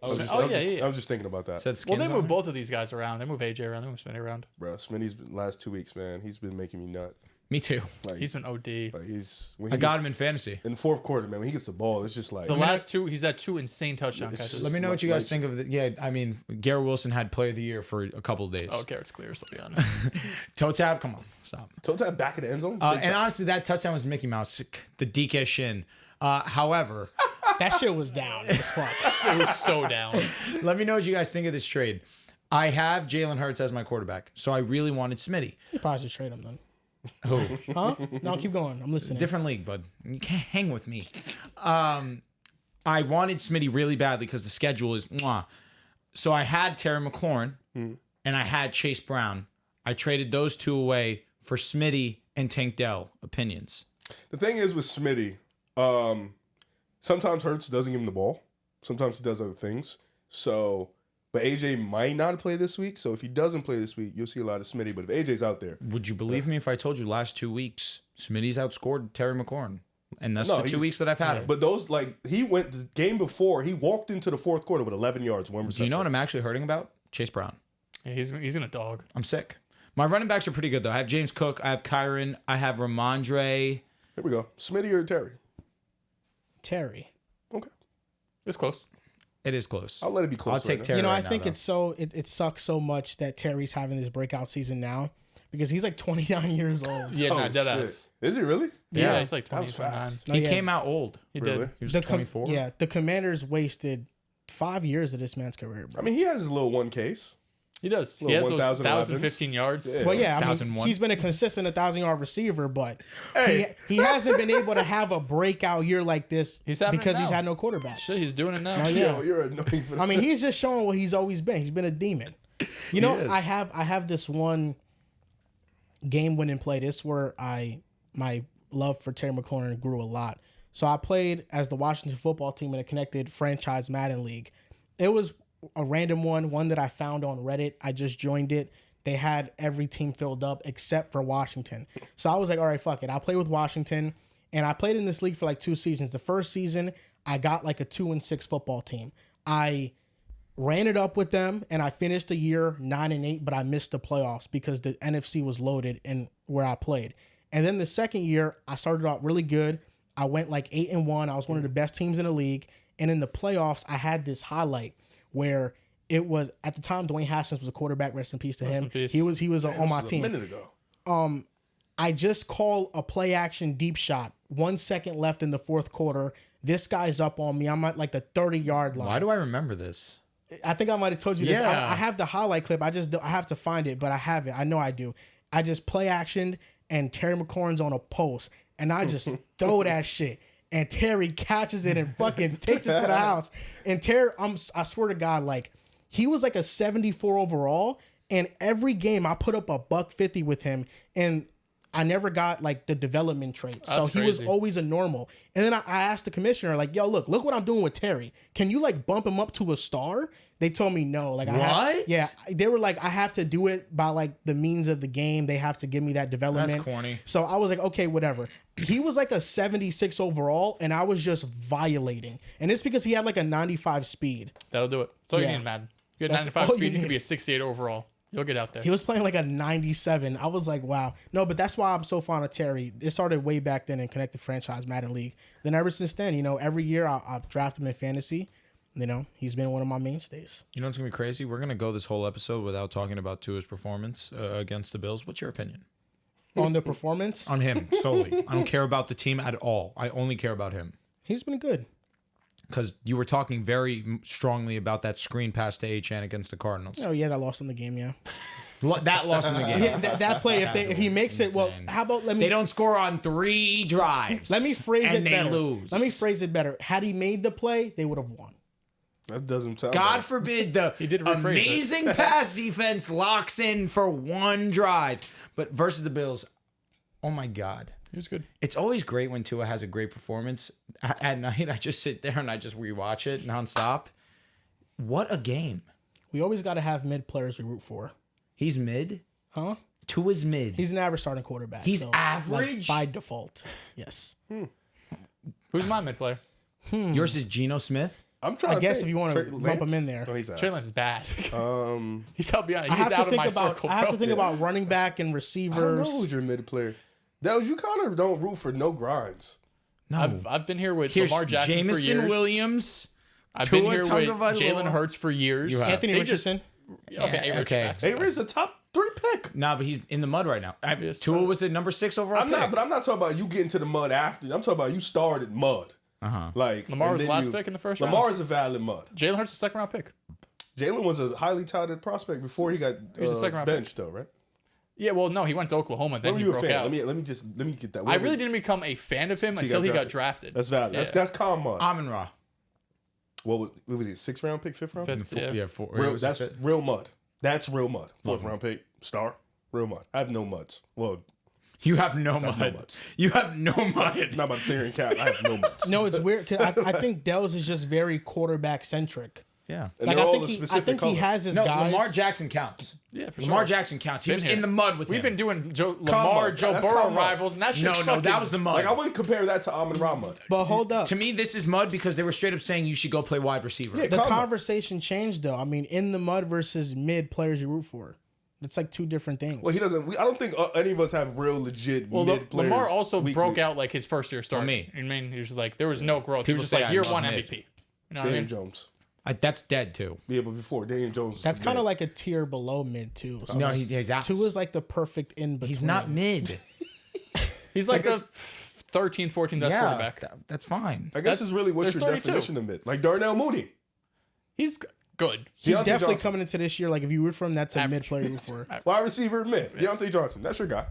I was just thinking about that. Said Well, skins they on moved it? both of these guys around. They moved AJ around. They moved Smitty around. Bro, Smitty's been, last 2 weeks, man. He's been making me nut. Me too. Like He's been OD. like he's when I he got gets- him in fantasy. in the fourth quarter, man. When he gets the ball, it's just like The last two, he's had 2 insane touchdown It's catches. just- Let me know what you guys think of it. Yeah, I mean, Garrett Wilson had Player of the Year for a couple of days. Oh, Garrett's clear, so I'll be honest. Toe tap, come on, stop. toe tap back in the end zone. And honestly, that touchdown was Mickey Mouse, the DK shin. However, That shit was down as fuck. It was so down. let me know what you guys think of this trade. I have Jalen Hurts as my quarterback, so I really wanted Smitty. You probably should trade him then. Who? Huh? No, keep going. I'm listening. Different league, bud. You can't hang with me. I wanted Smitty really badly because the schedule is mwah. So I had Terry McLaurin and I had Chase Brown. I traded those 2 away for Smitty and Tank Dell. Opinions. The thing is with Smitty, sometimes Hurts doesn't give him the ball. Sometimes he does other things. So, but AJ might not play this week. So if he doesn't play this week, you'll see a lot of Smitty. But if AJ's out there, Would you believe me if I told you last 2 weeks, Smitty's outscored Terry McLaurin? And that's No, the 2 he's- weeks that I've had him. but those like he went the game before. He walked into the fourth quarter with 11 yards, 1 reception. Do you know what I'm actually hurting about? Chase Brown. Yeah, he's in a dog. I'm sick. My running backs are pretty good, though. I have James Cook. I have Kyron. I have Ramondre. Here we go. Smitty or Terry? Terry. Okay. It's close. It is close. I'll let it be close. I'll take right Terry. You know, right I now, think though. it's so it sucks so much that Terry's having this breakout season now because he's like 29 years old. Yeah, now. no, Oh, dead shit. ass. Is he really? Yeah, Yeah. he's like That was 29. fast. No, He yeah. came out old. He Really? did. He was The 24. Yeah, the Commanders wasted 5 years of this man's career, bro. I mean, he has his little one case. He does. He Little has those 1,000 1,015 yards. Yeah. Well, yeah, I mean, 1,001. he's been a consistent 1,000-yard receiver, but Hey. he hasn't been able to have a breakout year like this He's having it because he's now. had no quarterback. Shit, he's doing it now. Oh, yeah. Yo, you're annoying for I mean, he's just showing what he's always been. He's been a demon. You know, is. I have this one game-winning play. This where my love for Terry McLaurin grew a lot. So I played as the Washington football team in a connected franchise Madden league. It was a random one that I found on Reddit. I just joined it. They had every team filled up except for Washington. So I was like, all right, fuck it. I'll play with Washington. And I played in this league for like 2 seasons. The first season, I got like a 2-6 football team. I ran it up with them, and I finished the year 9-8, but I missed the playoffs because the NFC was loaded and where I played. And then the second year, I started out really good. I went like 8-1. I was one of the best teams in the league. And in the playoffs, I had this highlight where it was at the time Dwayne Haskins was a quarterback. Rest in peace to him. in peace. He was on my a team. minute ago. I just call a play action deep shot. 1 second left in the fourth quarter. This guy's up on me. I'm at like the 30-yard line. Why do I remember this? I think I might have told you this. Yeah. I have the highlight clip. I have to find it, but I have it. I know I do. I just play action and Terry McLaurin's on a post and I just throw that shit. And Terry catches it and fucking takes it to the house. And Terry, I swear to God, like he was like a 74 overall. And every game I put up a $150 with him. And I never got like the development traits. So That's he was crazy. always a normal. And then I asked the commissioner, like, yo, look what I'm doing with Terry. Can you like bump him up to a star? They told me no. Like What? they were like, I have to do it by like the means of the game. They have to give me that development. That's corny. So I was like, okay, whatever. He was like a 76 overall, and I was just violating. And it's because he had like a 95 speed. That'll do it. That's all Yeah. you need, Madden. You get That's 95 all you speed, you need. could be a 68 overall. You'll get out there. He was playing like a 97. I was like, wow. No, but that's why I'm so fond of Terry. It started way back then in Connected Franchise Madden League. Then ever since then, you know, every year I draft him in fantasy. You know, he's been one of my mainstays. You know what's gonna be crazy? We're gonna go this whole episode without talking about Tua's performance against the Bills. What's your opinion On the performance, on him solely? I don't care about the team at all. I only care about him he's been good. because you were talking very strongly about that screen pass to Achane against the Cardinals. Oh, yeah, that lost him the game, yeah. That lost him the game. Yeah, that play, if he makes it, well, Insane. how about let me They don't score on 3 drives. let me phrase and it they better. lose. Let me phrase it better. Had he made the play, they would have won. That doesn't sound. God right. forbid the did rephrase it. amazing pass defense locks in for 1 drive. But versus the Bills, oh my God. He was good. It's always great when Tua has a great performance. At night, I just sit there and I just rewatch it nonstop. What a game. We always got to have mid players we root for. He's mid. Huh? Tua's mid. He's an average starting quarterback. He's like, average? by default. Yes. Who's my mid player? Yours is Geno Smith. I'm trying. I guess think. if you wanna Trey lump him Lance? in there. Oh, he's out. Trey Lance is bad. Um, He's out behind. I He's have to out of think my about. circle, I have bro. to think about running back and I don't know receivers. who's your mid player. Dehls, you kind of don't root for no grinds. No. I've been here with Here's Lamar Jackson for Jamison years. Williams. I've Tua been here with Tagovailoa. Jalen Hurts for years. You have. Anthony They just- Richardson. Okay, Yeah, Rich okay. facts. Avery's a top 3 pick. Nah, but he's in the mud right now. Yes, Tua was the number 6 overall I'm pick. not, but I'm not talking about you getting to the mud after. I'm talking about you started mud. Uh-huh. Like Lamar and was then last you- pick in the first Lamar round. is a valid mud. Jalen Hurts is a 2nd round pick. Jalen was a highly touted prospect before he got He was a second round benched, though, right? Yeah, well, no, he went to Oklahoma, then When he were you a broke fan? out. Let me get that. I really didn't become a fan of him he until got he got drafted. drafted. That's valid. Yeah. That's calm mud. Amon-Ra. What was he? 6th round pick, 5th round? Fifth. pick? Yeah. 4. Real, that's real mud. That's real mud. 4th round pick, star, real mud. I have no muds. Well, You have no have mud. no muds. You have no mud. I'm not about to sit here and cap. I have no muds. No, it's weird because I think Dehls is just very quarterback centric. Yeah. And Like they're I all think a he, I specific think color. he has his No, guys. Lamar Jackson counts. Yeah, for Lamar sure. Jackson counts. He Been was here. in the mud with We've him. been doing Lamar, mud. Joe That's Burrow calm mud. rivals, and that shit's No, that was the mud. Like I wouldn't compare that to Amon-Ra mud. But hold up, To me, this is mud because they were straight up saying you should go play wide receiver. Yeah. the Come on. conversation changed though. I mean, in the mud versus mid players you root for. It's like 2 different things. Well, he doesn't. I don't think any of us have real legit mid players. Lamar also weekly. broke out like his first year starting. me. I mean, he was like, there was no growth. He People was say like I year love 1 mid. MVP. You know what I Daniel mean? Jones. That's dead too. Yeah, but before Daniel Jones, was That's kind of dead. like a tier below mid too. So No, he's out. 2 is like the perfect in between. He's not mid. He's like the 13th, 14th best quarterback. That's fine. I guess That's- is really what's there's your 32. definition of mid. Like Darnell Mooney. He's good. He's Deontay definitely Johnson. coming into this year. Like if you root for him, that's a Average. mid player you root for. Wide receiver mid. Deontay Johnson. That's your guy.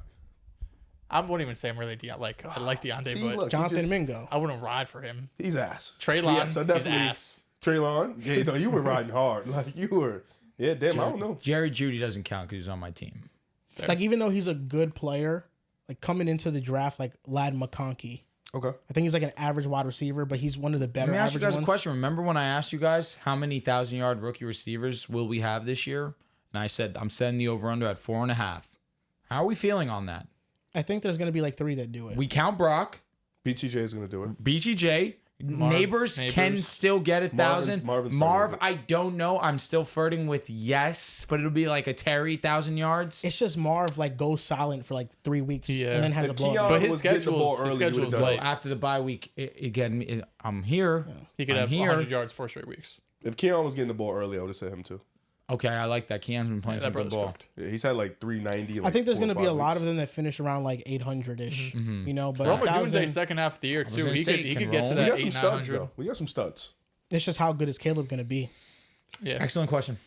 I wouldn't even say I'm really I like Deontay, See, but look, he Jonathan just- Mingo. I wouldn't ride for him. He's ass. Traylon, Yes, I he's definitely. ass. Traylon. Yeah, no, you were riding hard. Like you were. Yeah, damn. I don't know. Jerry Jeudy doesn't count because he's on my team. Like even though he's a good player, like coming into the draft, like Lad McConkey. Okay. I think he's like an average wide receiver, but he's one of the Let better me ask you average guys ones. a question. Remember when I asked you guys how many 1,000-yard rookie receivers will we have this year? And I said I'm setting the over/under at 4.5. How are we feeling on that? I think there's gonna be like 3 that do it. We count Brock, BTJ is gonna do it. BTJ. Neighbors can still get 1,000. Marvin's Marv, probably I don't know. I'm still flirting with yes, but it'll be like a Terry 1,000 yards. It's just Marv like goes silent for like 3 weeks Yeah. and then has If a blow. Keon But his was getting the ball schedule's- his early, he schedule's would've done it. light. After the bye week, again, I'm here. He could I'm have here. 100 yards 4 straight weeks. If Keon was getting the ball early, I would have said him too. Okay, I like that. Keon's been playing That some good brother's ball. cooked. Yeah, he's had like 390. I think there's going gonna to be a lot of them that finish around like 800 ish. You know, but Roma 1,000 Dunze second half of the year too. gonna He say, could can get to Rome- We that got some 8 studs 900. though. We got some studs. it's just how good is Caleb gonna be? Yeah. Excellent question.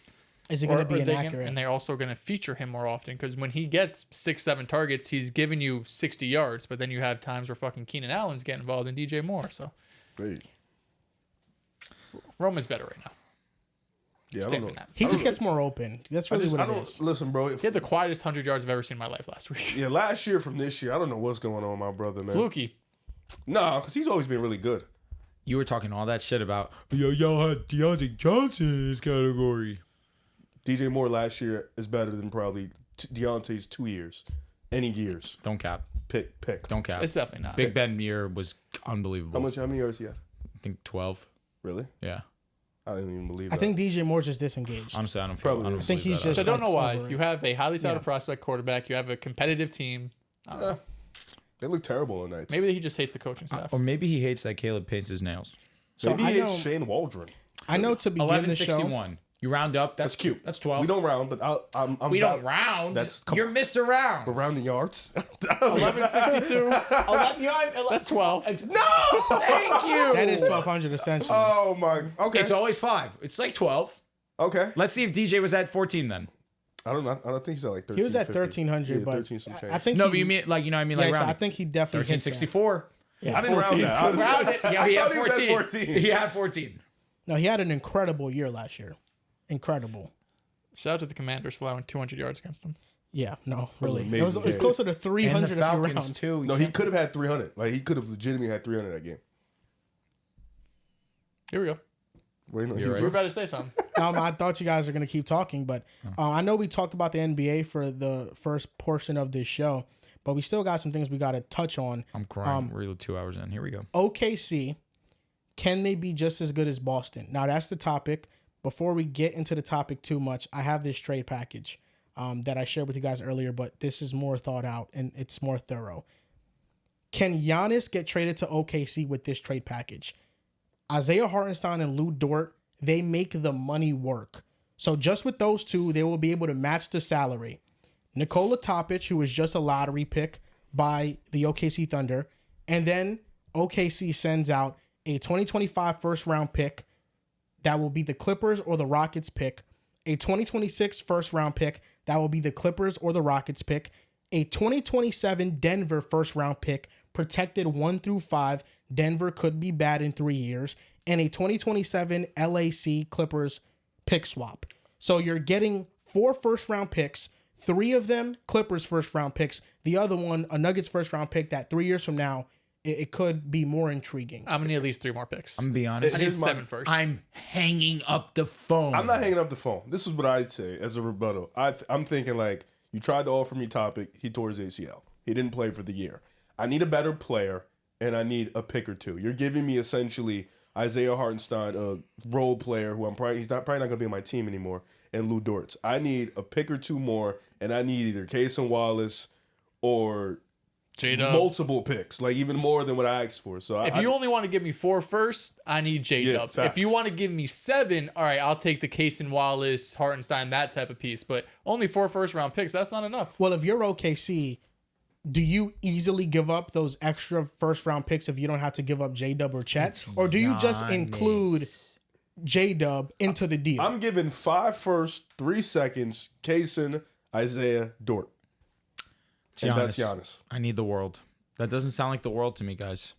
Is it gonna be and inaccurate? they're also going to feature him more often because when he gets 6-7 targets, he's giving you 60 yards. But then you have times where fucking Keenan Allen's getting involved in DJ Moore. So Hey. Roma's better right now. Yeah, I Stay don't with know. that. He I just don't know. gets more open. That's I really just, what I it don't is. listen, bro. He had the quietest 100 yards I've ever seen in my life last week. Yeah, last year from this year, I don't know what's going on with my brother, man. Fluky. Nah, because he's always been really good. You were talking all that shit about y'all had Deontay Johnson in this category. DJ Moore last year is better than probably Deontay's 2 years. Any years. Don't cap. Pick. Don't cap. It's definitely not. Big Ben Muir was unbelievable. How many yards he had? I think 12. Really? Yeah. I didn't even believe I that. think DJ Moore's just disengaged. Honestly, I don't feel. Probably I, don't is. I think believe he's that just- So I don't know why. over it. You have a highly touted Yeah. prospect quarterback. You have a competitive team. They look terrible on nights. Maybe he just hates the coaching staff. Or maybe he hates that Caleb paints his nails. So Maybe I he know, hates Shane Waldron. I know to begin the show. 1161. You round up. That's cute. That's 12. We don't round, but I'm We don't about- round. Come You're on. Mr. Round. But rounding yards. 1162. That's 12. No, thank you. That is 1,200 essentially. Oh my. Okay. It's always 5. It's like 12. Okay. Let's see if DJ was at 14 then. I don't think he's at like 13. he was at 15. 1,300, Yeah, but 13 some change. I think No, he, but you mean like yeah, like so rounding. I think he definitely hits that. 1364. I didn't round that. honestly. Round it. Yeah, he I had thought he was at 14. 14. He had 14. No, he had an incredible year last year. Incredible. Shout out to the Commanders allowing 200 yards against him. Yeah, no, was really. an It was amazing game. closer to And 300 the if you Falcons round. too. No, he could have had 300. Like he could have legitimately had 300 that game. Here we go. Wait, no, You're he- right. You were about to say something. I thought you guys were going to keep talking, but I know we talked about the NBA for the first portion of this show, but we still got some things we got to touch on. I'm crying. We're 2 hours in. Here we go. OKC, can they be just as good as Boston? Now, that's the topic. Before we get into the topic too much, I have this trade package that I shared with you guys earlier, but this is more thought out and it's more thorough. Can Giannis get traded to OKC with this trade package? Isaiah Hartenstein and Lou Dort, they make the money work. So just with those two, they will be able to match the salary. Nikola Topic, who was just a lottery pick by the OKC Thunder, and then OKC sends out a 2025 first round pick that will be the Clippers or the Rockets pick, a 2026 first round pick that will be the Clippers or the Rockets pick, a 2027 Denver first round pick protected 1 through 5. Denver could be bad in 3 years, and a 2027 LAC Clippers pick swap. So you're getting 4 first round picks, 3 of them Clippers first round picks, the other one a Nuggets first round pick that 3 years from now it could be more intriguing. I'm going to need at least 3 more picks. I'm gonna be honest. I need Here's my- 7 first. I'm hanging up the phone. I'm not hanging up the phone. This is what I'd say as a rebuttal. I'm thinking like, you tried to offer me Topic. He tore his ACL. He didn't play for the year. I need a better player, and I need a pick or two. You're giving me essentially Isaiah Hartenstein, a role player who he's probably not going to be on my team anymore, and Lou Dortz. I need a pick or two more, and I need either Cason Wallace or J-Dub. multiple picks, like even more than what I asked for. So If you only want to give me 4 first, I need J-Dub. Yeah, if you want to give me 7, all right, I'll take the Kaysen Wallace, Hartenstein, that type of piece. But only 4 first-round picks, that's not enough. Well, if you're OKC, do you easily give up those extra first-round picks if you don't have to give up J-Dub or Chet? Or do you just include J-Dub into the deal? I'm giving 5 first, 3 seconds, Kaysen, Isaiah, Dort. And that's Giannis. I need the world. That doesn't sound like the world to me, guys.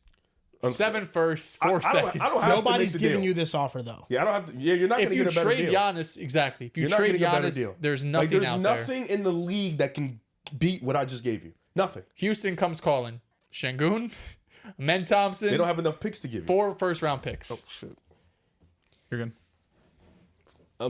7 first, 4 seconds. I don't have Nobody's to make the giving deal. you this offer, though. Yeah, I don't have to. Yeah, you're not going If to you get a better trade deal. Giannis, exactly. If you You're not trade getting a better Giannis, deal. there's nothing there's out there. nothing in the league that can beat what I just gave you. Nothing. Houston comes calling. Şengün, Men Thompson. They don't have enough picks to give you. 4 first-round picks. Oh, shit. You're good.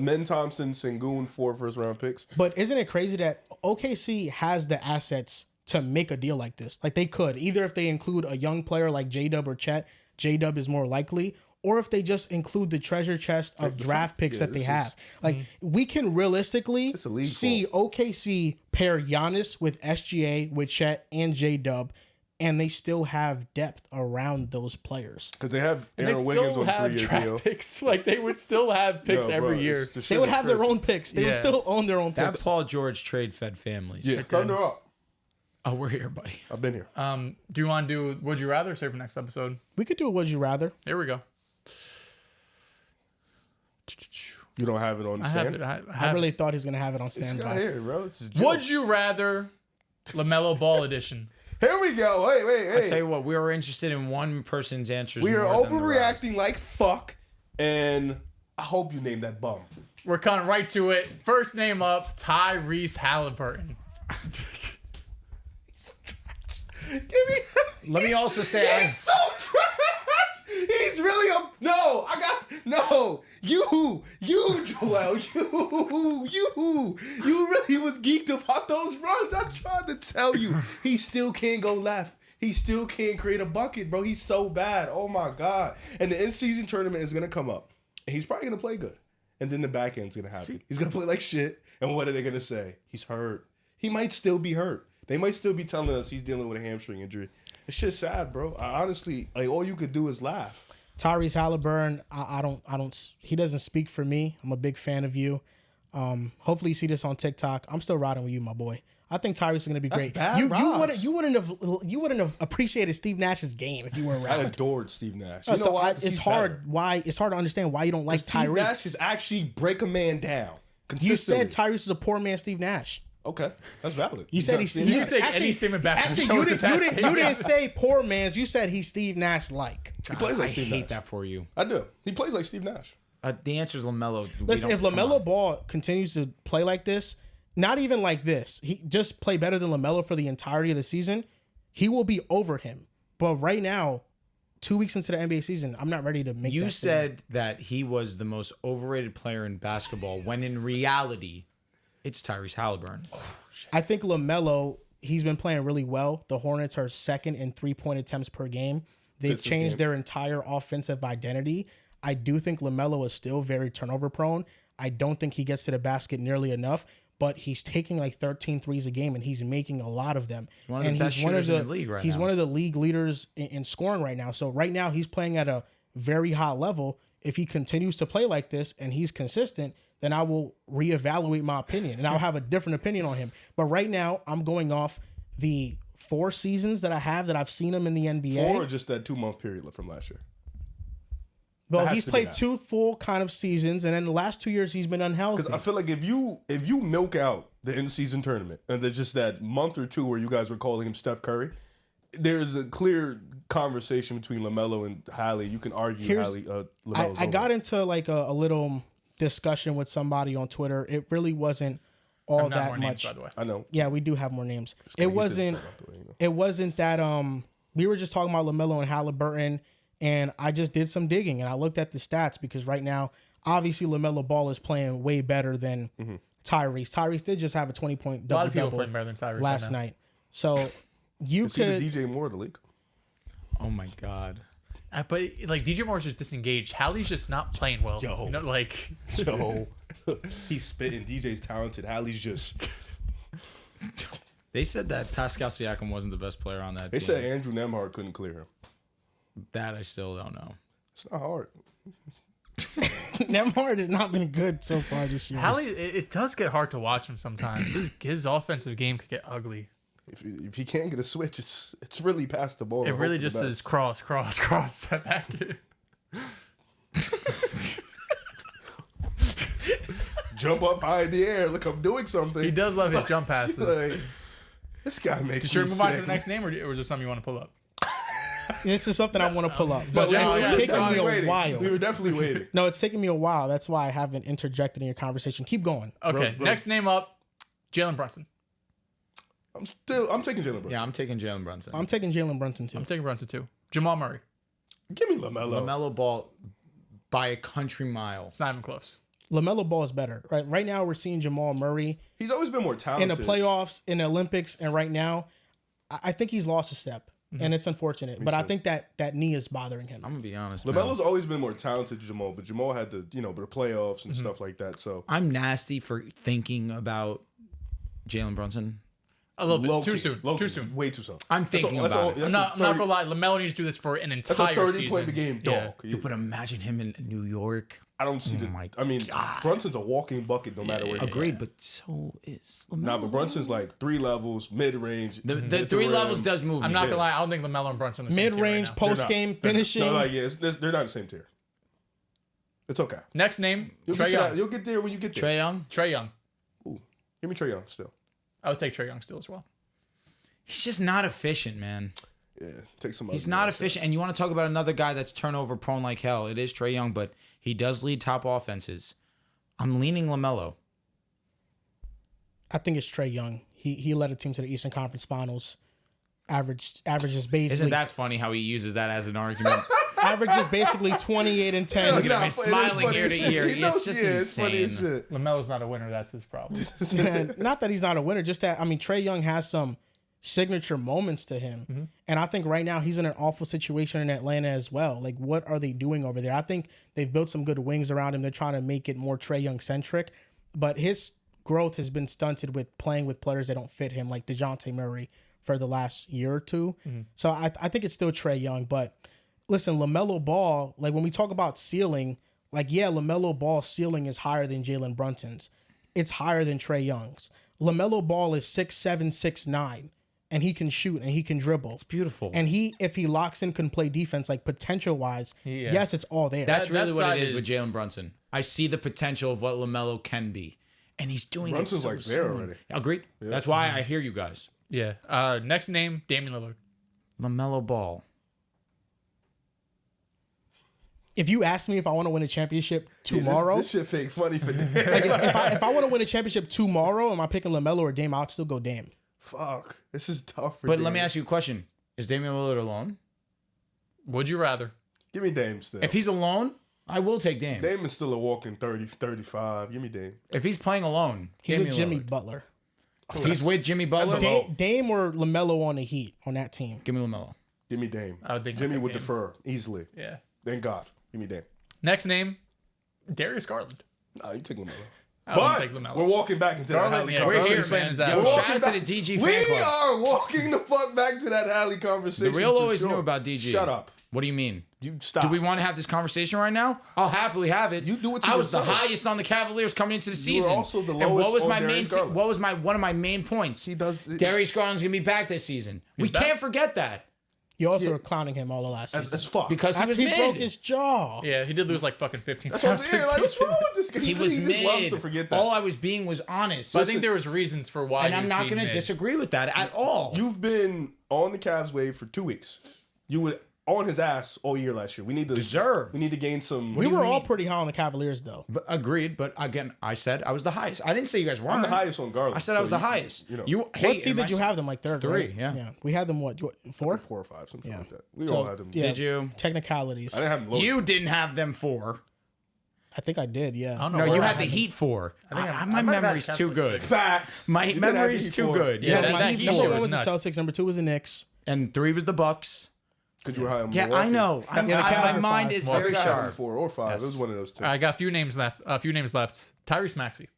Men Thompson, Şengün, 4 first-round picks. But isn't it crazy that OKC has the assets to make a deal like this? Like they could, either if they include a young player like J-Dub or Chet, J-Dub is more likely, or if they just include the treasure chest of draft picks that they have. Like we can realistically It's a league see OKC pair Giannis with SGA, with Chet and J-Dub, and they still have depth around those players. Because they have They Aaron Wiggins still on have 3-year draft deal. picks. Like they would still have picks Yo, every bro, year. the shit They would is have their crazy. own picks. They would Yeah. still own their own That picks. Paul George trade fed families. Yeah, thunder up. Oh, we're here, buddy. I've been here. Do you want to do Would You Rather? Save for next episode. We could do a Would You Rather. Here we go. You don't have it on the stand? I really thought he was going to have it on It's standby. got here, bro. This is a joke. Would you rather LaMelo Ball edition? Here we go. Hey. I tell you what, we were interested in one person's answers. We are more than the rest. overreacting like fuck, and I hope you name that bum. We're coming right to it. First name up, Tyrese Haliburton. Give me. Let me also say, He's so trash. He's really a no. You, Joel. You really was geeked about those runs. I tried to tell you. He still can't go left. He still can't create a bucket, bro. He's so bad. Oh my god. And the in-season tournament is gonna come up, and he's probably gonna play good. And then the back end's gonna happen. He's gonna play like shit. And what are they gonna say? He's hurt. He might still be hurt. They might still be telling us he's dealing with a hamstring injury. It's just sad, bro. I honestly, like, all you could do is laugh. Tyrese Haliburton, I don't. He doesn't speak for me. I'm a big fan of you. Hopefully you see this on TikTok. I'm still riding with you, my boy. I think Tyrese is gonna be great. bad You vibes. wouldn't have appreciated Steve Nash's game if you were I around. adored Steve Nash. So why? it's 'Cause he's hard. better. Why it's hard to understand why you don't like Steve Nash Tyrese. is actually break a man down. You said Consistently. Tyrese is a poor man, Steve Nash. Okay, that's valid. You said he's. You say any statement back from Actually, show you us didn't. that You didn't say poor man's. You said he's Steve Nash like. He plays like I Steve hate Nash. that for you. I do. He plays like Steve Nash. The answer is LaMelo. Listen, if LaMelo Ball continues to play like this, not even like this, he just play better than LaMelo for the entirety of the season, he will be over him. But right now, 2 weeks into the NBA season, I'm not ready to make. You that said that he was the most overrated player in basketball, when in reality, it's Tyrese Haliburton. I think LaMelo, he's been playing really well. The Hornets are second in 3-point attempts per game. They've Fifth changed game. their entire offensive identity. I do think LaMelo is still very turnover prone. I don't think he gets to the basket nearly enough, but he's taking like 13 threes a game and he's making a lot of them. one of the best shooters in the league right He's now. one of the league leaders in scoring right now. So right now he's playing at a very high level. If he continues to play like this and he's consistent, then I will reevaluate my opinion and I'll have a different opinion on him. But right now I'm going off the 4 seasons that I've seen him in the NBA. 4 or just that 2-month period from last year. Well, has he's to be played that. 2 full kind of seasons, and then the last 2 years he's been unhealthy. Because I feel like if you milk out the in-season tournament and there's just that month or two where you guys were calling him Steph Curry, there's a clear conversation between LaMelo and Hallie. You can argue LaMelo's I got over. into like a little discussion with somebody on Twitter. It really wasn't all Not that more much. names, by the way. I know. Yeah, we do have more names. Gotta It get this wasn't. out the way, you know. It wasn't that. We were just talking about LaMelo and Haliburton, and I just did some digging and I looked at the stats because right now, obviously LaMelo Ball is playing way better than Tyrese. Tyrese did just have a 20-point A lot of people double playing better than Tyrese last right now. night. So you Is he the could. DJ Moore of the league? Oh my God. But like DJ Moore's just disengaged. Hallie's just not playing well. Yo. You know, like Yo, he's spitting. DJ's talented. Hallie's just They said that Pascal Siakam wasn't the best player on that They team. said Andrew Nembhard couldn't clear him. That I still don't know. It's not hard. Nembhard has not been good so far this year. It does get hard to watch him sometimes. His offensive game could get ugly. If he can't get a switch, it's really past the ball. It really just is cross, step back. Jump up high in the air. Look, I'm doing something. He does love his jump passes. Like, this guy makes Should me we move on to sick. the next name, or is there something you want to pull up? This is something I want to pull up. No, But we it's were taking definitely me a waiting. while. We were definitely waiting. No, it's taking me a while. That's why I haven't interjected in your conversation. Keep going. Okay, Bro. next name up, Jalen Brunson. I'm taking Jalen Brunson. Yeah, I'm taking Jalen Brunson. I'm taking Jalen Brunson too. I'm taking Brunson too. Jamal Murray. Give me LaMelo. LaMelo Ball by a country mile. It's not even close. LaMelo Ball is better. Right now, we're seeing Jamal Murray He's always been more in talented. the playoffs, in the Olympics, and right now, I think he's lost a step, and it's unfortunate. But I too. think that knee is bothering him. I'm gonna be honest. LaMelo's always been more talented than Jamal, but Jamal had the playoffs and stuff like that. So I'm nasty for thinking about Jalen Brunson. A little bit low-key, too soon. low-key, Too soon. way too soon. I'm thinking about it. that's I'm not gonna lie. LaMelo needs to do this for an That's entire a 30 season. point per game Yeah. dog. But imagine him in New York. I don't see my I mean, God. Brunson's a walking bucket no matter where he's Agreed, but so is LaMelo. Nah, but Brunson's like 3 levels, mid range. The three levels does move. I'm me. not gonna lie. I don't think LaMelo and Brunson are the same tier Mid-range, right now. post game, finishing. No, like they're not the same tier. It's okay. Next name, You'll Trae get, to that. Young. You'll get there when you get there. Trae Young. Trae Young. Ooh, give me Trae Young still. I would take Trae Young still as well. He's just not efficient, man. Yeah, take some. He's other not guys. efficient. And you want to talk about another guy that's turnover prone like hell. It is Trae Young, but he does lead top offenses. I'm leaning LaMelo. I think it's Trae Young. He led a team to the Eastern Conference Finals. Averages basically Isn't that funny how he uses that as an argument? averages basically 28 and 10. Look at him, Nah, he's it is smiling funny ear to as shit. ear. He knows- It's just it's funny as insane. shit. LaMelo's not a winner. That's his problem. And not that he's not a winner, just that Trae Young has some signature moments to him. And I think right now he's in an awful situation in Atlanta as well. Like, what are they doing over there? I think they've built some good wings around him. They're trying to make it more Trae Young centric, but his growth has been stunted with playing with players that don't fit him, like DeJounte Murray for the last year or two. So I think it's still Trae Young. But listen, LaMelo Ball, like when we talk about ceiling, like, yeah, LaMelo Ball's ceiling is higher than Jalen Brunson's. It's higher than Trae Young's. LaMelo Ball is 6'7", 6'9", and he can shoot and he can dribble. It's beautiful. And if he locks in, can play defense, like potential-wise, yes, it's all there. That's really that what side it is with is- Jalen Brunson. I see the potential of what LaMelo can be. And he's doing Brunson's it so like there soon. already. Agreed. That's why I hear you guys. Yeah. Next name, Damian Lillard. LaMelo Ball. If you ask me if I want to win a championship tomorrow, This shit fake funny for them. like if I want to win a championship tomorrow, am I picking LaMelo or Dame? I'll still go Dame. Fuck. This is tough for But Dame. let me ask you a question. Is Damian Lillard alone? Would you rather? Give me Dame still. If he's alone, I will take Dame. Dame is still a walking 30, 35. Give me Dame. If he's playing alone, He's Damian with Jimmy Lillard. Butler. If he's with Jimmy Butler, that's a- Dame or LaMelo on the Heat on that team. give me LaMelo. Give me Dame. I would think Jimmy I'd would Dame. defer easily. Yeah. Thank God. Give me Dame. Next name, Darius Garland. Nah, you take LaMelo. I would But take LaMelo. we're walking back into that Garland, Hallie yeah, we're conversation. here, man. Yo, We're shout walking out to back- the DG fan We club. are walking the fuck back to that Hallie conversation. The real for always sure. knew about DG. Shut up. What do you mean? You stop. Do we want to have this conversation right now? I'll happily have it. You do what you I were was the saying. highest on the Cavaliers coming into the You season. were also the And lowest what was on my main? Darius Garland. What was one of my main points? He does Darius Garland's gonna be back this season. We back? can't forget that You also were clowning him all the last season. as fuck. because he After was he mid. broke his jaw. Yeah, he did lose like fucking 15 That's what I'm pounds. saying. Like, what's wrong with this guy? He was just loves mid. to forget that. All I was being was honest. But I think there was reasons for why. and he I'm was not being going to mid. disagree with that at all. You've been on the Cavs wave for 2 weeks. You were on his ass all year last year. We need to Deserved. We need to gain some. We do you were all mean? pretty high on the Cavaliers, though. But agreed. But again, I said I was the highest. I didn't say you guys weren't. I'm the highest on Garland. I said I so was the you- highest. You know, What seed did you have them? Like third, Three, right? yeah. We had them, what, 4? 4 or 5, something Yeah. like that. We So, all had them. yeah. Did you? Technicalities. I didn't have them loaded. You didn't have them 4. I think I did, yeah. I don't know. No, where you I had the them. Heat 4. think I My might have had memory's Cavs too like good. 6. Facts. My You did have memory's the too Heat good. Yeah, Yeah, that- the that Heat Heat Number shit 1 was was the nuts. Celtics, number 2 was the Knicks. and 3 was the Bucks. Because you were high on Yeah, Milwaukee. I know. Yeah, the Cavs My were mind 5. is I very think I had them sharp. 4 or 5. Yes. It was one of those two. I got a few names left. Tyrese Maxey.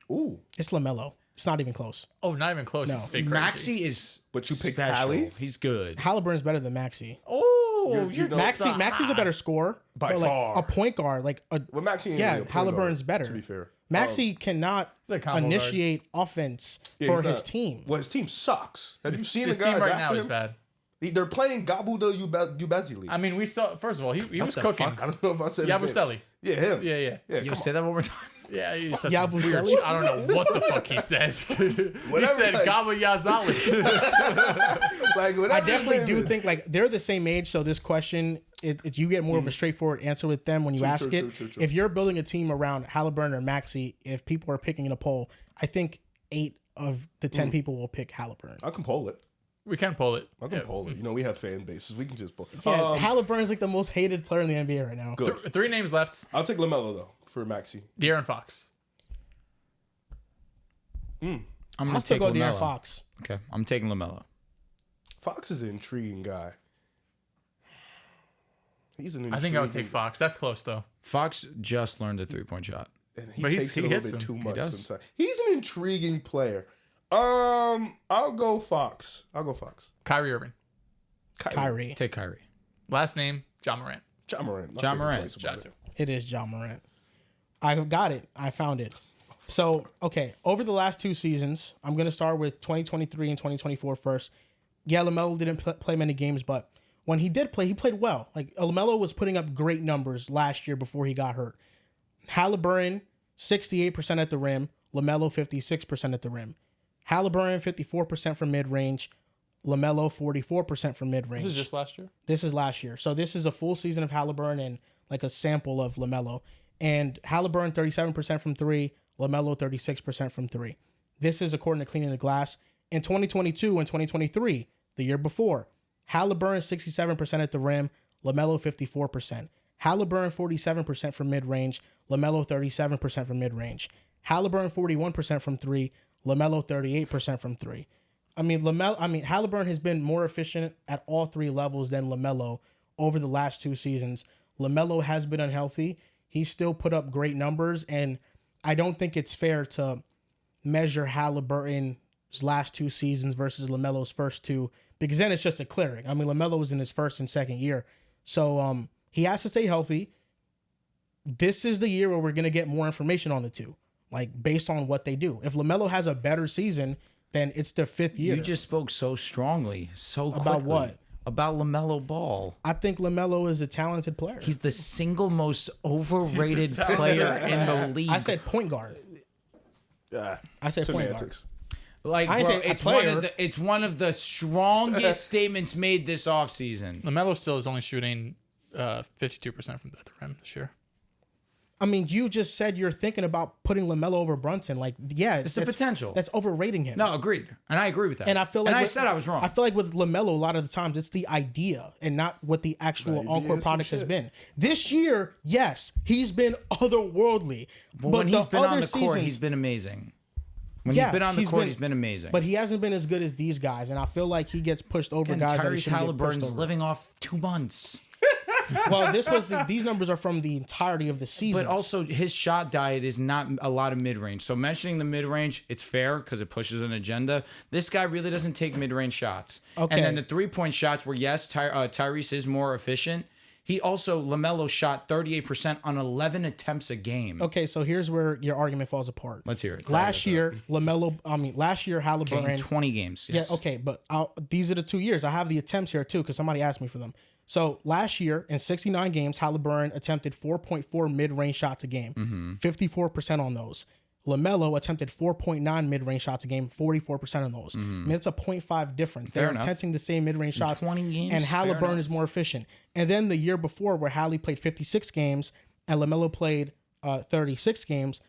Ooh. It's LaMelo. It's not even close. Oh, not even close. No. It's fake crazy. Maxey is But you picked special. Hallie? He's good. Haliburton's better than Maxey. Oh, You know- Maxey's a better scorer. By but, like, far. a point guard, like a Well, Maxey ain't yeah, really a point Haliburton's guard, better. to be fair. Maxey cannot He's a combo initiate offense Yeah, for he's his not. team. Well, his team sucks. Have you seen This the guys team right after now is him? bad. They're playing Gabuda Ubezili. I mean, we saw. First of all, he was the cooking. fuck? I don't know if I said his name. Yabusele. Yeah, him. Yeah. Yeah, You come say that one more time. Yeah, he said some weird Yabusele? shit. I don't know what the fuck he said. he Whatever, said like- Gaba Yazali. Like, whatever I his definitely name do is. think like they're the same age, so this question you get more of a straightforward answer with them when you ask it. True. If you're building a team around Haliburton or Maxey, if people are picking in a poll, I think 8 of the 10 people will pick Haliburton. I can poll it. We can pull it. I can poll it. You know, we have fan bases. We can just poll. Yeah, Haliburton's like the most hated player in the NBA right now. Good. 3 names left. I'll take LaMelo though for Maxey. De'Aaron Fox. I'm I'll gonna still take go LaMelo. De'Aaron Fox. Okay, I'm taking LaMelo. Fox is an intriguing guy. He's an. I think I would take Fox. That's close though. Fox just learned a 3-point shot. And he But takes he it a little hits bit them. too much does. sometimes. He's an intriguing player. I'll go Fox. Kyrie Irving. Kyrie. Take Kyrie. Last name John Morant. John Moran. John Moran. Ja too. It is John Morant. I got it. I found it. So, okay, over the last 2 seasons, I'm going to start with 2023 and 2024 first. Yeah, LaMelo didn't play many games, but when he did play, he played well. Like, LaMelo was putting up great numbers last year before he got hurt. Haliburton, 68% at the rim. LaMelo, 56% at the rim. Haliburton, 54% from mid-range. LaMelo, 44% from mid-range. This is just last year. This is last year. So this is a full season of Haliburton and like a sample of LaMelo. And Haliburton, 37% from 3. LaMelo, 36% from 3. This is according to Cleaning the Glass. In 2022 and 2023, the year before, Haliburton, 67% at the rim. LaMelo, 54%. Haliburton, 47% from mid-range. LaMelo, 37% from mid-range. Haliburton, 41% from 3. LaMelo, 38% from 3. Haliburton has been more efficient at all 3 levels than LaMelo over the last 2 seasons. LaMelo has been unhealthy. He's still put up great numbers, and I don't think it's fair to measure Haliburton's last 2 seasons versus LaMelo's first 2, because then it's just a clearing. I mean, LaMelo was in his first and second year. So he has to stay healthy. This is the year where we're going to get more information on the 2, like based on what they do. If LaMelo has a better season, then it's the 5th year. You just spoke so strongly, so quickly. About what? About LaMelo Ball. I think LaMelo is a talented player. He's the single most overrated player in the league. I said point guard. Yeah. I said point guard. Semantics. Like, I bro, ain't say a it's one player. of the strongest statements made this offseason. LaMelo still is only shooting 52% from the rim this year. I mean, you just said you're thinking about putting LaMelo over Brunson. Like, yeah, It's the potential. That's overrating him. No, agreed. And I agree with that. And I feel like I with- said I was wrong. I feel like with LaMelo, a lot of the times it's the idea and not what the actual Maybe on-court it's some product has shit. been. This year, yes, he's been otherworldly. but when he's the been on other the court, seasons- he's been amazing. When Yeah, he's been on the he's court, been- he's been amazing. But he hasn't been as good as these guys, and I feel like he gets pushed over and guys that he Tyrese shouldn't get pushed Haliburton's over. living off 2 months. Well, these numbers are from the entirety of the season. But also, his shot diet is not a lot of mid-range. So mentioning the mid-range, it's fair because it pushes an agenda. This guy really doesn't take mid-range shots. Okay. And then the 3-point shots where, yes, Tyrese is more efficient. He also, LaMelo shot 38% on 11 attempts a game. Okay, so here's where your argument falls apart. Let's hear it. Last year, Haliburton. Okay, in 20 games, yes. Yeah, okay, but these are the 2 years. I have the attempts here too because somebody asked me for them. So last year, in 69 games, Haliburton attempted 4.4 mid-range shots a game, 54% on those. LaMelo attempted 4.9 mid-range shots a game, 44% on those. I mean, it's a 0.5 difference. They're enough. attempting the same mid-range shots, 20 games, and fair Haliburton enough. is more efficient. And then the year before, where Hallie played 56 games and LaMelo played 36 games,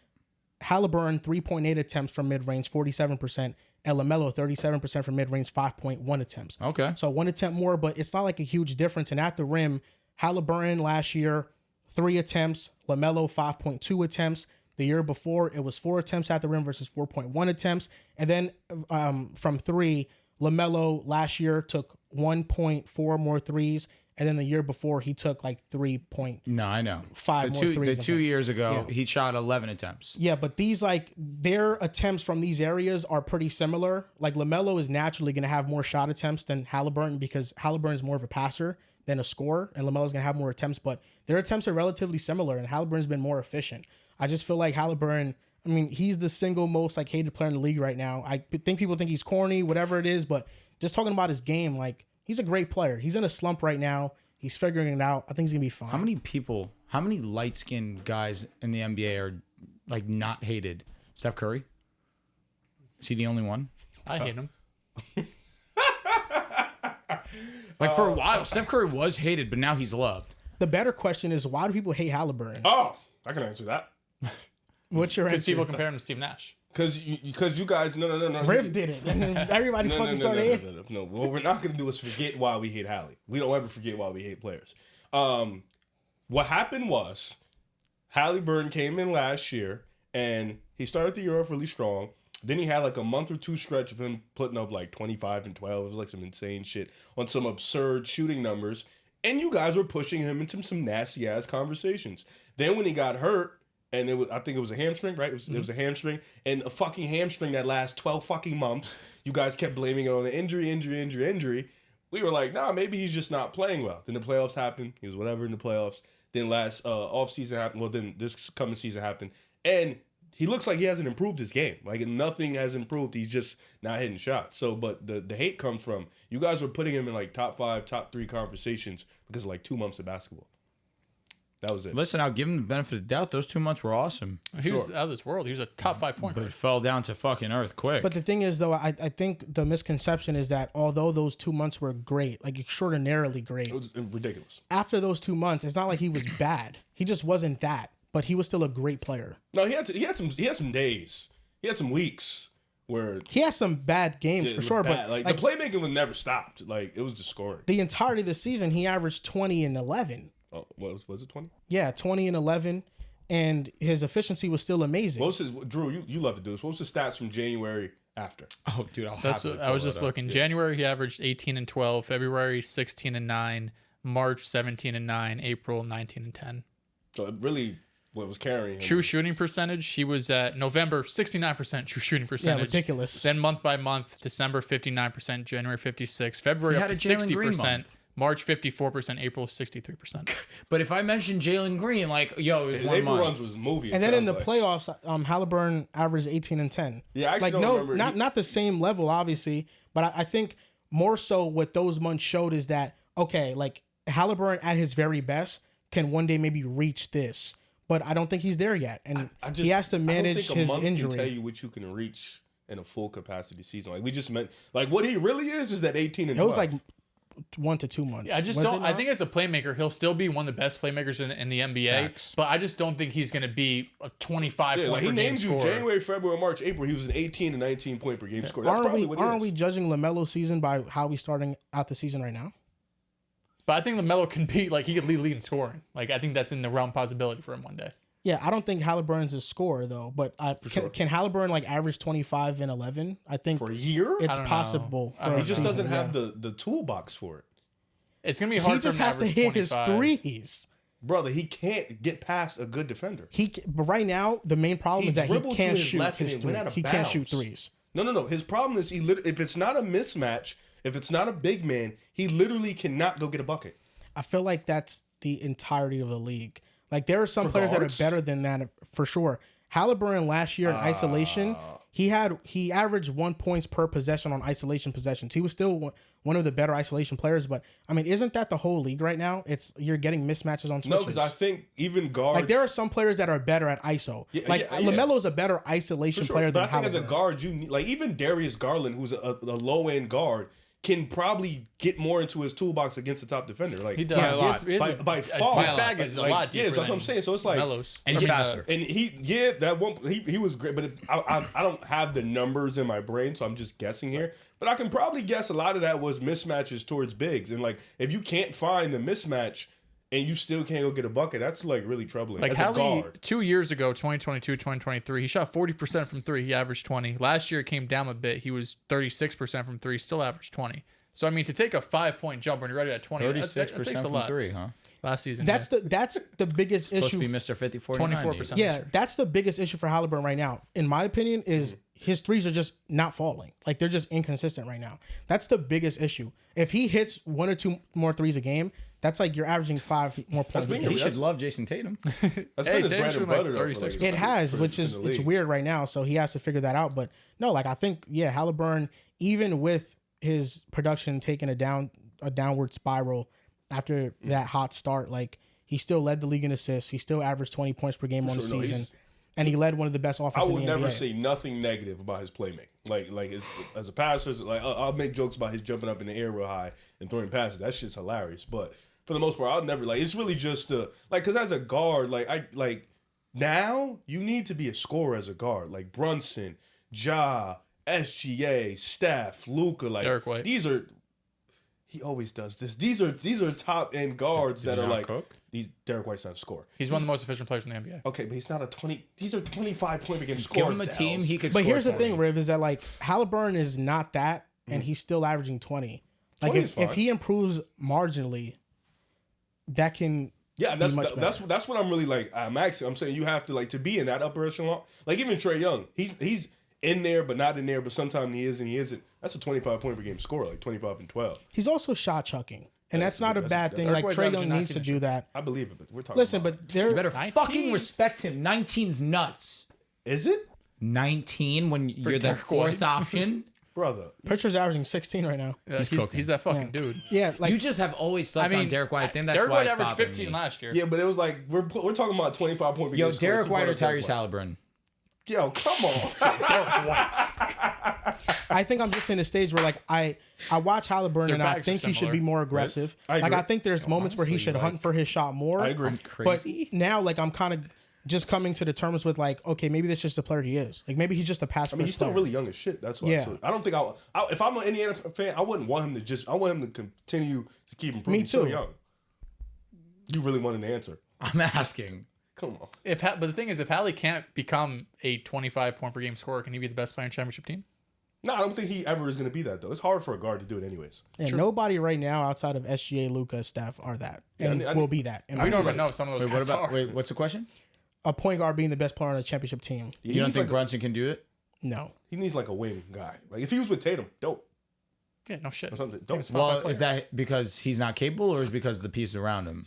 Haliburton 3.8 attempts from mid-range, 47%, and LaMelo 37% from mid-range, 5.1 attempts. Okay. So 1 attempt more, but it's not like a huge difference. And at the rim, Haliburton last year, 3 attempts, LaMelo 5.2 attempts. The year before, it was 4 attempts at the rim versus 4.1 attempts. And then from 3, LaMelo last year took 1.4 more threes, and then the year before he took like 3.5 No, I know. more threes. The 2 years ago, he shot 11 attempts. Yeah, but these like their attempts from these areas are pretty similar. Like LaMelo is naturally going to have more shot attempts than Haliburton because Haliburton is more of a passer than a scorer, and LaMelo's going to have more attempts. But their attempts are relatively similar, and Haliburton's been more efficient. I just feel like Haliburton. I mean, he's the single most like hated player in the league right now. I think people think he's corny, whatever it is, but just talking about his game, like he's a great player. He's in a slump right now. He's figuring it out. I think he's gonna be fine. How many light-skinned guys in the NBA are like not hated? Steph Curry? Is he the only one? I hate him. Like for a while, Steph Curry was hated, but now he's loved. The better question is, why do people hate Haliburton? Oh, I can answer that. What's your Because answer? people compare him to Steve Nash. Because you guys, no. Riv did it, and then everybody fucking started hating. No. What we're not going to do is forget why we hate Hallie. We don't ever forget why we hate players. What happened was Haliburton came in last year, and he started the year off really strong. Then he had like a month or two stretch of him putting up like 25 and 12. It was like some insane shit on some absurd shooting numbers. And you guys were pushing him into some nasty ass conversations. Then when he got hurt, and I think it was a hamstring, right? It was a hamstring, and a fucking hamstring that lasts 12 fucking months. You guys kept blaming it on the injury. We were like, nah, maybe he's just not playing well. Then the playoffs happened. He was whatever in the playoffs. Then last offseason happened. Well, then this coming season happened. And he looks like he hasn't improved his game. Like nothing has improved. He's just not hitting shots. So, but the hate comes from you guys were putting him in like top 5, top 3 conversations because of like 2 months of basketball. That was it. Listen, I'll give him the benefit of the doubt. Those 2 months were awesome. He was out of this world. He was a top 5 point But guard. it fell down to fucking earth quick. But the thing is, though, I think the misconception is that although those 2 months were great, like extraordinarily great, It was ridiculous. after those 2 months, it's not like he was bad. He just wasn't that. But he was still a great player. No, he had some days. He had some weeks where He has some bad games it for was sure, bad. but like the playmaking was never stopped. Like it was just scoring. the entirety of the season, he averaged 20 and 11. Oh, what was it 20? Yeah, 20 and 11, and his efficiency was still amazing. What was his Drew? You love to do this. What was the stats from January after? oh, dude, That's what I was just looking. January he averaged 18 and 12. February 16 and 9. March 17 and 9. April 19 and 10. So it really what was carrying him. True shooting percentage. He was at November 69% true shooting percentage. ridiculous. Then month by month, December 59%, January 56%, February He up had to a Jalen Green 60%, month. March 54%, April 63%. But if I mentioned Jalen Green, like, yo, it was His 1 April month. runs was movie. And then in the playoffs, Haliburton averaged 18 and 10. Yeah, I actually like don't no, remember. not the same level, obviously, but I think more so what those months showed is that okay, like Haliburton at his very best can one day maybe reach this, but I don't think he's there yet, and he has to manage I don't think his a month injury. Can tell you what you can reach in a full capacity season. Like we just meant, like what he really is that 18 and 12. It was like 1 to 2 months. Yeah, I just Was don't. it I not? think as a playmaker, he'll still be one of the best playmakers in the NBA. Facts. But I just don't think he's going to be a 25 Yeah, point like per he game names you scorer. January, February, March, April. He was an 18 to 19 point per game scorer. That's probably what he aren't is. we judging LaMelo's season by how he's starting out the season right now? But I think LaMelo can be like he could lead in scoring. Like I think that's in the realm possibility for him one day. Yeah, I don't think Haliburton's a scorer though, but can Haliburton like average 25 and 11? I think For a year, it's don't know. possible. For he a just season, doesn't yeah. have the toolbox for it. It's gonna be hard. He just for him has to average hit his 25. threes. Brother, he can't get past a good defender. But right now the main problem He is that he dribbled to can't his shoot left and his it went three. out of He can't shoot bounds. threes. No. His problem is if it's not a mismatch, if it's not a big man, he literally cannot go get a bucket. I feel like that's the entirety of the league. Like there are some For players guards? that are better than that for sure. Haliburton last year in isolation, he averaged 1 point per possession on isolation possessions. He was still one of the better isolation players, but I mean, isn't that the whole league right now? You're getting mismatches on switches. No, because I think even guards. like there are some players that are better at ISO. LaMelo's a better isolation Sure, player but than I think as a Haliburton. guard, you need, like even Darius Garland, who's a low end guard, can probably get more into his toolbox against the top defender. Like He does. Yeah, He has- he has by a- far. His bag is a lot deeper. Yeah, that's what I'm saying. So it's like Melo's. And he's faster. And that one he was great, but I don't have the numbers in my brain, so I'm just guessing here. But I can probably guess a lot of that was mismatches towards bigs, and like if you can't find the mismatch and you still can't go get a bucket, that's like really troubling. Like as a Hallie, guard. 2 years ago, 2022, 2023, he shot 40% from three. He averaged 20. Last year, it came down a bit. He was 36% from three, still averaged 20. So I mean, to take a 5-point jump when you're ready at 20, 36% that takes a from lot. 3, huh? Last season, That's the biggest Supposed issue. to be Mr. 50, 24%. Yeah, that's the biggest issue for Haliburton right now, in my opinion, is his threes are just not falling. Like, they're just inconsistent right now. That's the biggest issue. If he hits 1 or 2 more threes a game, that's like you're averaging 5 more points a Bingo. game. He should love Jason Tatum. That's been his bread Tatum's and like butter, though, for 36. like, It has, which is in the it's league. weird right now. So he has to figure that out. But no, like I think, yeah, Haliburton, even with his production taking a downward spiral after that hot start, like he still led the league in assists. He still averaged 20 points per game on the sure, no, season, he's- and he led one of the best I offenses would in the never NBA. say nothing negative about his playmaking. Like as a passer, like I'll make jokes about his jumping up in the air real high and throwing passes. That shit's hilarious. But for the most part, I'll never like. It's really just because as a guard, now you need to be a scorer as a guard. Like Brunson, Ja, SGA, Steph, Luka, like Derek White. These are. He always does this. These are top end guards that he are not like cook? these. Derek White's not a scorer. He's one of the most efficient players in the NBA. Okay, but he's not a 20. These are 25 point per game Give scorers. him a Dehls. team, he could But score here's the 20. thing, Riv, is that like Haliburton is not that, and he's still averaging 20. Like 20 is if fine. he improves marginally, that can Yeah, be much better. that's what I'm really like. I'm saying you have to like to be in that upper echelon. Like even Trae Young, he's in there but not in there. But sometimes he is and he isn't. That's a 25 point per game score, like 25 and 12. He's also shot chucking, and that's not a bad thing. Dirk Like White's Trae averaging Young needs to 19 do that. I believe it, but we're talking. Listen, about, but there You better 19? fucking respect him. 19's nuts. is it, 19 when you're the Derek fourth White. option. brother? Pritchard's averaging 16 right now. Yeah, He's cooking. he's that fucking dude. Yeah, like You just have always slept on Derek White. I think that's Derek why White it's averaged bothering 15 me. last year. Yeah, but it was like we're talking about 25 point per Yo, game. scores. Derek Who White or brought up Tyrese Haliburton? Yo, come on. Derek White. I think I'm just in a stage where like I watch Haliburton Their and I bags are think he should similar. be more aggressive. I agree. Like I think there's moments where he honestly, should like- hunt for his shot more. I agree. Crazy. But now like I'm kind of just coming to the terms with like, okay, maybe that's just the player he is. Like maybe he's just a pass. I mean, he's still really young as shit. That's why. Yeah. So I don't think if I'm an Indiana fan, I wouldn't want him to I want him to continue to keep improving. Me He's still too. young. You really want an answer? I'm asking. Come on. But the thing is, if Hallie can't become a 25 point per game scorer, can he be the best player in championship team? No, I don't think he ever is going to be that though. It's hard for a guard to do it anyways. And nobody right now outside of SGA, Luka, Steph are that, and I- will be that. And We don't like- even know if some of those Wait, what guys about? are. Wait, what's the question? a point guard being the best player on a championship team. He You don't needs think like Brunson can do it? No. he needs like a wing guy. Like if he was with Tatum, dope. Yeah, no shit. Or something. Tatum's Dope. fine. Well, is that because he's not capable, or is it because of the pieces around him?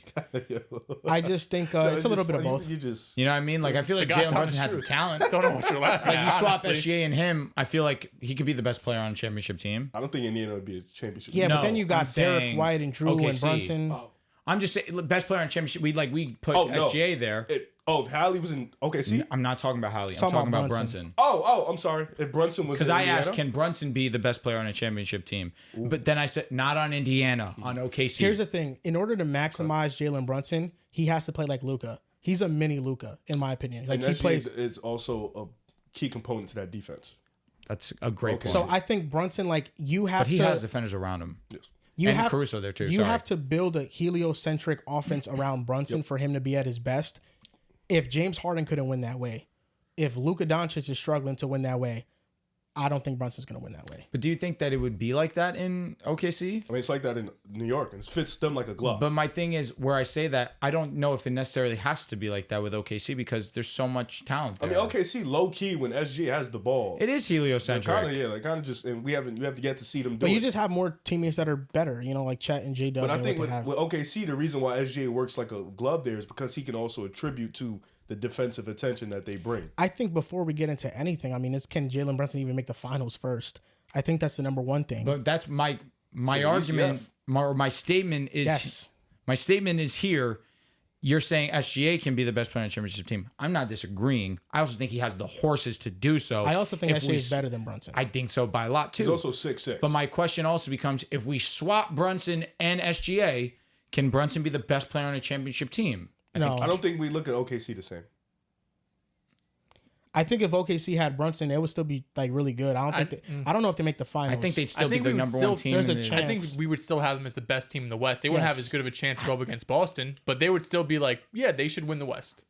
I just think No, it's a little just big of funny. both. You just You know what I mean? Like I feel like The guy's Jalen telling Brunson the has the truth. talent. Don't know what you're laughing Like at. you swap honestly. SGA and him, I feel like he could be the best player on a championship team. I don't think Indiana would be a championship. Yeah, No, but then you I'm got Derek saying White and Drew and OKC. Brunson. I'm just saying, best player on championship. We put Oh, no. SGA there. If Hallie was in OKC. I'm not talking about Hallie. I'm Talking talking about about Brunson. Brunson. Oh, I'm sorry. If Brunson was Because in I Indiana, asked, can Brunson be the best player on a championship team? But then I said, not on Indiana, on OKC. Here's the thing: in order to maximize Jalen Brunson, he has to play like Luka. He's a mini Luka, in my opinion. Like and he plays. is also a key component to that defense. That's a great Okay. point. So I think Brunson, like you have but he to. has defenders around him. Yes. You and have Caruso there too. You Sorry. have to build a heliocentric offense around Brunson for him to be at his best. If James Harden couldn't win that way, if Luka Doncic is struggling to win that way, I don't think Brunson's going to win that way. But do you think that it would be like that in OKC? I mean, it's like that in New York, and it fits them like a glove. But my thing is, where I say that, I don't know if it necessarily has to be like that with OKC because there's so much talent I there. mean, OKC low key when SG has the ball. It is heliocentric. Kind of just, and you have to get to see them do But it. you just have more teammates that are better, like Chet and J-Dub. But I and think what with, they have. with OKC, the reason why SGA works like a glove there is because he can also attribute to the defensive attention that they bring. I think before we get into anything, I mean, can Jalen Brunson even make the finals first? I think that's the number one thing. But that's my So argument. UCF. My statement is Yes. My statement is here. You're saying SGA can be the best player on the championship team. I'm not disagreeing. I also think he has the horses to do so. I also think If SGA we is better than Brunson. I think so by a lot too. He's also 6'6". But my question also becomes: if we swap Brunson and SGA, can Brunson be the best player on a championship team? I don't think we look at OKC the same. I think if OKC had Brunson, it would still be like really good. I don't know if they make the finals. I think they'd I still be think the we would number still- one team. there's in a the- chance. I think we would still have them as the best team in the West. They wouldn't have Yes. as good of a chance to go up against Boston, but they would still be like, yeah, they should win the West.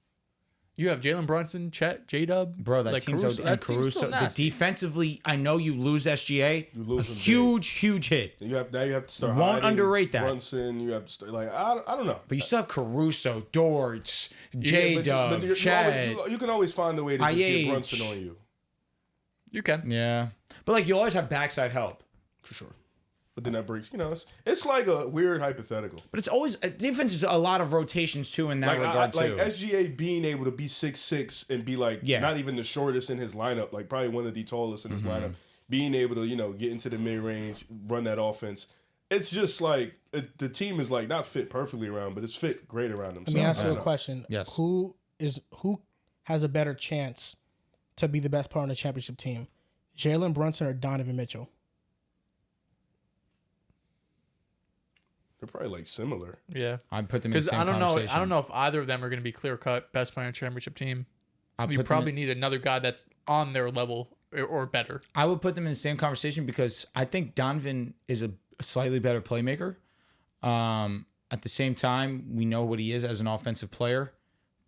You have Jalen Brunson, Chet, J-Dub. Bro, that like team's Caruso. and That team's still Caruso. The nasty. defensively, I know you lose SGA. You lose a him big. huge hit. You have to start. Won't hiding underrate that. Brunson. You have to start I don't know. But you still have Caruso, Dortz, But J-Dub, Chad. you can always find a way to just get Brunson on you. You can. Yeah. But like you always have backside help. For sure. But then that breaks, it's like a weird hypothetical. But it's always defense is a lot of rotations too in that regard too. Like SGA being able to be 6'6" and be like not even the shortest in his lineup, like probably one of the tallest in his lineup, being able to, get into the mid range, run that offense. It's just like the team is like not fit perfectly around, but it's fit great around themselves. Let me ask you a question. Yes. Who has a better chance to be the best player on the championship team? Jalen Brunson or Donovan Mitchell? They're probably like similar. Yeah. I'd put them in the same I don't conversation. know if either of them are going to be clear cut best player on championship team. You Put probably need another guy that's on their level or better. I would put them in the same conversation because I think Donovan is a slightly better playmaker. At the same time, we know what he is as an offensive player.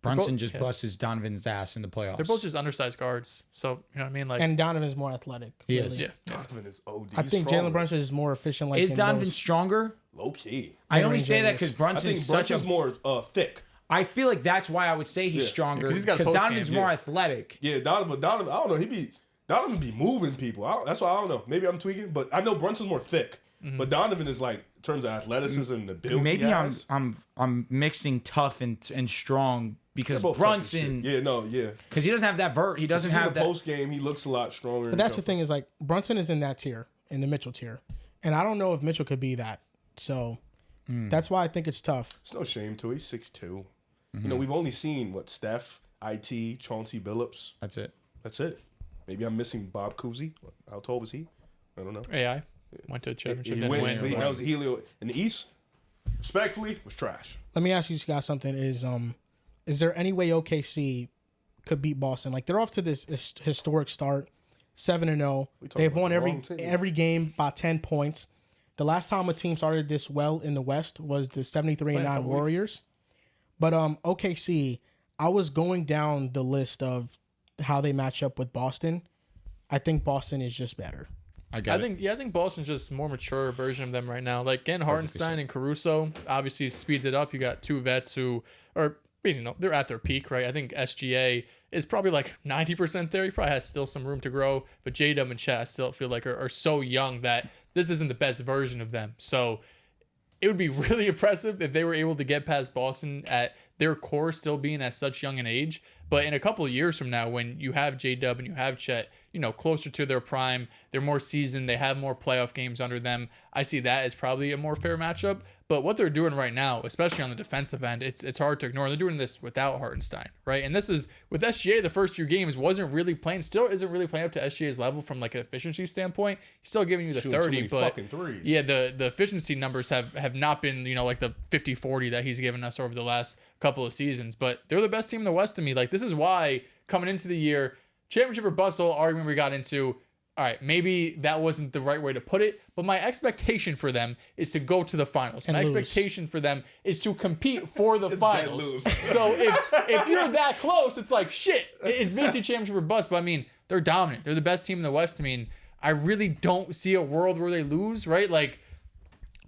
Brunson just busts Donovan's ass in the playoffs. They're both just undersized guards. So, you know what I mean? Like, And Donovan's more athletic. He really. is. yeah. Donovan is OD. I think stronger. Jalen Brunson is more efficient. Like Is in Donovan those- stronger? Low key. I only range say that areas. because I think Brunson's such Brunson's a. more thick. I feel like that's why I would say he's stronger Because he's got because post-game, Donovan's more yeah. athletic. Yeah, Donovan, I don't know. Donovan be moving people. That's why I don't know. Maybe I'm tweaking, but I know Brunson's more thick. But Donovan is like in terms of athleticism and the build. Maybe he has, I'm mixing tough and strong because they're both tough as Brunson shit. Yeah. because he doesn't have that vert. He doesn't In have the that. post game, he looks a lot stronger. But that's the thing is like Brunson is in that tier, in the Mitchell tier, and I don't know if Mitchell could be that. So that's why I think it's tough. It's no shame to it. He's 6'2". We've only seen Steph, IT, Chauncey Billups. That's it. That's it. Maybe I'm missing Bob Cousy. How tall was he? I don't know. AI went to a championship. He Didn't went, win. but that was Helio in the East. Respectfully, was trash. Let me ask you guys something: is there any way OKC could beat Boston? Like they're off to this historic start, 7-0. They've won about the wrong team. every game by 10 points. The last time a team started this well in the West was the 73-9 Warriors. But OKC, I was going down the list of how they match up with Boston. I think Boston is just better. I think Boston's just a more mature version of them right now. Like getting Hartenstein and Caruso obviously speeds it up. You got two vets who are basically they're at their peak, right? I think SGA is probably like 90% there. He probably has still some room to grow, but J-Dub and Chat still feel like are so young that this isn't the best version of them. So it would be really impressive if they were able to get past Boston at their core still being at such young an age. But in a couple of years from now, when you have J-Dub and you have Chet, closer to their prime, they're more seasoned, they have more playoff games under them. I see that as probably a more fair matchup. But what they're doing right now, especially on the defensive end, it's hard to ignore. They're doing this without Hartenstein, right? And this is with SGA. The first few games still isn't really playing up to SGA's level from like an efficiency standpoint. He's still giving you the Shooting 30, but fucking threes. yeah, the efficiency numbers have not been like the 50-40 that he's given us over the last couple of seasons. But they're the best team in the West to me. Like this is why coming into the year, championship or bust whole argument we got into. All right, maybe that wasn't the right way to put it, but my expectation for them is to go to the finals. My expectation for them is to compete for the finals. So if you're that close, it's like, shit, it's basically championship or bust. But I mean, they're dominant. They're the best team in the West. I mean, I really don't see a world where they lose, right? Like,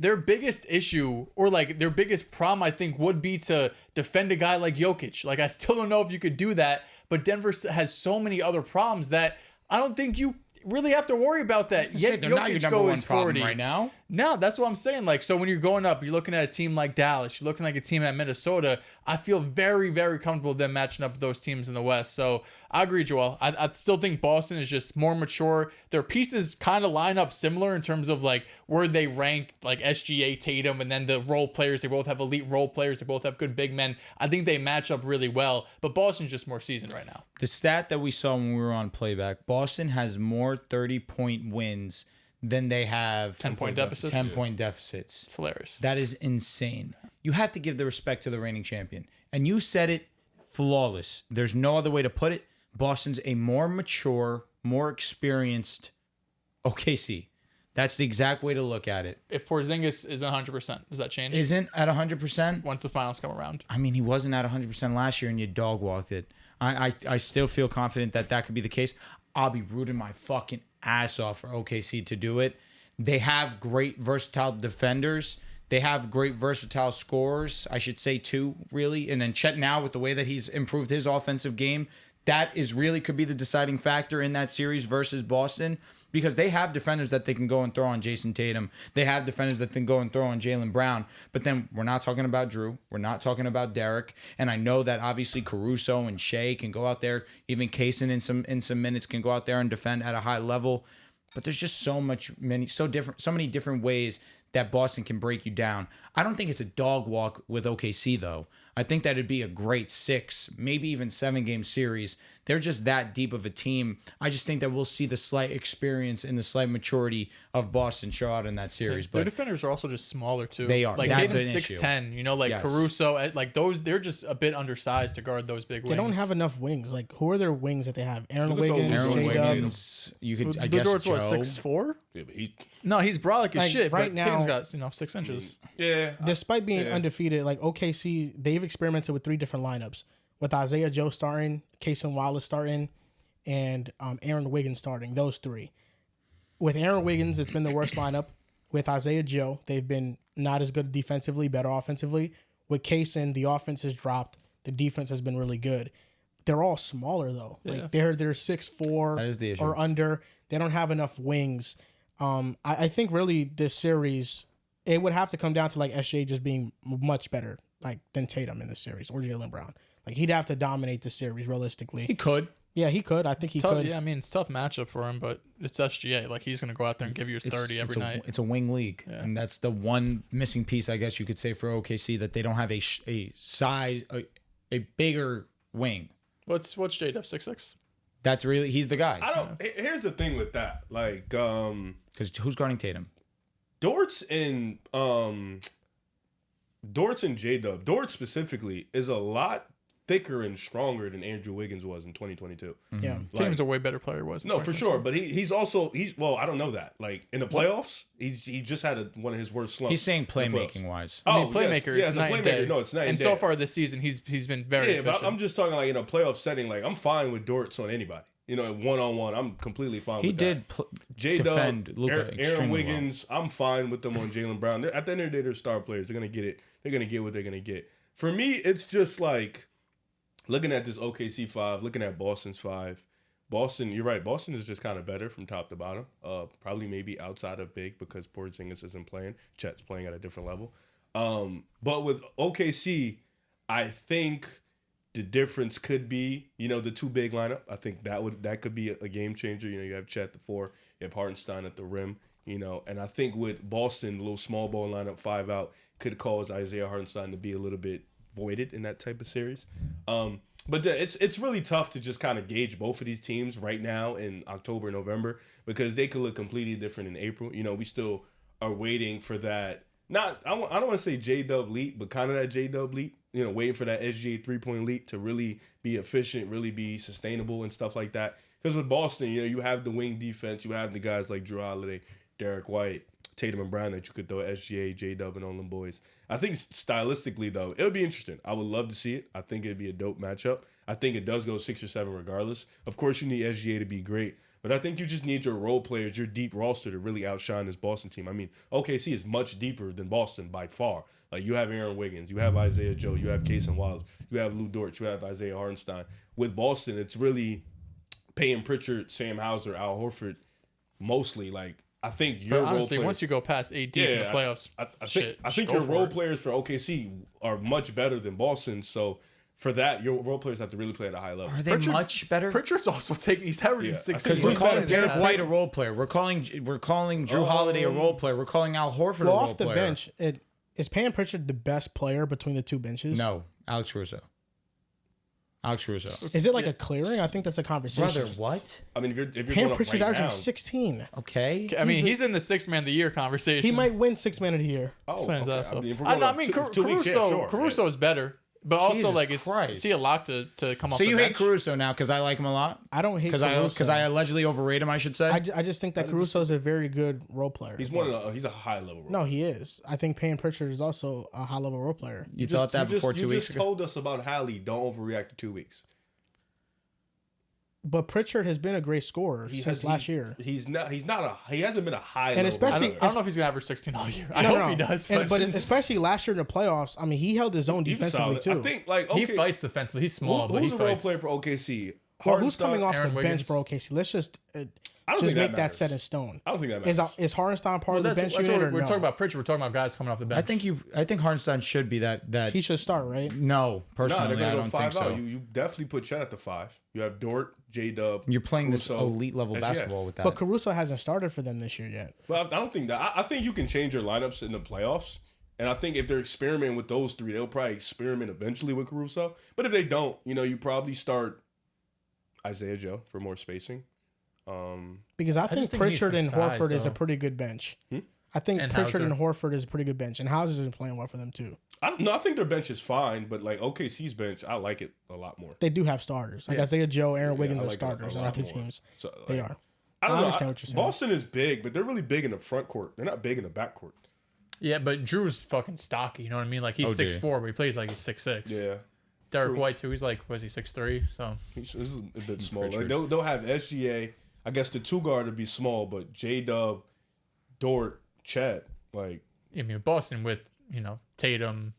their biggest issue or like their biggest problem, I think, would be to defend a guy like Jokic. Like, I still don't know if you could do that, but Denver has so many other problems that I don't think you really have to worry about that. Yet They're not your Jokic number one goes problem 40 right now. No, that's what I'm saying. Like, so when you're going up, you're looking at a team like Dallas, you're looking like a team at Minnesota. I feel very, very comfortable with them matching up with those teams in the West. So I agree, Joel. I still think Boston is just more mature. Their pieces kind of line up similar in terms of like where they rank, like SGA, Tatum, and then the role players. They both have elite role players. They both have good big men. I think they match up really well. But Boston's just more seasoned right now. The stat that we saw when we were on playback, Boston has more 30-point wins than they have 10-point deficits. 10-point deficits. It's hilarious. That is insane. You have to give the respect to the reigning champion. And you said it flawless. There's no other way to put it. Boston's a more mature, more experienced OKC. That's the exact way to look at it. If Porzingis isn't 100%, does that change? Isn't at 100%? Once the finals come around. I mean, he wasn't at 100% last year and you dog walked it. I still feel confident that could be the case. I'll be rooting my fucking ass off for OKC to do it. They have great versatile defenders. They have great versatile scorers, I should say, too, really. And then Chet now, with the way that he's improved his offensive game, that is really could be the deciding factor in that series versus Boston, because they have defenders that they can go and throw on Jason Tatum. They have defenders that can go and throw on Jaylen Brown. But then we're not talking about Drew. We're not talking about Derek. And I know that obviously Caruso and Shea can go out there. Even Kaysen in some minutes can go out there and defend at a high level. But there's just so many different ways that Boston can break you down. I don't think it's a dog walk with OKC, though. I think that it'd be a great 6, maybe even 7-game series. They're just that deep of a team. I just think that we'll see the slight experience and the slight maturity of Boston show out in that series. Their But defenders are also just smaller too. They are. Like That's Tatum's an issue. 6'10", you know, like Yes. Caruso, like those, they're just a bit undersized to guard those big wings. They don't have enough wings. Like, who are their wings that they have? Aaron Look at those. Wiggins, Aaron J-Dub. Wiggins, you could, I Lu guess, Dort's Joe. what, 6'4"? Yeah, but he, No, he's brolic as Like, shit, right but now- Tatum's got 6 inches. yeah. Despite being Yeah. undefeated, like OKC, they've experimented with 3 different lineups, with Isaiah Joe starting, Kaysen Wallace starting, and Aaron Wiggins starting. Those 3. With Aaron Wiggins, it's been the worst lineup. With Isaiah Joe, they've been not as good defensively, better offensively. With Kaysen, the offense has dropped. The defense has been really good. They're all smaller though. Like they're 6'4" That is the issue. or under. They don't have enough wings. I think really this series, it would have to come down to like SJ just being much better like than Tatum in this series, or Jaylen Brown. Like he'd have to dominate the series He realistically. could. Yeah, he could. I think he Tough, could. yeah, I mean, it's a tough matchup for him, but it's SGA. Like, he's going to go out there and give you his 30 every night. It's a wing league, and that's the one missing piece, I guess you could say, for OKC, that they don't have a size, a bigger wing. What's J-Dub, 6'6"? That's really, he's the guy. I don't. Here's the thing with that. Like, Because who's guarding Tatum? Dortz and J-Dub. Dortz specifically is a lot thicker and stronger than Andrew Wiggins was in 2022. Yeah. Like, Tatum's a way better player was. in no, for 2022. sure. But he's also well, I don't know that. Like in the playoffs, he just had one of his worst slumps. He's saying in the playoffs. playmaking wise. I mean, Oh, playmaker, yes. it's Yeah, night as a and day. playmaker, no, it's night and And day. so far this season, he's been very Yeah, efficient. but I'm just talking like in a playoff setting. Like I'm fine with Dortz on anybody. You know, 1-on-1, I'm completely fine He with that. did J-Dub, defend Luka Aaron extremely Wiggins, I'm fine with them on Jaylen Brown. At the end of the day, they're star players. They're gonna get it. They're gonna get what they're gonna get. For me, it's just like looking at this OKC 5, looking at Boston's 5. Boston, you're right. Boston is just kind of better from top to bottom. Probably maybe outside of big because Porzingis isn't playing. Chet's playing at a different level. But with OKC, I think the difference could be, the 2 big lineup. I think that could be a game changer. You have Chet at the 4, you have Hartenstein at the rim. And I think with Boston, the little small ball lineup, 5 out, could cause Isaiah Hartenstein to be a little bit voided in that type of series. But it's really tough to just kind of gauge both of these teams right now in October, November, because they could look completely different in April. We still are waiting for that. I don't want to say J-Dub leap, but kind of that J-Dub leap. Waiting for that SGA 3-point leap to really be efficient, really be sustainable and stuff like that. Because with Boston, you have the wing defense, you have the guys like Drew Holiday, Derek White, Tatum and Brown that you could throw at SGA, J-Dub, and all them boys. I think stylistically, though, it'll be interesting. I would love to see it. I think it'd be a dope matchup. I think it does go 6 or 7 regardless. Of course, you need SGA to be great, but I think you just need your role players, your deep roster to really outshine this Boston team. I mean, OKC is much deeper than Boston by far. Like, you have Aaron Wiggins, you have Isaiah Joe, you have Kaysen Wallace, you have Lu Dort, you have Isaiah Hartenstein. With Boston, it's really Payton Pritchard, Sam Hauser, Al Horford, mostly. Like, I think your But honestly, role players, once you go past AD in the playoffs, I think your role players for OKC are much better than Boston. So for that, your role players have to really play at a high level. Are they much better? Pritchard's also he's averaging Yeah, 16. Because we're calling Derek White a role player. We're calling Drew Holiday a role player. We're calling Al Horford a role off the player. bench, is Payton Pritchard the best player between the 2 benches? No, Alex Russo. Is it like a clearing? I think that's a conversation. Brother, what? I mean, if you're Payton going up Pritchard's right averaging now, 16. Okay. I mean, he's in the 6th man of the year conversation. He might win 6 man of the year. oh, Spends okay. that stuff. I mean, if we're I going mean, up 2 weeks, yeah, sure, Caruso's better, but also Jesus like Christ. is he a lock to come off So the you bench? hate Caruso now because I like him a lot? I don't hate Because Caruso. I allegedly overrate him, I should say? I just think that Caruso's a very good role player. He's he's a high level role. No, he is. I think Payton Pritchard is also a high level role player. you thought that before 2 you weeks just ago? told us about Hallie. Don't overreact to 2 weeks. But Pritchard has been a great scorer since last year. He hasn't been a high And level. especially- I don't know if he's gonna average 16 all year. I hope he does. But especially last year in the playoffs, I mean, he held his own defensively too. I think like okay, he fights defensively. He's small, but he who's a role fights. player for OKC? well, who's coming off Aaron the Wiggins. bench for OKC? Let's just don't think that make that matters. set in stone. I don't think that matters. Is Hartenstein part of the bench That's unit what or we're no? talking about Pritchard. We're talking about guys coming off the bench. I think Hartenstein should be that. He should start, right? No, personally, they're I gonna go don't 5 think so. out. You definitely put Chet at the 5. You have Dort, J-Dub. You're playing this Caruso, elite level SGA. basketball with that. But Caruso hasn't started for them this year yet. Well, I don't think that. I think you can change your lineups in the playoffs. And I think if they're experimenting with those 3, they'll probably experiment eventually with Caruso. But if they don't, you probably start Isaiah Joe for more spacing. Because I think just think he needs Pritchard and some size, Horford is a though. pretty good bench. I think And Pritchard Hauser. and Horford is a pretty good bench. And Hauser's been playing well for them too. I think their bench is fine, but like OKC's bench, I like it a lot more. They do have starters. Like Yeah. Isaiah Joe, Aaron Wiggins I are like it starters a on lot other more. teams. So, They like, are. I don't I know. understand what you're saying. Boston is big, but they're really big in the front court. They're not big in the back court. Yeah, but Drew's fucking stocky. You know what I mean? Like he's OG. 6'4", but he plays like he's 6'6". Yeah. Derek True. White too. He's like, was he 6'3"? So He's a bit small. Like Pritchard. they'll have SGA. I guess the 2 guard would be small, but J-Dub, Dort, Chet, like I mean, Boston with Tatum,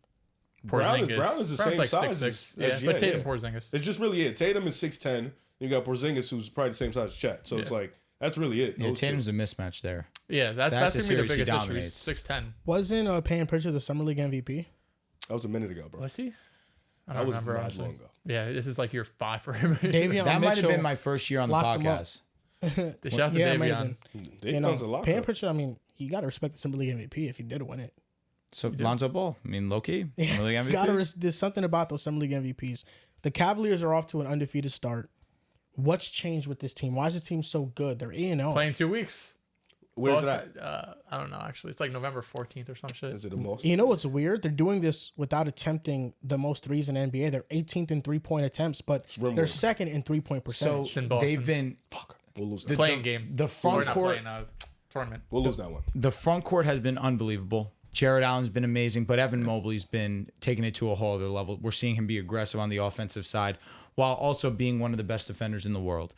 Brown Porzingis. is the Brown's same like size 6'6". as Yeah, SGA, but Tatum, yeah. Porzingis. It's just really it. Tatum is 6'10". You got Porzingis, who's probably the same size as Chet. So it's Yeah. like that's really it. Yeah, Those two. Tatum's a mismatch there. Yeah, that's That's gonna a be the series he biggest issue. dominates. He's 6'10". Wasn't Payne Pritchard the Summer League MVP? That was a minute ago, bro. Was he? I That don't was remember. mad Honestly. long ago. Yeah, this is like year 5 for him. Davion That might have Mitchell been my first year on the locked him up. podcast. The shout out to Yeah, it might have Davion. been. Davion a lot. Payne Pritchard, I mean, you got to respect the Summer League MVP if he did win it. So Lonzo Ball, I mean, low key, Summer League MVP. There's something about those Summer League MVPs. The Cavaliers are off to an undefeated start. What's changed with this team? Why is the team so good? They're 8-0. Playing 2 weeks. Where's Boston, that? I don't know, actually. It's like November 14th or some shit. Is it in Boston? You know what's weird? They're doing this without attempting the most threes in the NBA. They're 18th in 3-point attempts, but rim they're work. second in 3-point So percentage. It's in Boston. they've been We'll lose that. Playing game. the Or front not court. playing, tournament. We'll lose that one. The front court has been unbelievable. Jared Allen's been amazing, but Evan Mobley's been taking it to a whole other level. We're seeing him be aggressive on the offensive side while also being one of the best defenders in the world.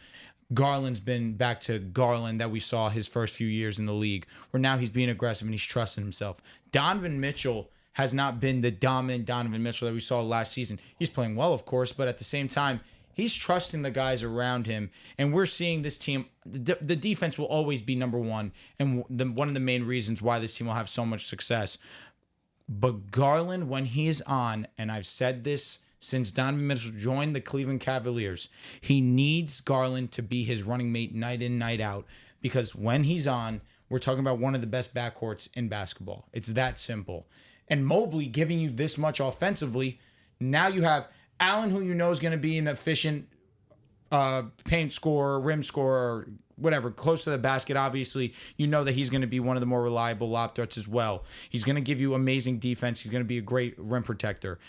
Garland's been back to Garland that we saw his first few years in the league, where now he's being aggressive and he's trusting himself. Donovan Mitchell has not been the dominant Donovan Mitchell that we saw last season. He's playing well, of course, but at the same time, he's trusting the guys around him. And we're seeing this team, the defense will always be number one, and one of the main reasons why this team will have so much success. But Garland, when he is on, and I've said this since Donovan Mitchell joined the Cleveland Cavaliers, he needs Garland to be his running mate night in, night out. Because when he's on, we're talking about one of the best backcourts in basketball. It's that simple. And Mobley giving you this much offensively, now you have Allen, who you know is going to be an efficient paint scorer, rim scorer, whatever, close to the basket. Obviously, you know that he's going to be one of the more reliable lob threats as well. He's going to give you amazing defense. He's going to be a great rim protector.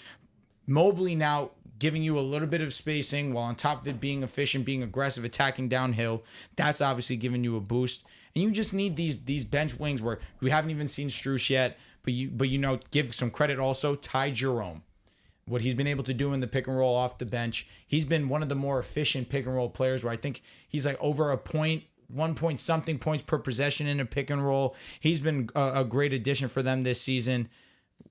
Mobley now giving you a little bit of spacing while on top of it being efficient, being aggressive, attacking downhill. That's obviously giving you a boost. And you just need these bench wings where we haven't even seen Strus yet, but you know, give some credit also Ty Jerome. What he's been able to do in the pick and roll off the bench. He's been one of the more efficient pick and roll players where I think he's like over 1 point something points per possession in a pick and roll. He's been a great addition for them this season.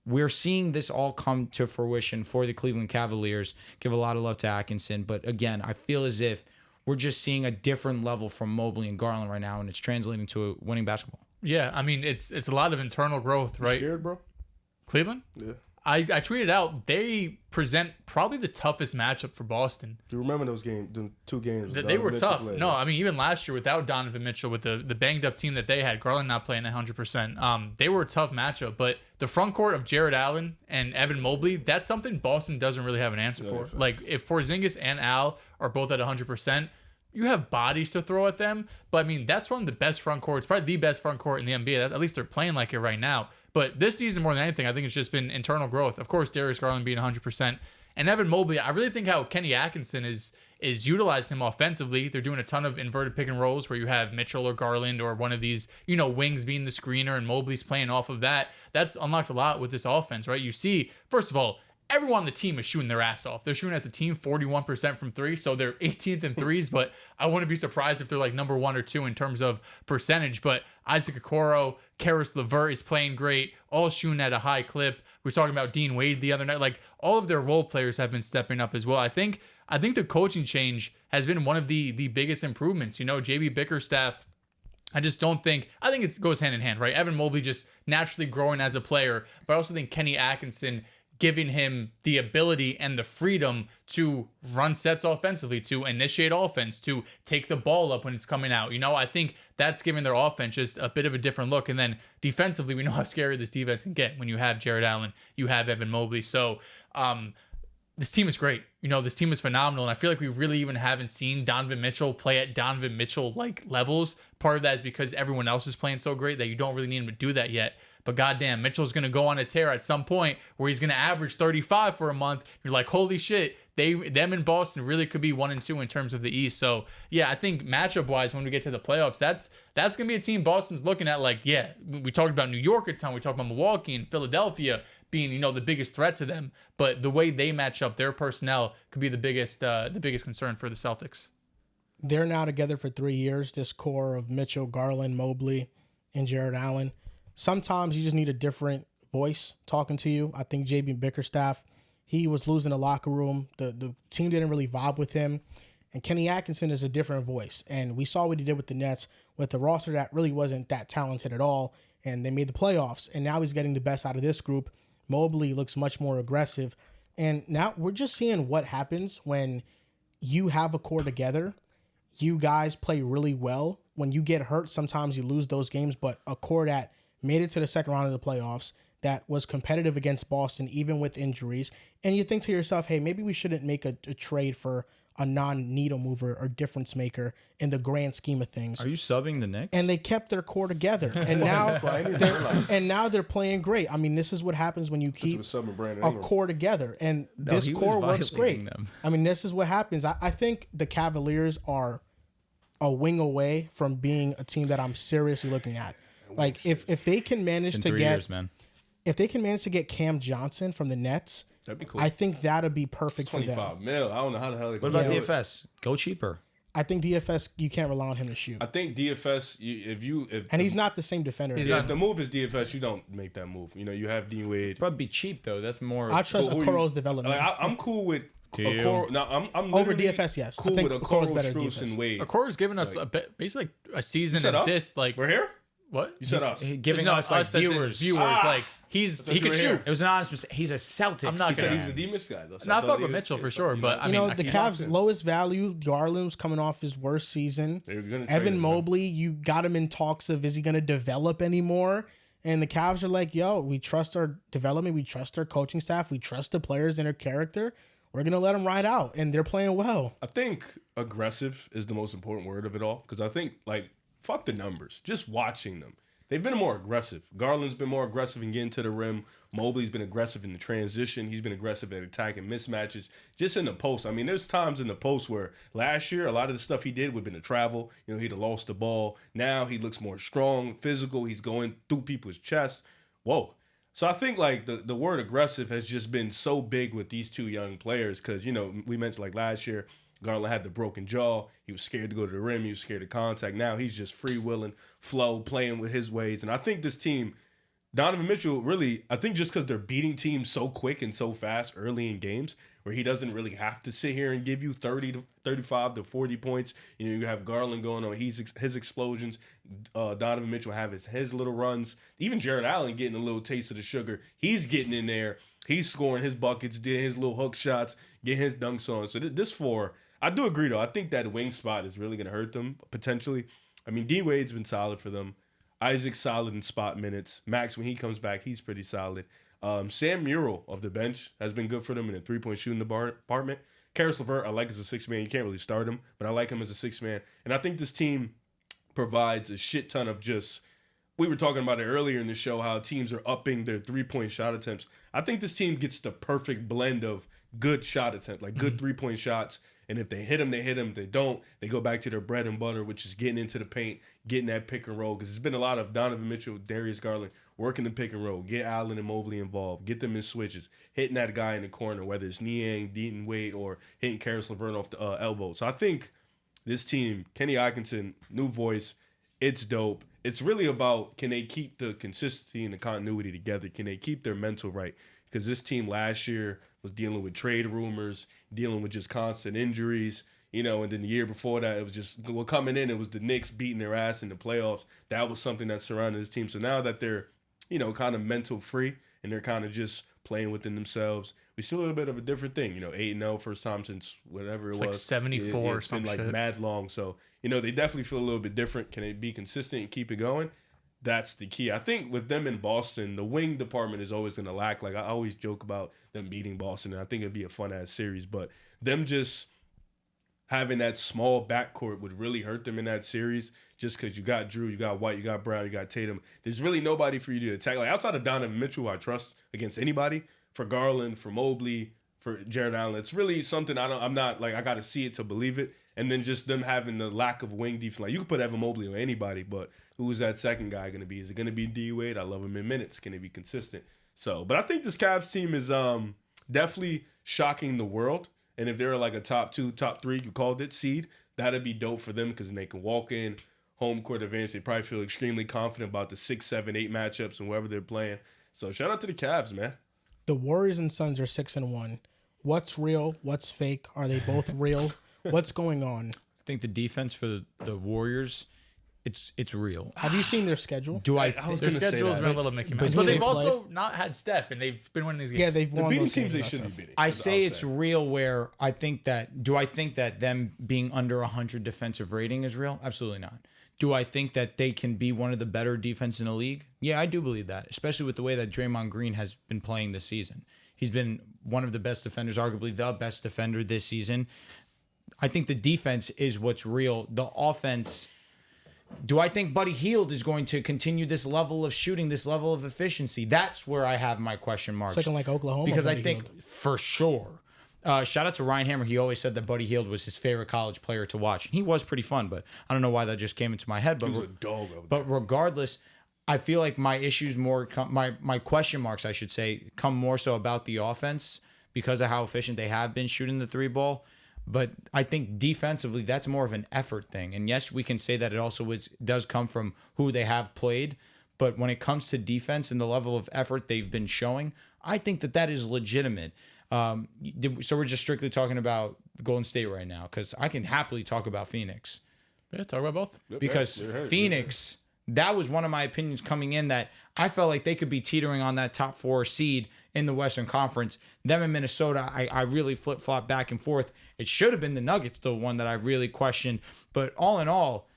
We're seeing this all come to fruition for the Cleveland Cavaliers. Give a lot of love to Atkinson. But again, I feel as if we're just seeing a different level from Mobley and Garland right now, and it's translating to winning basketball. Yeah, I mean, it's a lot of internal growth, right? Scared, bro? Cleveland? Yeah. I tweeted out they present probably the toughest matchup for Boston. Do you remember those games? The 2 games. They were Mitchell tough. played? No, I mean, even last year without Donovan Mitchell, with the banged up team that they had, Garland not playing 100%, they were a tough matchup. But the front court of Jared Allen and Evan Mobley, that's something Boston doesn't really have an answer for. facts. Like, if Porzingis and Al are both at 100%, you have bodies to throw at them. But, I mean, that's one of the best front courts, probably the best front court in the NBA. At least they're playing like it right now. But this season, more than anything, I think it's just been internal growth. Of course, Darius Garland being 100%. And Evan Mobley, I really think how Kenny Atkinson is utilizing him offensively. They're doing a ton of inverted pick and rolls where you have Mitchell or Garland or one of these, wings being the screener and Mobley's playing off of that. That's unlocked a lot with this offense, right? You see, first of all, everyone on the team is shooting their ass off. They're shooting as a team 41% from three, so they're 18th in threes, but I wouldn't be surprised if they're like number 1 or 2 in terms of percentage. But Isaac Okoro, Karis LeVert is playing great, all shooting at a high clip. We were talking about Dean Wade the other night. Like, all of their role players have been stepping up as well. I think the coaching change has been one of the biggest improvements. JB Bickerstaff, I think it goes hand in hand, right? Evan Mobley just naturally growing as a player, but I also think Kenny Atkinson giving him the ability and the freedom to run sets offensively, to initiate offense, to take the ball up when it's coming out. I think that's giving their offense just a bit of a different look. And then defensively, we know how scary this defense can get when you have Jared Allen, you have Evan Mobley. So this team is great. This team is phenomenal. And I feel like we really even haven't seen Donovan Mitchell play at Donovan Mitchell-like levels. Part of that is because everyone else is playing so great that you don't really need him to do that yet. But goddamn, Mitchell's going to go on a tear at some point where he's going to average 35 for a month. You're like, holy shit, them in Boston really could be 1 and 2 in terms of the East. So yeah, I think matchup-wise, when we get to the playoffs, that's going to be a team Boston's looking at. Like, yeah, we talked about New York at the time. We talked about Milwaukee and Philadelphia being, the biggest threat to them. But the way they match up, their personnel could be the biggest concern for the Celtics. They're now together for 3 years, this core of Mitchell, Garland, Mobley, and Jared Allen. Sometimes you just need a different voice talking to you. I think JB Bickerstaff, he was losing the locker room. The team didn't really vibe with him. And Kenny Atkinson is a different voice. And we saw what he did with the Nets with a roster that really wasn't that talented at all. And they made the playoffs. And now he's getting the best out of this group. Mobley looks much more aggressive. And now we're just seeing what happens when you have a core together. You guys play really well. When you get hurt, sometimes you lose those games. But a core that made it to the second round of the playoffs, that was competitive against Boston, even with injuries. And you think to yourself, hey, maybe we shouldn't make a trade for a non-needle mover or difference maker in the grand scheme of things. Are you subbing the Knicks? And they kept their core together. And now they're playing great. I mean, this is what happens when you keep a core together. And this core works great. I mean, this is what happens. I think the Cavaliers are a wing away from being a team that I'm seriously looking at. Like, if they can manage to get if they can manage to get Cam Johnson from the Nets, that'd be cool. I think that'd be perfect for them. 25 mil. I don't know how the hell. What about DFS? Go cheaper. I think DFS, you can't rely on him to shoot. I think DFS, he's not the same defender. If the move is DFS, you don't make that move. You have Dean Wade. Probably be cheap though. That's more. I trust Okoro's development. Like, I'm cool with Okoro. No, I'm over DFS. Yes, cool I think with Okoro's Okoro, better Strus, defense. and Wade. Okoro's given us basically a season of this. Like, we're here. What? You said us. Giving us like viewers. Like, he could shoot. It was an honest mistake. He's a Celtic. I'm not He said he was a Demas guy though. I fuck with Mitchell for sure, but I mean, the Cavs' lowest value, Garland's coming off his worst season. Evan Mobley, you got him in talks of, is he going to develop anymore? And the Cavs are like, yo, we trust our development, we trust our coaching staff, we trust the players and their character. We're going to let them ride out, and they're playing well. I think aggressive is the most important word of it all, because I think, like, fuck the numbers. Just watching them. They've been more aggressive. Garland's been more aggressive in getting to the rim. Mobley's been aggressive in the transition. He's been aggressive at attacking mismatches. Just in the post. I mean, there's times in the post where last year, a lot of the stuff he did would have been to travel. He'd have lost the ball. Now he looks more strong, physical. He's going through people's chests. Whoa. So I think, like, the word aggressive has just been so big with these two young players because, we mentioned, like, last year, Garland had the broken jaw. He was scared to go to the rim. He was scared of contact. Now he's just free-willing, flow, playing with his ways. And I think this team, Donovan Mitchell, really, I think just because they're beating teams so quick and so fast early in games where he doesn't really have to sit here and give you 30 to 35 to 40 points. You have Garland going on his explosions. Donovan Mitchell have his little runs. Even Jared Allen getting a little taste of the sugar. He's getting in there. He's scoring his buckets, did his little hook shots, getting his dunks on. So this I do agree, though. I think that wing spot is really going to hurt them, potentially. I memean, D Wade's been solid for them. Isaac's solid in spot minutes. Max, when he comes back, he's pretty solid. Sam Murrell of the bench has been good for them in the three-point shooting department. Karis LeVert, I like as a six-man. You can't really start him, but I like him as a six-man. And I think this team provides a shit ton of just – we were talking about it earlier in the show, how teams are upping their three-point shot attempts. I think this team gets the perfect blend of good shot attempts, like good three-point shots. And if they hit them, they hit them. If they don't, they go back to their bread and butter, which is getting into the paint, getting that pick and roll. Because it's been a lot of Donovan Mitchell, Darius Garland working the pick and roll, get Allen and Mobley involved, get them in switches, hitting that guy in the corner, whether it's Niang, Deaton Wade, or hitting Karis LeVert off the elbow. So I think this team, Kenny Atkinson, new voice, it's dope. It's really about, can they keep the consistency and the continuity together? Can they keep their mental right? Because this team last year was dealing with trade rumors, dealing with just constant injuries, and then the year before that, it was just, coming in, it was the Knicks beating their ass in the playoffs. That was something that surrounded this team. So now that they're, kind of mental free and they're kind of just playing within themselves, we see a little bit of a different thing. 8-0, first time since whatever it was. Like 74 or something. It's been like mad long. So, they definitely feel a little bit different. Can they be consistent and keep it going? That's the key. I think with them in Boston, the wing department is always going to lack. Like, I always joke about them beating Boston, and I think it'd be a fun-ass series. But them just having that small backcourt would really hurt them in that series, just because you got Drew, you got White, you got Brown, you got Tatum. There's really nobody for you to attack. Like, outside of Donovan Mitchell, who I trust against anybody, for Garland, for Mobley, for Jared Allen, it's really something I got to see it to believe it. And then just them having the lack of wing defense. Like, you could put Evan Mobley on anybody, but who is that second guy going to be? Is it going to be D Wade? I love him in minutes. Can he be consistent? So, but I think this Cavs team is definitely shocking the world. And if they're like a top 2, top 3, you called it, seed, that'd be dope for them, because then they can walk in, home court advantage. They probably feel extremely confident about the 6, 7, 8 matchups and whoever they're playing. So shout out to the Cavs, man. The Warriors and Suns are 6-1. What's real? What's fake? Are they both real? What's going on? I think the defense for the Warriors, it's real. Have you seen their schedule? Their schedule has been a little Mickey Mouse, but they've also not had Steph, and they've been winning these games. Yeah, they've won beating those teams games. they shouldn't be beating. I say it's real. Where I think that them being under 100 defensive rating is real? Absolutely not. Do I think that they can be one of the better defense in the league? Yeah, I do believe that, especially with the way that Draymond Green has been playing this season. He's been one of the best defenders, arguably the best defender this season. I think the defense is what's real. The offense, do I think Buddy Hield is going to continue this level of shooting, this level of efficiency? That's where I have my question marks. Second like Oklahoma. Because Buddy I think Hield. for sure. Shout out to Ryan Hammer. He always said that Buddy Hield was his favorite college player to watch. He was pretty fun, but I don't know why that just came into my head. But He was a dog over there. But regardless, I feel like my issues my question marks, I should say, come more so about the offense because of how efficient they have been shooting the 3 ball. But I think defensively, that's more of an effort thing. And yes, we can say that it also does come from who they have played. But when it comes to defense and the level of effort they've been showing, I think that is legitimate. So we're just strictly talking about Golden State right now, because I can happily talk about Phoenix. Yeah, talk about both. Because Phoenix, that was one of my opinions coming in, that I felt like they could be teetering on that top 4 seed in the Western Conference. Them in Minnesota, I really flip-flop back and forth. It should have been the Nuggets, the one that I really questioned. But all in all,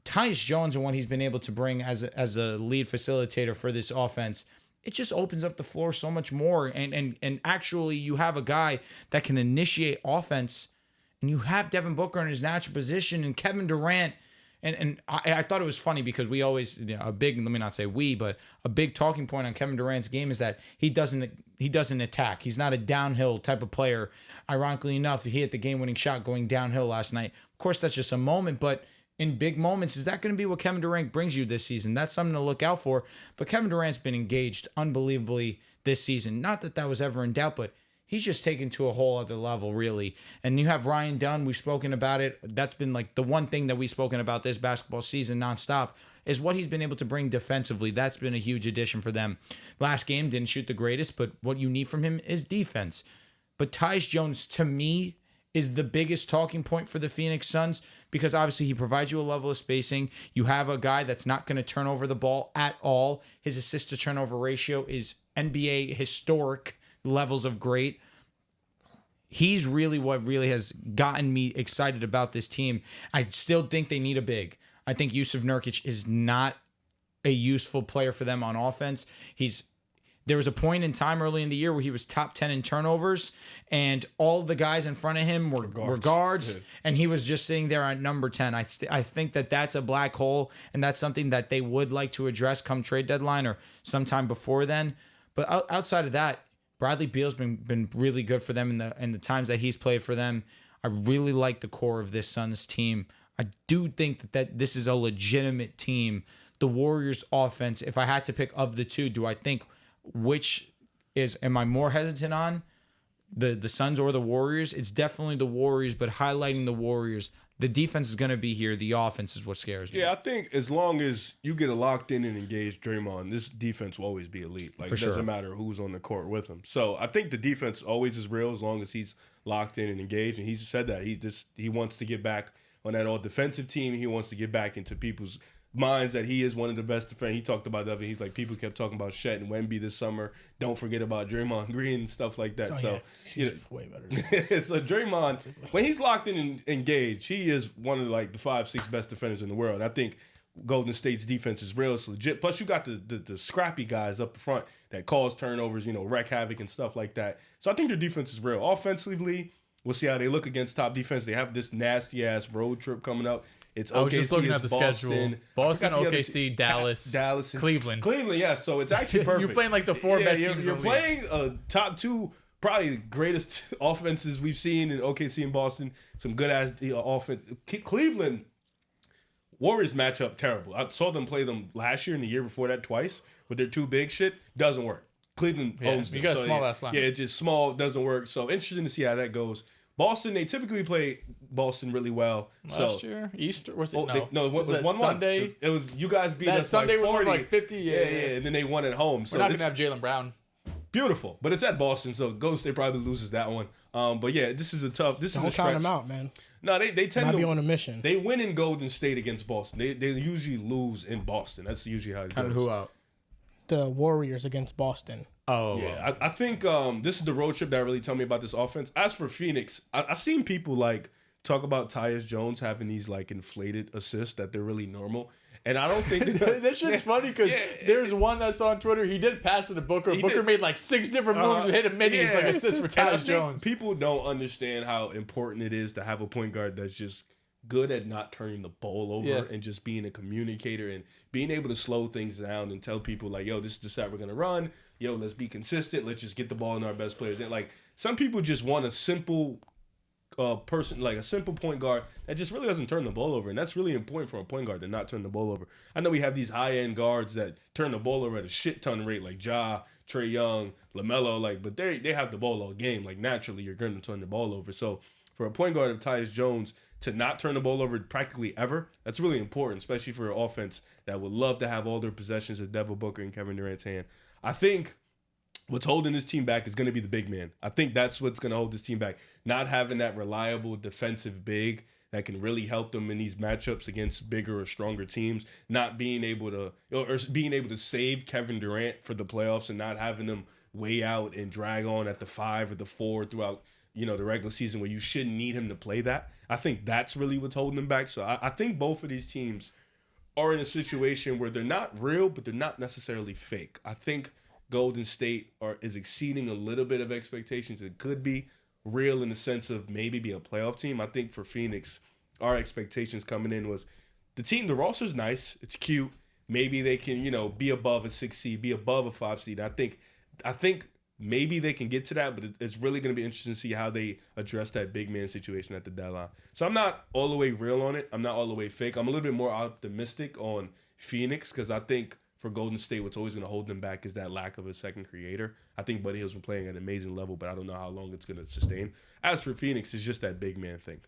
Tyus Jones and what he's been able to bring as a lead facilitator for this offense, it just opens up the floor so much more. And actually, you have a guy that can initiate offense, and you have Devin Booker in his natural position, and Kevin Durant. And I thought it was funny because we always, let me not say we, but a big talking point on Kevin Durant's game is that he doesn't attack. He's not a downhill type of player. Ironically enough, he hit the game-winning shot going downhill last night. Of course, that's just a moment, but in big moments, is that going to be what Kevin Durant brings you this season? That's something to look out for. But Kevin Durant's been engaged unbelievably this season. Not that was ever in doubt, but he's just taken to a whole other level, really. And you have Ryan Dunn. We've spoken about it. That's been like the one thing that we've spoken about this basketball season nonstop is what he's been able to bring defensively. That's been a huge addition for them. Last game, didn't shoot the greatest, but what you need from him is defense. But Tyus Jones, to me, is the biggest talking point for the Phoenix Suns because obviously he provides you a level of spacing. You have a guy that's not going to turn over the ball at all. His assist to turnover ratio is NBA historic levels of great. He's really what really has gotten me excited about this team. I still think they need a big. I think Yusuf Nurkic is not a useful player for them on offense. There was a point in time early in the year where he was top 10 in turnovers, and all the guys in front of him were guards, and he was just sitting there at number 10. I think that's a black hole, and that's something that they would like to address come trade deadline or sometime before then. But outside of that, Bradley Beal's been really good for them in the times that he's played for them. I really like the core of this Suns team. I do think that this is a legitimate team the Warriors offense, if I had to pick of the two, do I think am I more hesitant on the Suns or the Warriors? It's definitely the Warriors, but highlighting the Warriors, the defense is going to be here. The offense is what scares me. Yeah, I think as long as you get a locked in and engaged Draymond, this defense will always be elite. Like, it doesn't matter who's on the court with him. So I think the defense always is real as long as he's locked in and engaged. And he's said that he wants to get back on that all defensive team. He wants to get back into people's minds that he is one of the best defenders. He talked about that. He's like, people kept talking about Shet and Wemby this summer. Don't forget about Draymond Green and stuff like that. Way better. So Draymond, when he's locked in and engaged, he is one of like the 5-6 best defenders in the world. I think Golden State's defense is real. It's legit. Plus, you got the scrappy guys up front that cause turnovers, wreak havoc and stuff like that. So I think their defense is real. Offensively, we'll see how they look against top defense. They have this nasty ass road trip coming up. It's OKC, I was just looking at the Boston. schedule. Boston, OKC, Dallas, Cleveland. Cleveland, yeah. So it's actually perfect. You're playing like the four best teams. You're playing top two, probably the greatest offenses we've seen in OKC and Boston. Some good ass offense. Cleveland Warriors matchup terrible. I saw them play them last year and the year before that twice with their two big shit. Doesn't work. Cleveland owns them. You got a small ass line. Yeah, it's just small. Doesn't work. So interesting to see how that goes. Boston, they typically play Boston really well. Last year, Easter was it? No, it was 1-1. Sunday. It was you guys beat us Sunday like 40. Was like 50. Yeah, and then they won at home. We're So not gonna have Jaylen Brown. Beautiful, but it's at Boston, so Golden State probably loses that one. But yeah, this is a tough. This is a Don't stretch. count them out, man. No, they tend to be on a mission. They win in Golden State against Boston. They usually lose in Boston. That's usually how it goes. Count who out? The Warriors against Boston. Oh, yeah. I think this is the road trip that really tell me about this offense. As for Phoenix, I've seen people like talk about Tyus Jones having these like inflated assists that they're really normal. And I don't think that shit's funny because there's one I saw on Twitter. He did pass it to Booker. Booker made like 6 different moves and hit a minions like assists for Tyus Jones. People don't understand how important it is to have a point guard that's just good at not turning the ball over and just being a communicator and being able to slow things down and tell people like, yo, this is the set we're gonna run. Yo, let's be consistent. Let's just get the ball in our best players. And like some people just want a simple person, like a simple point guard that just really doesn't turn the ball over. And that's really important for a point guard to not turn the ball over. I know we have these high-end guards that turn the ball over at a shit ton rate, like Ja, Trae Young, LaMelo, but they have the ball all game. Like naturally you're going to turn the ball over. So for a point guard of Tyus Jones to not turn the ball over practically ever, that's really important, especially for an offense that would love to have all their possessions at Devin Booker and Kevin Durant's hand. I think what's holding this team back is going to be the big man. I think that's what's going to hold this team back. Not having that reliable defensive big that can really help them in these matchups against bigger or stronger teams. Not being able to, or being able to save Kevin Durant for the playoffs and not having them way out and drag on at the 5 or the 4 throughout, the regular season where you shouldn't need him to play that. I think that's really what's holding them back. So I think both of these teams are in a situation where they're not real, but they're not necessarily fake. I think Golden State is exceeding a little bit of expectations. It could be real in the sense of maybe be a playoff team. I think for Phoenix, our expectations coming in was the roster's nice. It's cute. Maybe they can, be above a 6 seed, be above a 5 seed. I think maybe they can get to that, but it's really going to be interesting to see how they address that big man situation at the deadline. So I'm not all the way real on it. I'm not all the way fake. I'm a little bit more optimistic on Phoenix because I think for Golden State, what's always going to hold them back is that lack of a second creator. I think Buddy Hield's been playing at an amazing level, but I don't know how long it's going to sustain. As for Phoenix, it's just that big man thing.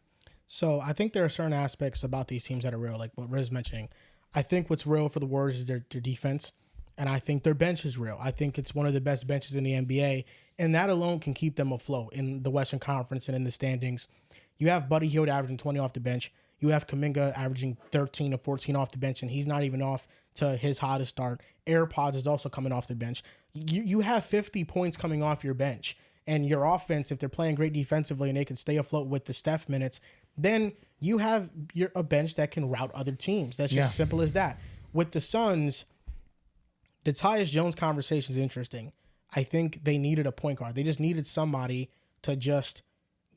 So I think there are certain aspects about these teams that are real, like what Riz mentioning. I think what's real for the Warriors is their defense, and I think their bench is real. I think it's one of the best benches in the NBA, and that alone can keep them afloat in the Western Conference and in the standings. You have Buddy Hield averaging 20 off the bench. You have Kuminga averaging 13 or 14 off the bench, and he's not even off to his hottest start. AirPods is also coming off the bench. You have 50 points coming off your bench, and your offense, if they're playing great defensively and they can stay afloat with the Steph minutes, then you have a bench that can rout other teams. That's just as simple as that. With the Suns, the Tyus Jones conversation is interesting. I think they needed a point guard. They just needed somebody to just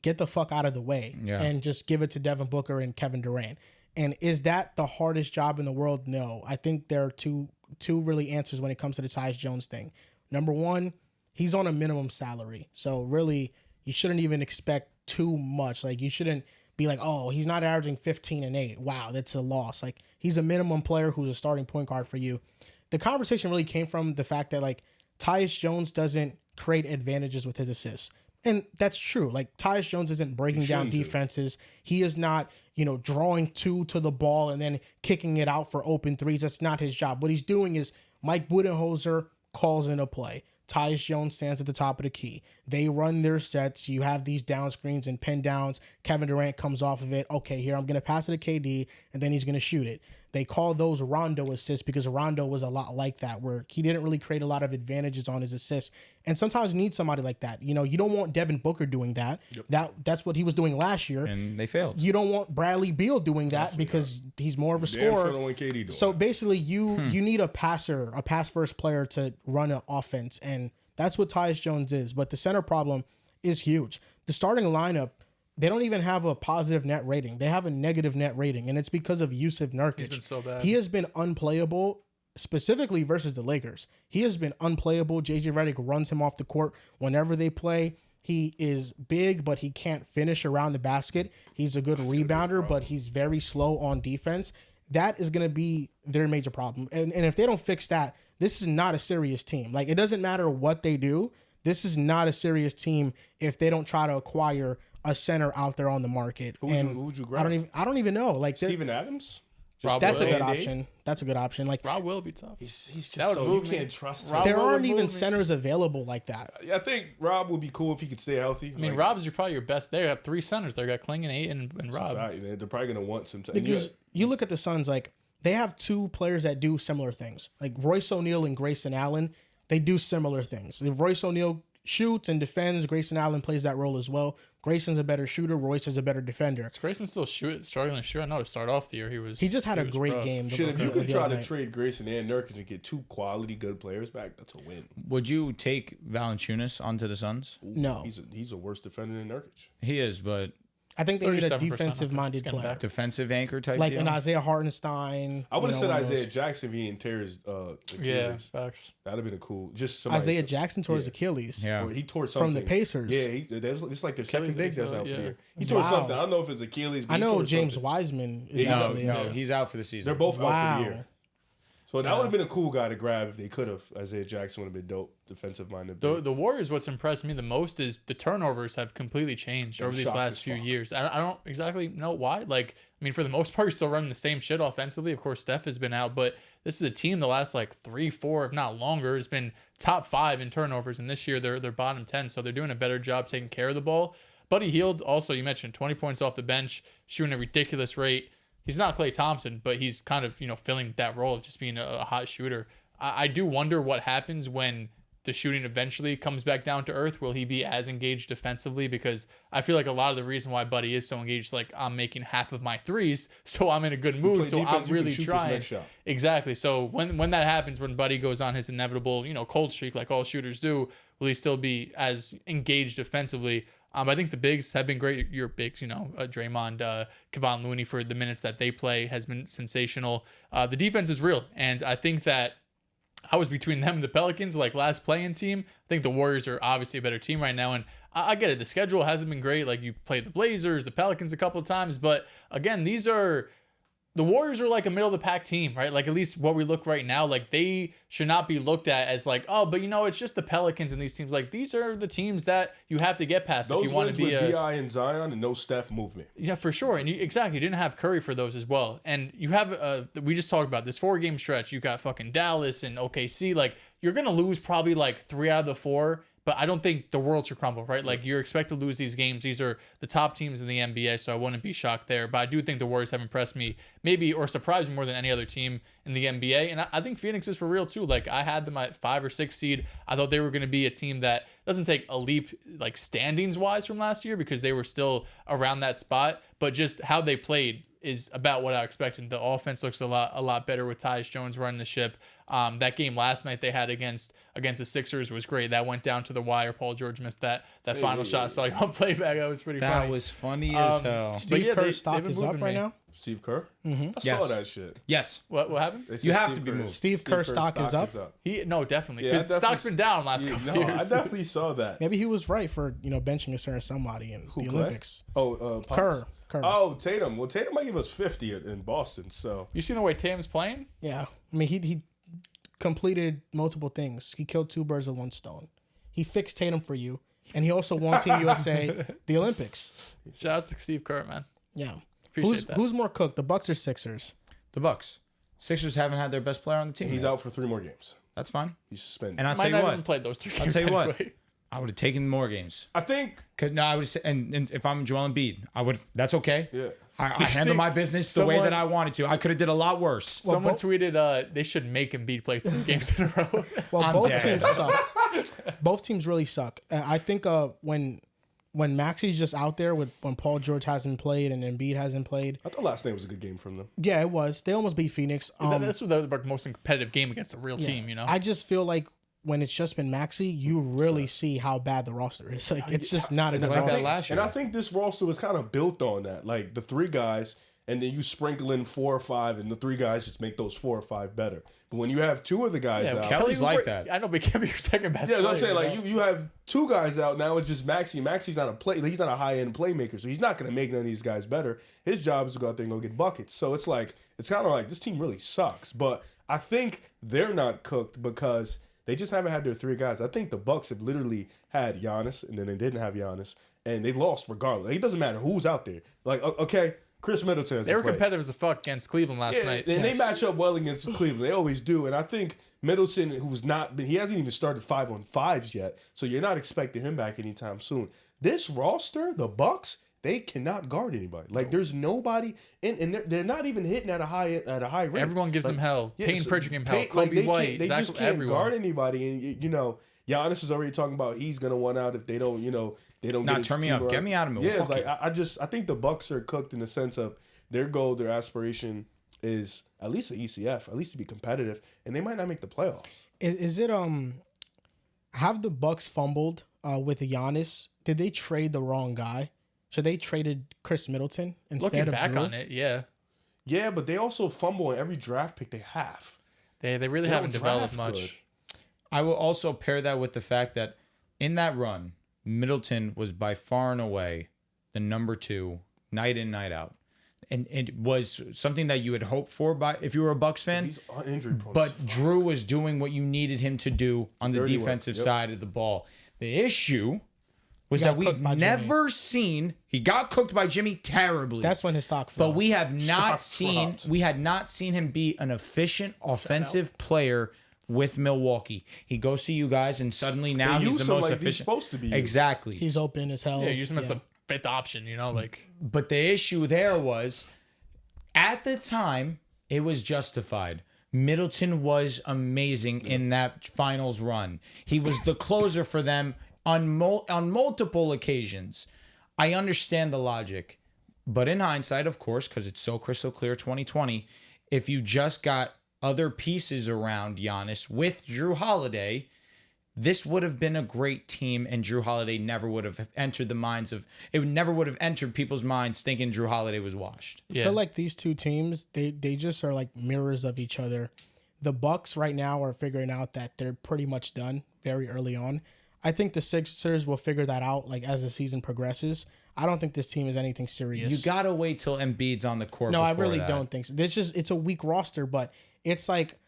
get the fuck out of the way and just give it to Devin Booker and Kevin Durant. And is that the hardest job in the world? No. I think there are two really answers when it comes to the Tyus Jones thing. Number one, he's on a minimum salary. So really, you shouldn't even expect too much. Like, you shouldn't be like, oh, he's not averaging 15 and 8. Wow, that's a loss. Like, he's a minimum player who's a starting point guard for you. The conversation really came from the fact that, like, Tyus Jones doesn't create advantages with his assists. And that's true. Like, Tyus Jones isn't breaking down defenses. He is not, drawing two to the ball and then kicking it out for open threes. That's not his job. What he's doing is Mike Budenholzer calls in a play. Tyus Jones stands at the top of the key. They run their sets. You have these down screens and pin downs. Kevin Durant comes off of it. Okay, here I'm going to pass it to KD, and then he's going to shoot it. They call those Rondo assists because Rondo was a lot like that, where he didn't really create a lot of advantages on his assists. And sometimes you need somebody like that. You don't want Devin Booker doing that. Yep. That's what he was doing last year. And they failed. You don't want Bradley Beal doing that because he's more of a scorer. Sure don't want KD doing so basically, you need a passer, a pass-first player to run an offense, and that's what Tyus Jones is. But the center problem is huge. The starting lineup, they don't even have a positive net rating. They have a negative net rating, and it's because of Yusuf Nurkic. He's been so bad. He has been unplayable, specifically versus the Lakers. He has been unplayable. JJ Redick runs him off the court whenever they play. He is big, but he can't finish around the basket. He's a good rebounder, but he's very slow on defense. That is going to be their major problem. And if they don't fix that, this is not a serious team. Like, it doesn't matter what they do. This is not a serious team if they don't try to acquire a center out there on the market. Who would you grab? I don't even know. Like, Steven Adams? That's a good option. That's a good option. Like, Rob will be tough. He's just so you can't trust him. There aren't even centers available like that. I think Rob would be cool if he could stay healthy. I mean, Rob's probably your best there. You got 3 centers. They got Kling and 8 and Rob. They're probably gonna want some time. Because you look at the Suns, like, they have 2 players that do similar things. Like Royce O'Neal and Grayson Allen, they do similar things. If Royce O'Neal shoots and defends, Grayson Allen plays that role as well. Grayson's a better shooter. Royce is a better defender. Is Grayson still struggling to shoot? I know to start off the year he just had a great rough. game. If you could try to trade Grayson and Nurkic and get 2 quality good players back, that's a win. Would you take Valanciunas onto the Suns? No. He's a worse defender than Nurkic. He is, but I think they need a defensive-minded player. Defensive anchor type like deal? an Isaiah Hartenstein. I would have said Isaiah Jackson if he didn't tear his Achilles. Yeah, facts. That would have been a cool. Just Isaiah Jackson tore his Achilles. Yeah. Or he tore something. From the Pacers. Yeah, it's like their second big that's out for the year. He tore Wow. something. I don't know if it's Achilles. But I know James something. Wiseman is Yeah, out there. No, he's out for the season. They're both out Wow. for the year. So that would have been a cool guy to grab if they could have. Isaiah Jackson would have been dope, defensive-minded. The Warriors, what's impressed me the most is the turnovers have completely changed over these last few years. I don't exactly know why. Like, I mean, for the most part, you're still running the same shit offensively. Of course, Steph has been out, but this is a team the last like 3, 4, if not longer, has been top 5 in turnovers, and this year they're bottom 10. So they're doing a better job taking care of the ball. Buddy Hield, also you mentioned 20 points off the bench, shooting a ridiculous rate. He's not Klay Thompson, but he's kind of, filling that role of just being a hot shooter. I do wonder what happens when the shooting eventually comes back down to earth. Will he be as engaged defensively? Because I feel like a lot of the reason why Buddy is so engaged, like, I'm making half of my threes, so I'm in a good mood, so I'm really trying. Exactly. So when that happens, when Buddy goes on his inevitable, cold streak like all shooters do, will he still be as engaged defensively? I think the bigs have been great. Your bigs, Draymond, Kevon Looney, for the minutes that they play has been sensational. The defense is real, and I think that I was between them and the Pelicans, like last play-in team. I think the Warriors are obviously a better team right now, and I get it. The schedule hasn't been great. Like, you played the Blazers, the Pelicans a couple of times, but again, the Warriors are like a middle-of-the-pack team, right? Like, at least what we look right now, like, they should not be looked at as like, oh, but it's just the Pelicans and these teams. Like, these are the teams that you have to get past if you want to be with B.I. and Zion and no Steph movement. Yeah, for sure. And you didn't have Curry for those as well. And you have, we just talked about this 4-game stretch. You got fucking Dallas and OKC. Like, you're going to lose probably like 3 out of the 4. But I don't think the world should crumble, right? Like, you're expected to lose these games. These are the top teams in the NBA, so I wouldn't be shocked there. But I do think the Warriors have impressed me, maybe, or surprised me more than any other team in the NBA. And I think Phoenix is for real, too. Like, I had them at 5 or 6 seed. I thought they were going to be a team that doesn't take a leap, like, standings-wise from last year, because they were still around that spot. But just how they played is about what I expected. The offense looks a lot better with Tyus Jones running the ship. That game last night they had against the Sixers was great. That went down to the wire. Paul George missed that final shot. So on playback, that was pretty funny. That was funny as hell. Steve Kerr's stock is up right now. Steve Kerr? Mm-hmm. I saw that shit. Yes. What happened? You have to be moved. Steve Kerr's stock is up. No, definitely. Because stock's been down last couple years. I definitely saw that. Maybe he was right for benching a certain somebody in the Olympics. Pops? Curry. Oh, Tatum. Well, Tatum might give us 50 in Boston. So You seen the way Tatum's playing? Yeah. I mean, he completed multiple things. He killed two birds with one stone. He fixed Tatum for you, and he also won Team USA the Olympics. Shout out to Steve Kerr, man. Yeah. Appreciate that. Who's more cooked, the Bucks or Sixers? The Bucks. Sixers haven't had their best player on the team. he's yet. out for 3 more games. That's fine. He's suspended. And I'll Might tell you not what. even played those 3 games. I'll tell you what. anyway. I would have taken more games. I think. Cause no, I would say, and if I'm Joel Embiid, I would. That's okay. Yeah. I handle my business the way that I wanted to. I could have did a lot worse. Someone tweeted they should make Embiid play 3 games in a row. Well, I'm both dead. teams suck. Both teams really suck. I think when Maxi's just out there when Paul George hasn't played and Embiid hasn't played. I thought last night was a good game from them. Yeah, it was. They almost beat Phoenix. This was the most competitive game against a real team, you know? I just feel like when it's just been Maxey, you really see how bad the roster is. Like it's just not It's enough. like that roster. last year. And I think this roster was kind of built on that. Like the 3 guys, and then you sprinkle in 4 or 5, and the 3 guys just make those 4 or 5 better. But when you have 2 of the guys out, Kelly's like that. I know, but can't be your second best. yeah, that's what I'm player, saying. Like you have 2 guys out now. It's just Maxey. Maxey's not he's not a high end playmaker, so he's not going to make none of these guys better. His job is to go out there and go get buckets. So it's kind of like this team really sucks. But I think they're not cooked because they just haven't had their 3 guys. I think the Bucks have literally had Giannis, and then they didn't have Giannis, and they lost regardless. Like, it doesn't matter who's out there. Like okay, Chris Middleton has They were played. competitive as a fuck against Cleveland last night. And they match up well against Cleveland. They always do. And I think Middleton, he hasn't even started 5-on-5s yet, so you're not expecting him back anytime soon. This roster, the Bucks, they cannot guard anybody. Like there's nobody, and they're not even hitting at a high rate. Everyone gives them hell. Payne Pritchard gives them hell. Kobe White, they just can't everyone. guard anybody. And Giannis is already talking about he's gonna want out if they don't. They don't. Nah, get his turn me team up. right. Get me out of Milwaukee. Yeah, like I think the Bucks are cooked in the sense of their goal, their aspiration is at least an ECF, at least to be competitive, and they might not make the playoffs. Is it have the Bucks fumbled with Giannis? Did they trade the wrong guy? So they traded Chris Middleton instead Looking of back Drew? on it, yeah. Yeah, but they also fumble on every draft pick they have. They really They haven't don't developed draft much. good. I will also pair that with the fact that in that run, Middleton was by far and away the number 2 night in, night out. And it was something that you had hoped for if you were a Bucks fan. He's injury prone. But Drew was doing what you needed him to do on the Dirty work. defensive Yep. side of the ball. The issue was He got that we've cooked by never seen. He got cooked by Jimmy terribly. That's when his stock fell. But we have not dropped. we had not seen him be an efficient offensive player with Milwaukee. He goes to you guys, and suddenly now They he's use the him most like he's efficient. supposed to be used. Exactly. He's open as hell. Yeah, use him as the 5th option, like. But the issue there was, at the time, it was justified. Middleton was amazing in that finals run. He was the closer for them on multiple occasions. I understand the logic. But in hindsight, of course, because it's so crystal clear 2020, if you just got other pieces around Giannis with Drew Holiday, this would have been a great team, and Drew Holiday never would have entered never would have entered people's minds thinking Drew Holiday was washed. I feel like these two teams, they just are like mirrors of each other. The Bucks right now are figuring out that they're pretty much done very early on. I think the Sixers will figure that out like as the season progresses. I don't think this team is anything serious. You gotta wait till Embiid's on the court. No, I before really that. don't think so. It's a weak roster, but it's like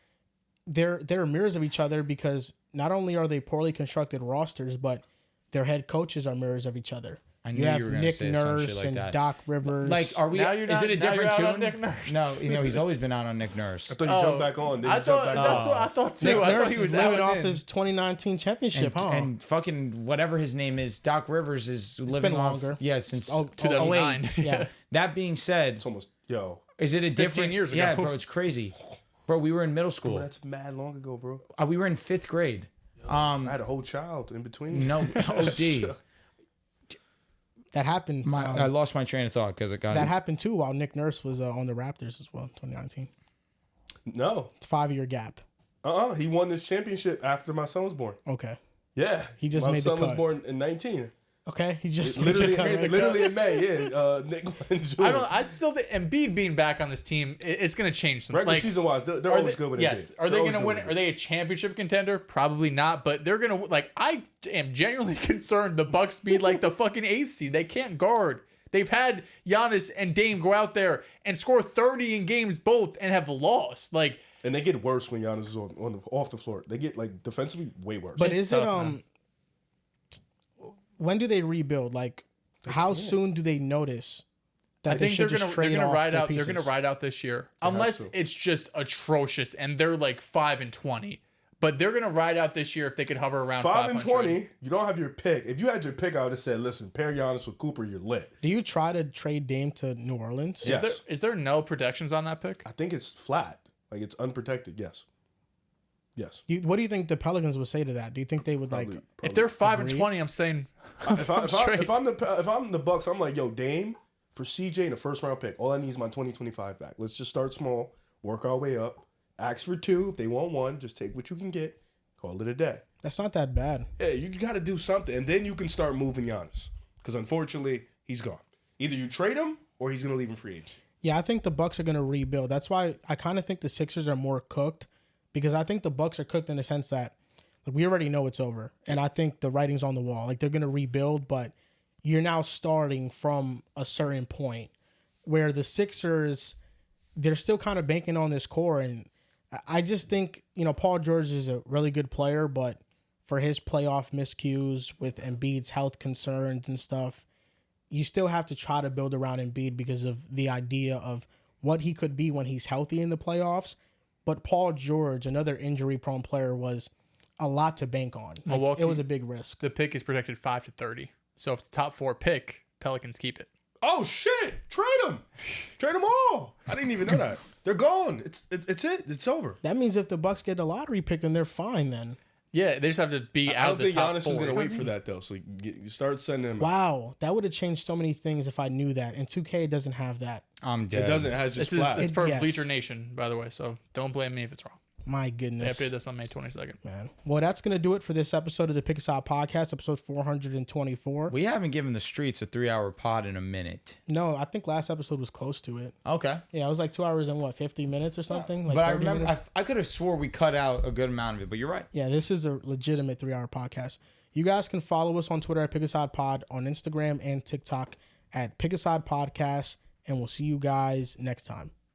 they're mirrors of each other because not only are they poorly constructed rosters, but their head coaches are mirrors of each other. I knew You have you were gonna Nick say some shit Nurse like and that. Doc Rivers. Like, are we? Now you're Is not- it a now you're different out on tune? Nick Nurse. No, he's always been out on Nick Nurse. I thought he jumped back on. Then I he thought jumped back that's on. what I thought too. Nick I thought Nurse he is was living out off in. his 2019 championship, And fucking whatever his name is, Doc Rivers is living been off. longer. Yeah, since 2009. yeah. That being said, It's almost is it a different years ago. Yeah, bro, it's crazy. Bro, we were in middle school. That's mad long ago, bro. We were in 5th grade. I had a whole child in between. No, OD. that happened. I lost my train of thought because it got that happened too while Nick Nurse was on the Raptors as well, 2019. No. It's a 5-year gap. He won this championship after my son was born. Okay. Yeah. He just my made the son was cut. born in 19. Okay. He just Literally, made the literally in May. Yeah. Nick Jr. I still think Embiid being back on this team, it's going to change some. Regular Like, season wise, they're are always they- good with yes. Embiid. Are they They're going to always win? good with Are they a championship contender? Probably not. But they're going to I am genuinely concerned the Bucks be like the fucking 8th seed. They can't guard They've had Giannis and Dame go out there and score 30 in games both and have lost. Like, and they get worse when Giannis is off the floor. They get like defensively way worse. But It's is tough, it man. when do they rebuild? Like, how soon do they notice that I think they're gonna ride out. They're gonna ride out this year, unless to. it's just atrocious and they're like 5-20. But they're gonna ride out this year if they could hover around 5-20. You don't have your pick. If you had your pick, I would have said, "Listen, pair Giannis with Cooper, you're lit." Do you try to trade Dame to New Orleans? Yes. Is there no protections on that pick? I think it's flat, like it's unprotected. Yes. What do you think the Pelicans would say to that? Do you think they would Probably- like? If they're 5-20, I'm saying If I'm the Bucks, I'm like, yo, Dame for CJ in a first round pick. All I need is my 2025 back. Let's just start small, work our way up. Ask for 2 if they want 1. Just take what you can get. Call it a day. That's not that bad. Yeah, you got to do something, and then you can start moving Giannis because unfortunately he's gone. Either you trade him or he's gonna leave in free agency. Yeah, I think the Bucks are going to rebuild. That's why I kind of think the Sixers are more cooked, because I think the Bucks are cooked in the sense that like, we already know it's over, and I think the writing's on the wall. Like, they're going to rebuild, but you're now starting from a certain point where the Sixers, they're still kind of banking on this core, and I just think, Paul George is a really good player, but for his playoff miscues with Embiid's health concerns and stuff, you still have to try to build around Embiid because of the idea of what he could be when he's healthy in the playoffs. But Paul George, another injury-prone player, was a lot to bank on. Like, Milwaukee, it was a big risk. the pick is projected 5-30. So if it's a top 4 pick, Pelicans keep it. Oh shit! Trade them all. I didn't even know that. They're gone. It's it. It's over. That means if the Bucks get the lottery pick, then they're fine then. Yeah, they just have to be I out don't of the think top Giannis 4. is gonna wait for that though. So you start sending him. Wow, that would have changed so many things if I knew that. And 2K doesn't have that. I'm dead. It doesn't. It has just This flat. is per Yes. Bleacher Nation, by the way. So don't blame me if it's wrong. My They goodness. updated this on May 22nd. Man. Well, that's going to do it for this episode of the Pick a Side Podcast, episode 424. We haven't given the streets a 3-hour pod in a minute. No, I think last episode was close to it. Okay. Yeah, it was like 2 hours and 50 minutes or something? Like But I 30 remember, minutes? I could have swore we cut out a good amount of it, but you're right. Yeah, this is a legitimate 3-hour podcast. You guys can follow us on Twitter at Pick a Side Pod, on Instagram and TikTok at Pick a Side Podcast, and we'll see you guys next time.